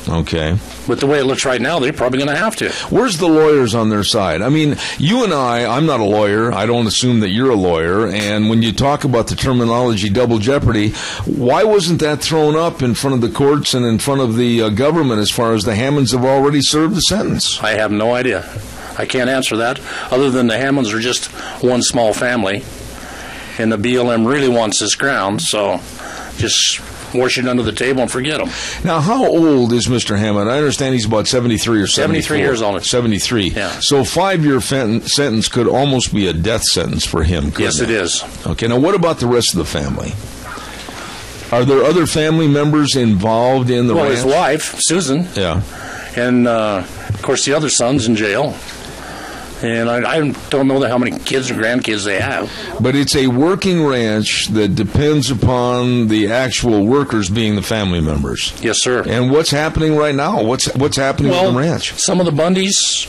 Okay. But the way it looks right now, they're probably going to have to. Where's the lawyers on their side? I mean, you and I'm not a lawyer. I don't assume that you're a lawyer. And when you talk about the terminology double jeopardy, why wasn't that thrown up in front of the courts and in front of the government as far as the Hammonds have already served the sentence? I have no idea. I can't answer that, other than the Hammonds are just one small family. And the BLM really wants this ground, so just wash it under the table and forget them. Now, how old is Mr. Hammond? I understand he's about 73 or 74. 73 years old. 73. Yeah. So a 5-year sentence could almost be a death sentence for him, couldn't Yes, it is. Okay, now what about the rest of the family? Are there other family members involved in the ranch? His wife, Susan. Yeah. And, of course, the other son's in jail. And I don't know how many kids or grandkids they have. But it's a working ranch that depends upon the actual workers being the family members. Yes, sir. And what's happening right now? What's happening with the ranch? Some of the Bundys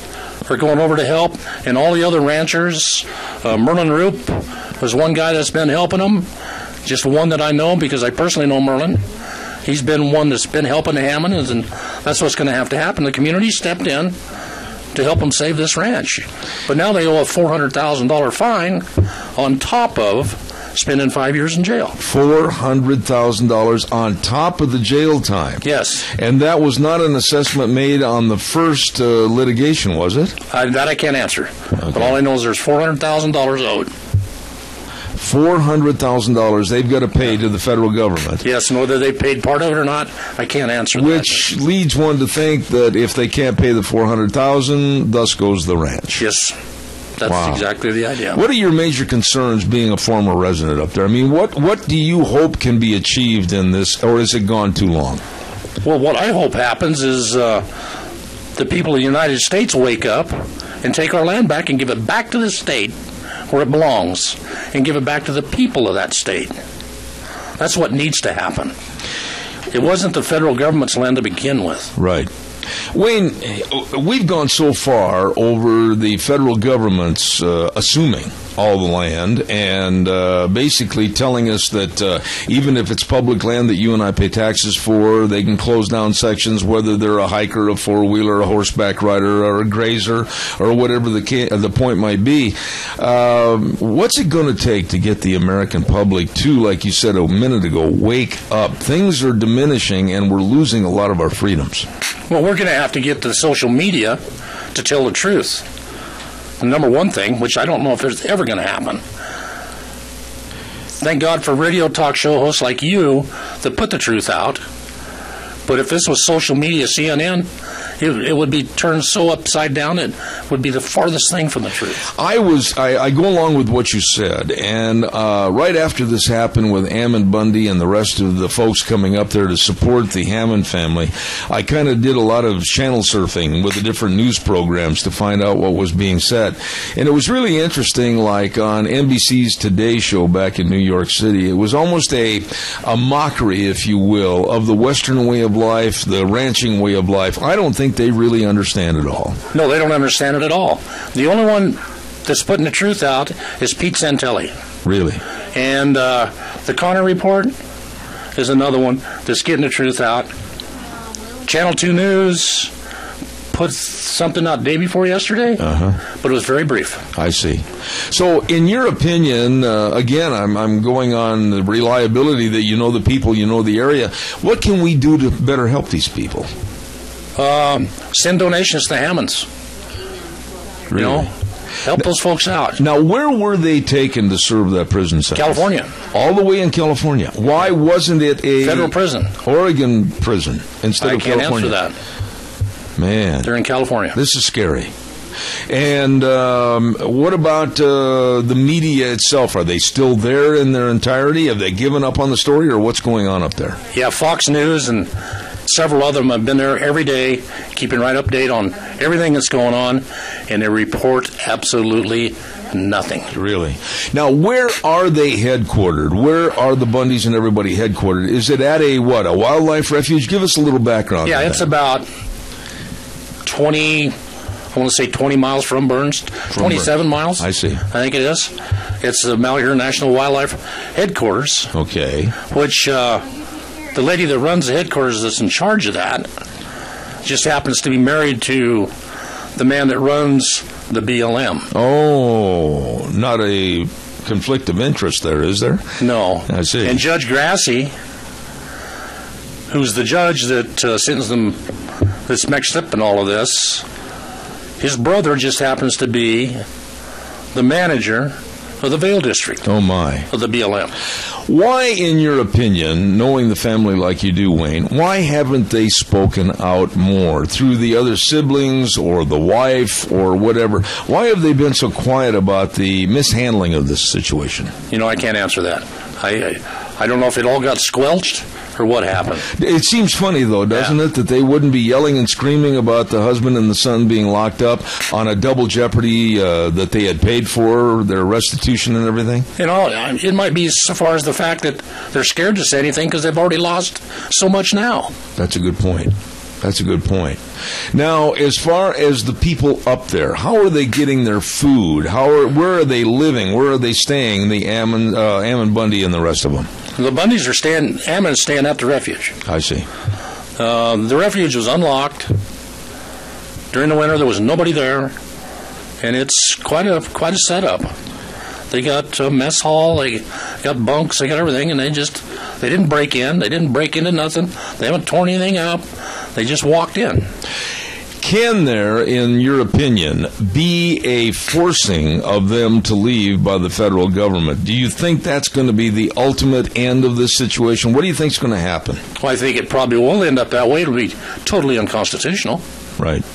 are going over to help, and all the other ranchers. Merlin Roop was one guy that's been helping them. Just one that I know because I personally know Merlin. He's been one that's been helping the Hammonds, and that's what's going to have to happen. The community stepped in to help them save this ranch. But now they owe a $400,000 fine on top of spending 5 years in jail. $400,000 on top of the jail time? Yes. And that was not an assessment made on the first litigation, was it? That I can't answer. Okay. But all I know is there's $400,000 owed. $400,000 they've got to pay to the federal government. Yes, and whether they paid part of it or not, I can't answer that. Which leads one to think that if they can't pay the $400,000, thus goes the ranch. Yes, that's exactly the idea. What are your major concerns being a former resident up there? I mean, what do you hope can be achieved in this, or has it gone too long? Well, what I hope happens is the people of the United States wake up and take our land back and give it back to the state where it belongs, and give it back to the people of that state. That's what needs to happen. It wasn't the federal government's land to begin with. Right. Wayne, we've gone so far over the federal government's assuming all the land and basically telling us that even if it's public land that you and I pay taxes for, they can close down sections, whether they're a hiker, a four-wheeler, a horseback rider, or a grazer, or whatever the point might be. What's it going to take to get the American public to, like you said a minute ago, wake up? Things are diminishing and we're losing a lot of our freedoms. Well, we're going to have to get the social media to tell the truth. The number one thing, which I don't know if it's ever going to happen. Thank God for radio talk show hosts like you that put the truth out. But if this was social media, CNN, it would be turned so upside down it would be the farthest thing from the truth. I go along with what you said, and right after this happened with Ammon Bundy and the rest of the folks coming up there to support the Hammond family, I kind of did a lot of channel surfing with the different news programs to find out what was being said. And it was really interesting, like on NBC's Today Show back in New York City, it was almost a mockery, if you will, of the Western way of life, the ranching way of life. I don't think they really understand it all. No, they don't understand it at all. The only one that's putting the truth out is Pete Santelli. Really? And The Connor Report is another one that's getting the truth out. Channel 2 News put something out day before yesterday, but it was very brief. I see. So, in your opinion, again, I'm going on the reliability that you know the people, you know the area. What can we do to better help these people? Send donations to Hammonds. Really? You know, help those folks out. Now, where were they taken to serve that prison sentence? California. All the way in California. Why wasn't it a federal prison, Oregon prison instead of California? I can't answer that. Man, they're in California. This is scary. And what about the media itself? Are they still there in their entirety? Have they given up on the story, or what's going on up there? Yeah, Fox News and several of them have been there every day, keeping right update on everything that's going on, and they report absolutely nothing. Really? Now, where are they headquartered? Where are the Bundys and everybody headquartered? Is it at a wildlife refuge? Give us a little background. Yeah, it's about 20 miles from Burns, 27 miles. I see. I think it is. It's the Malheur National Wildlife Headquarters. Okay. Which the lady that runs the headquarters that's in charge of that just happens to be married to the man that runs the BLM. Oh, not a conflict of interest there, is there? No. I see. And Judge Grassi, who's the judge that sentenced them, that's mixed up in all of this, his brother just happens to be the manager of the Vail District. Oh, my. Of the BLM. Why, in your opinion, knowing the family like you do, Wayne, why haven't they spoken out more through the other siblings or the wife or whatever? Why have they been so quiet about the mishandling of this situation? You know, I can't answer that. I don't know if it all got squelched or what happened. It seems funny, though, doesn't it, that they wouldn't be yelling and screaming about the husband and the son being locked up on a double jeopardy that they had paid for, their restitution and everything? You know, it might be so far as the fact that they're scared to say anything because they've already lost so much now. That's a good point. That's a good point. Now, as far as the people up there, how are they getting their food? Where are they living? Where are they staying? The Ammon Bundy and the rest of them. The Bundys are staying. Ammon's staying at the refuge. I see. The refuge was unlocked during the winter. There was nobody there, and it's quite a setup. They got a mess hall. They got bunks. They got everything, and they didn't break in. They didn't break into nothing. They haven't torn anything up. They just walked in. Can there, in your opinion, be a forcing of them to leave by the federal government? Do you think that's going to be the ultimate end of this situation? What do you think is going to happen? Well, I think it probably will end up that way. It'll be totally unconstitutional. Right.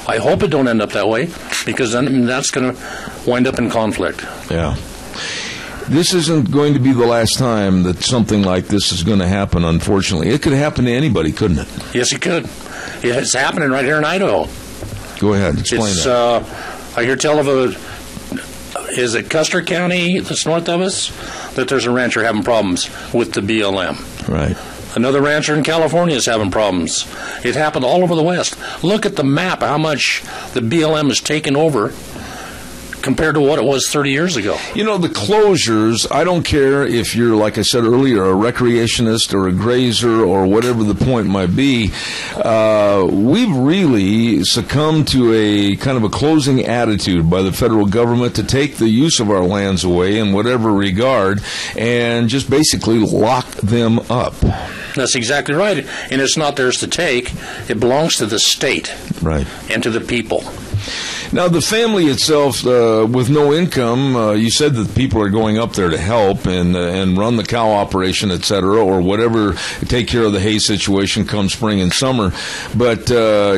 I hope it don't end up that way, because then that's going to wind up in conflict. Yeah. This isn't going to be the last time that something like this is going to happen, unfortunately. It could happen to anybody, couldn't it? Yes, it could. It's happening right here in Idaho. Go ahead, explain that. I hear tell of is it Custer County that's north of us, that there's a rancher having problems with the BLM. Right. Another rancher in California is having problems. It happened all over the West. Look at the map, how much the BLM has taken over compared to what it was 30 years ago. You know, the closures, I don't care if you're, like I said earlier, a recreationist or a grazer or whatever the point might be, we've really succumbed to a kind of a closing attitude by the federal government to take the use of our lands away in whatever regard and just basically lock them up. That's exactly right. And it's not theirs to take. It belongs to the state. Right. And to the people. Now, the family itself, with no income, you said that people are going up there to help and run the cow operation, et cetera, or whatever, take care of the hay situation come spring and summer. But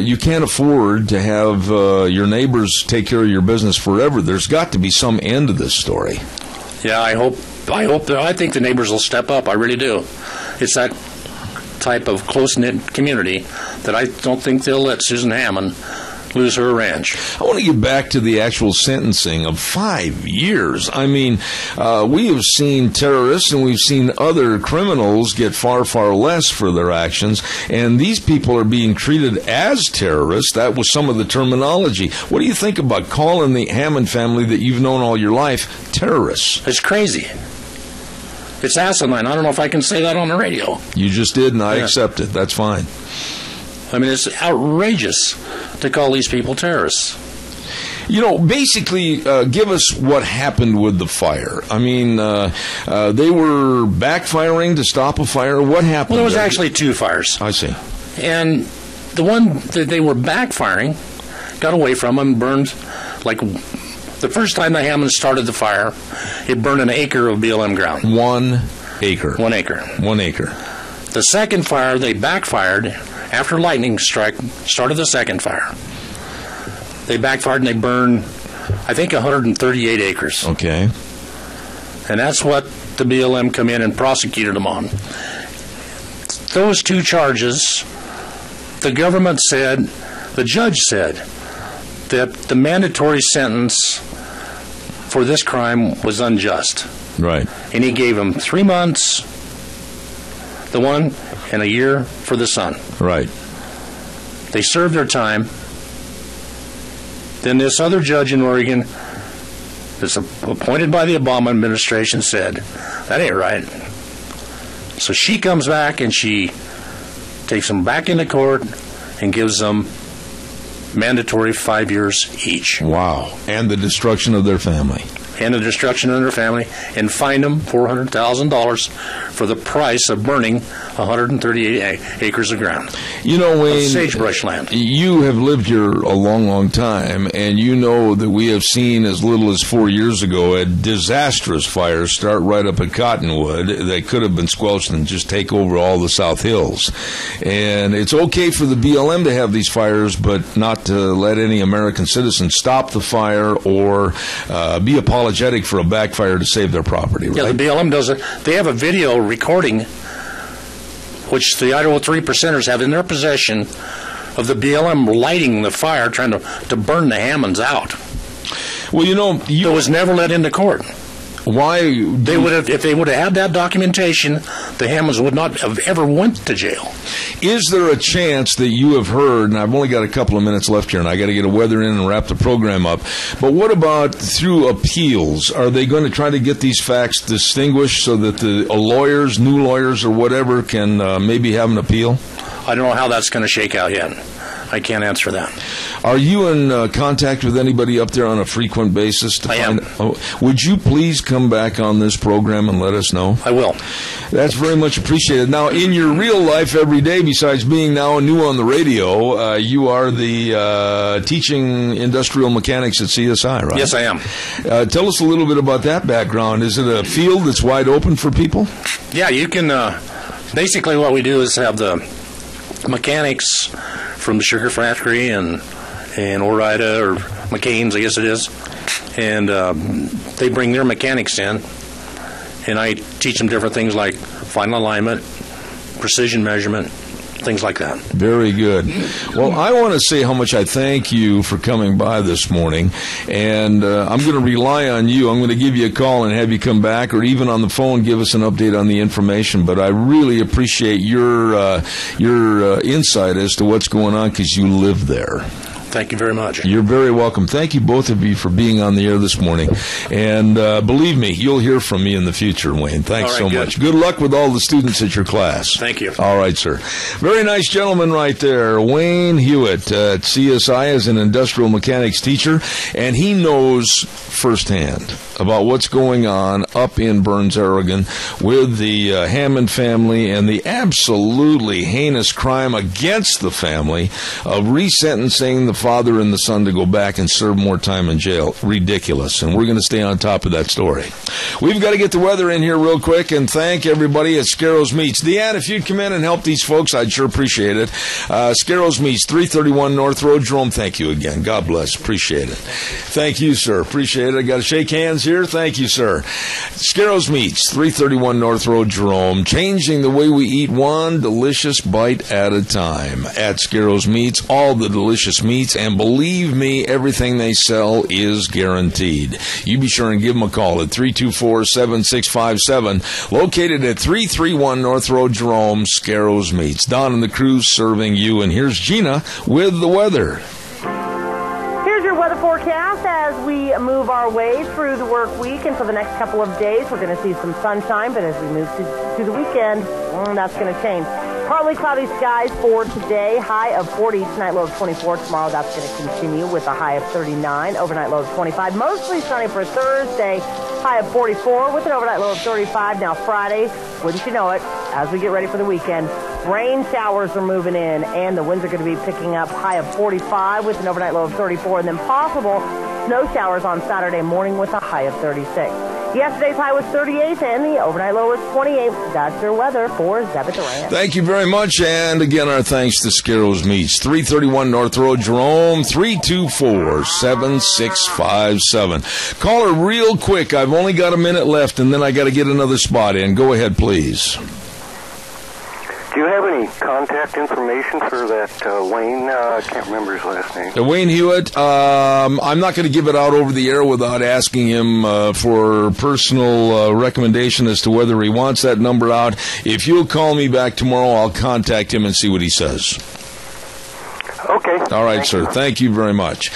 you can't afford to have your neighbors take care of your business forever. There's got to be some end to this story. Yeah, I think the neighbors will step up. I really do. It's that type of close-knit community that I don't think they'll let Susan Hammond lose her ranch. I want to get back to the actual sentencing of 5 years. I mean, we have seen terrorists and we've seen other criminals get far, far less for their actions, and these people are being treated as terrorists. That was some of the terminology. What do you think about calling the Hammond family that you've known all your life terrorists? It's crazy. It's asinine. I don't know if I can say that on the radio. You just did, and I accept it. That's fine. I mean, it's outrageous to call these people terrorists. You know, basically, give us what happened with the fire. I mean, they were backfiring to stop a fire. What happened? Well, there was actually 2 fires. I see. And the one that they were backfiring got away from them, burned like the first time the Hammonds started the fire, it burned an acre of BLM ground. 1 acre. 1 acre. 1 acre. The second fire, they backfired after lightning strike started the second fire. They backfired and they burned, I think, 138 acres. Okay. And that's what the BLM come in and prosecuted them on. Those 2 charges, the government said, the judge said, that the mandatory sentence for this crime was unjust. Right. And he gave them 3 months, the one, and a year for the son. Right. They served their time. Then this other judge in Oregon that's appointed by the Obama administration said, that ain't right. So she comes back and she takes them back into court and gives them mandatory 5 years each. Wow. And the destruction of their family. And the destruction of their family, and fined them $400,000 for the price of burning 138 acres of ground. You know, Wayne, sagebrush land. You have lived here a long, long time, and you know that we have seen as little as 4 years ago a disastrous fire start right up at Cottonwood that could have been squelched and just take over all the South Hills. And it's okay for the BLM to have these fires, but not to let any American citizen stop the fire or be apologetic for a backfire to save their property, right? Yeah, the BLM does it. They have a video recording, which the Idaho 3 Percenters have in their possession, of the BLM lighting the fire, trying to burn the Hammonds out. Well, you know, it was never let into court. Why? They would have, if they would have had that documentation, the Hammonds would not have ever went to jail. Is there a chance that you have heard, and I've only got a couple of minutes left here, and I got to get a weather in and wrap the program up, but what about through appeals? Are they going to try to get these facts distinguished so that the lawyers, new lawyers or whatever, can maybe have an appeal? I don't know how that's going to shake out yet. I can't answer that. Are you in contact with anybody up there on a frequent basis? I am. Would you please come back on this program and let us know? I will. That's very much appreciated. Now, in your real life every day, besides being now new on the radio, you are the teaching industrial mechanics at CSI, right? Yes, I am. Tell us a little bit about that background. Is it a field that's wide open for people? Yeah, you can. Basically, what we do is have the mechanics from the sugar factory and Orida or McCain's, I guess it is, and they bring their mechanics in, and I teach them different things like final alignment, precision measurement, things like that. Very good. Well, I want to say how much I thank you for coming by this morning, and I'm going to rely on you. I'm going to give you a call and have you come back, or even on the phone give us an update on the information. But I really appreciate your insight as to what's going on, because you live there. Thank you very much. You're very welcome. Thank you, both of you, for being on the air this morning. And believe me, you'll hear from me in the future, Wayne. Thanks so much. Good luck with all the students at your class. Thank you. All right, sir. Very nice gentleman right there, Wayne Hewitt at CSI as an industrial mechanics teacher, and he knows firsthand about what's going on up in Burns, Oregon with the Hammond family and the absolutely heinous crime against the family of resentencing the father and the son to go back and serve more time in jail. Ridiculous. And we're going to stay on top of that story. We've got to get the weather in here real quick and thank everybody at Scarrows Meats. Deanne, if you'd come in and help these folks, I'd sure appreciate it. Scarrows Meats, 331 North Road, Jerome. Thank you again. God bless. Appreciate it. Thank you, sir. Appreciate it. I got to shake hands here. Thank you, sir. Scarrows Meats, 331 North Road, Jerome. Changing the way we eat, one delicious bite at a time. At Scarrows Meats, all the delicious meats, and believe me, everything they sell is guaranteed. You be sure and give them a call at 324-7657, located at 331 North Road, Jerome. Scarrows Meats. Don and the crew serving you, and here's Gina with the weather. weather forecast as we move our way through the work week, and for the next couple of days we're going to see some sunshine, but as we move to the weekend, that's going to change. Partly cloudy skies for today, high of 40, tonight low of 24. Tomorrow that's going to continue with a high of 39, overnight low of 25. Mostly sunny for Thursday, high of 44 with an overnight low of 35. Now Friday, wouldn't you know it, as we get ready for the weekend, rain showers are moving in, and the winds are going to be picking up, high of 45 with an overnight low of 34, and then possible snow showers on Saturday morning with a high of 36. Yesterday's high was 38, and the overnight low was 28. That's your weather for Zeb at the Ranch. Thank you very much, and again, our thanks to Scarrows Meats, 331 North Road, Jerome, 324-7657. Call her real quick. I've only got a minute left, and then I got to get another spot in. Go ahead, please. Do you have any contact information for that Wayne? I can't remember his last name. Wayne Hewitt. I'm not going to give it out over the air without asking him for personal recommendation as to whether he wants that number out. If you'll call me back tomorrow, I'll contact him and see what he says. Okay. All right, sir. Thank you very much.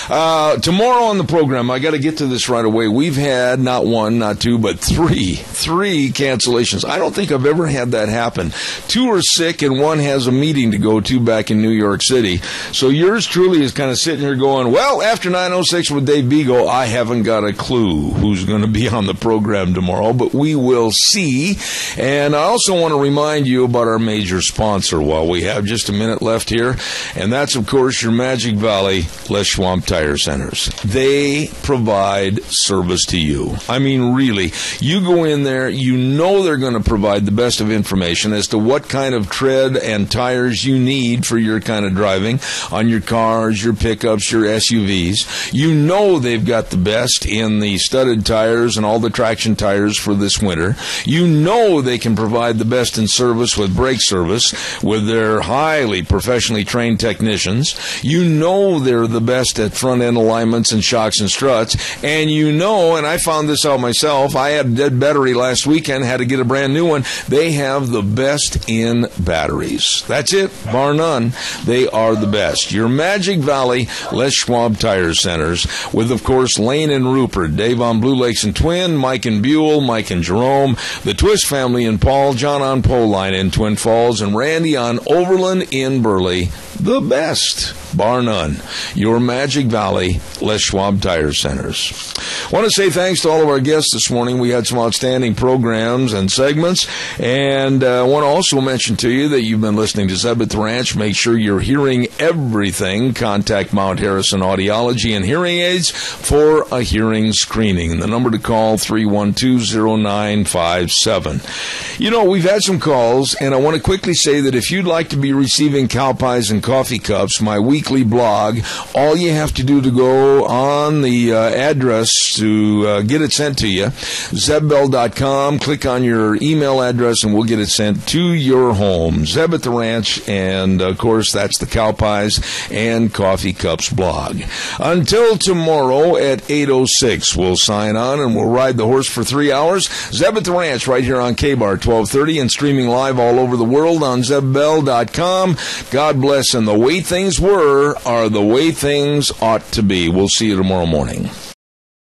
Tomorrow on the program, I got to get to this right away. We've had not one, not two, but three cancellations. I don't think I've ever had that happen. 2 are sick and 1 has a meeting to go to back in New York City. So yours truly is kind of sitting here going, well, after 9:06 with Dave Beagle, I haven't got a clue who's going to be on the program tomorrow, but we will see. And I also want to remind you about our major sponsor while we have just a minute left here, and that's, of course, your Magic Valley Les Schwab Tire Centers. They provide service to you. I mean, really, you go in there, you know they're going to provide the best of information as to what kind of tread and tires you need for your kind of driving on your cars, your pickups, your SUVs. You know they've got the best in the studded tires and all the traction tires for this winter. You know they can provide the best in service with brake service with their highly professionally trained technicians. You know they're the best at front-end alignments and shocks and struts. And you know, and I found this out myself, I had a dead battery last weekend, had to get a brand new one. They have the best in batteries. That's it, bar none. They are the best. Your Magic Valley Les Schwab Tire Centers with, of course, Lane and Rupert, Dave on Blue Lakes and Twin, Mike and Buell, Mike and Jerome, the Twist family in Paul, John on Poline in Twin Falls, and Randy on Overland in Burley. The best, bar none. Your Magic Valley Les Schwab Tire Centers. I want to say thanks to all of our guests this morning. We had some outstanding programs and segments. And I want to also mention to you that you've been listening to Zeb at the Ranch. Make sure you're hearing everything. Contact Mount Harrison Audiology and Hearing Aids for a hearing screening. The number to call, 312-0957. You know, we've had some calls, and I want to quickly say that if you'd like to be receiving cow pies and coffee cups, my weekly blog, all you have to do to go on the address to get it sent to you, zebbell.com, click on your email address, and we'll get it sent to your home. Zeb at the Ranch, and of course, that's the cow pies and coffee cups blog. Until tomorrow at 8:06, we'll sign on and we'll ride the horse for 3 hours. Zeb at the Ranch right here on K-Bar 1230 and streaming live all over the world on zebbell.com. God bless, and the way things were are the way things ought to be. We'll see you tomorrow morning.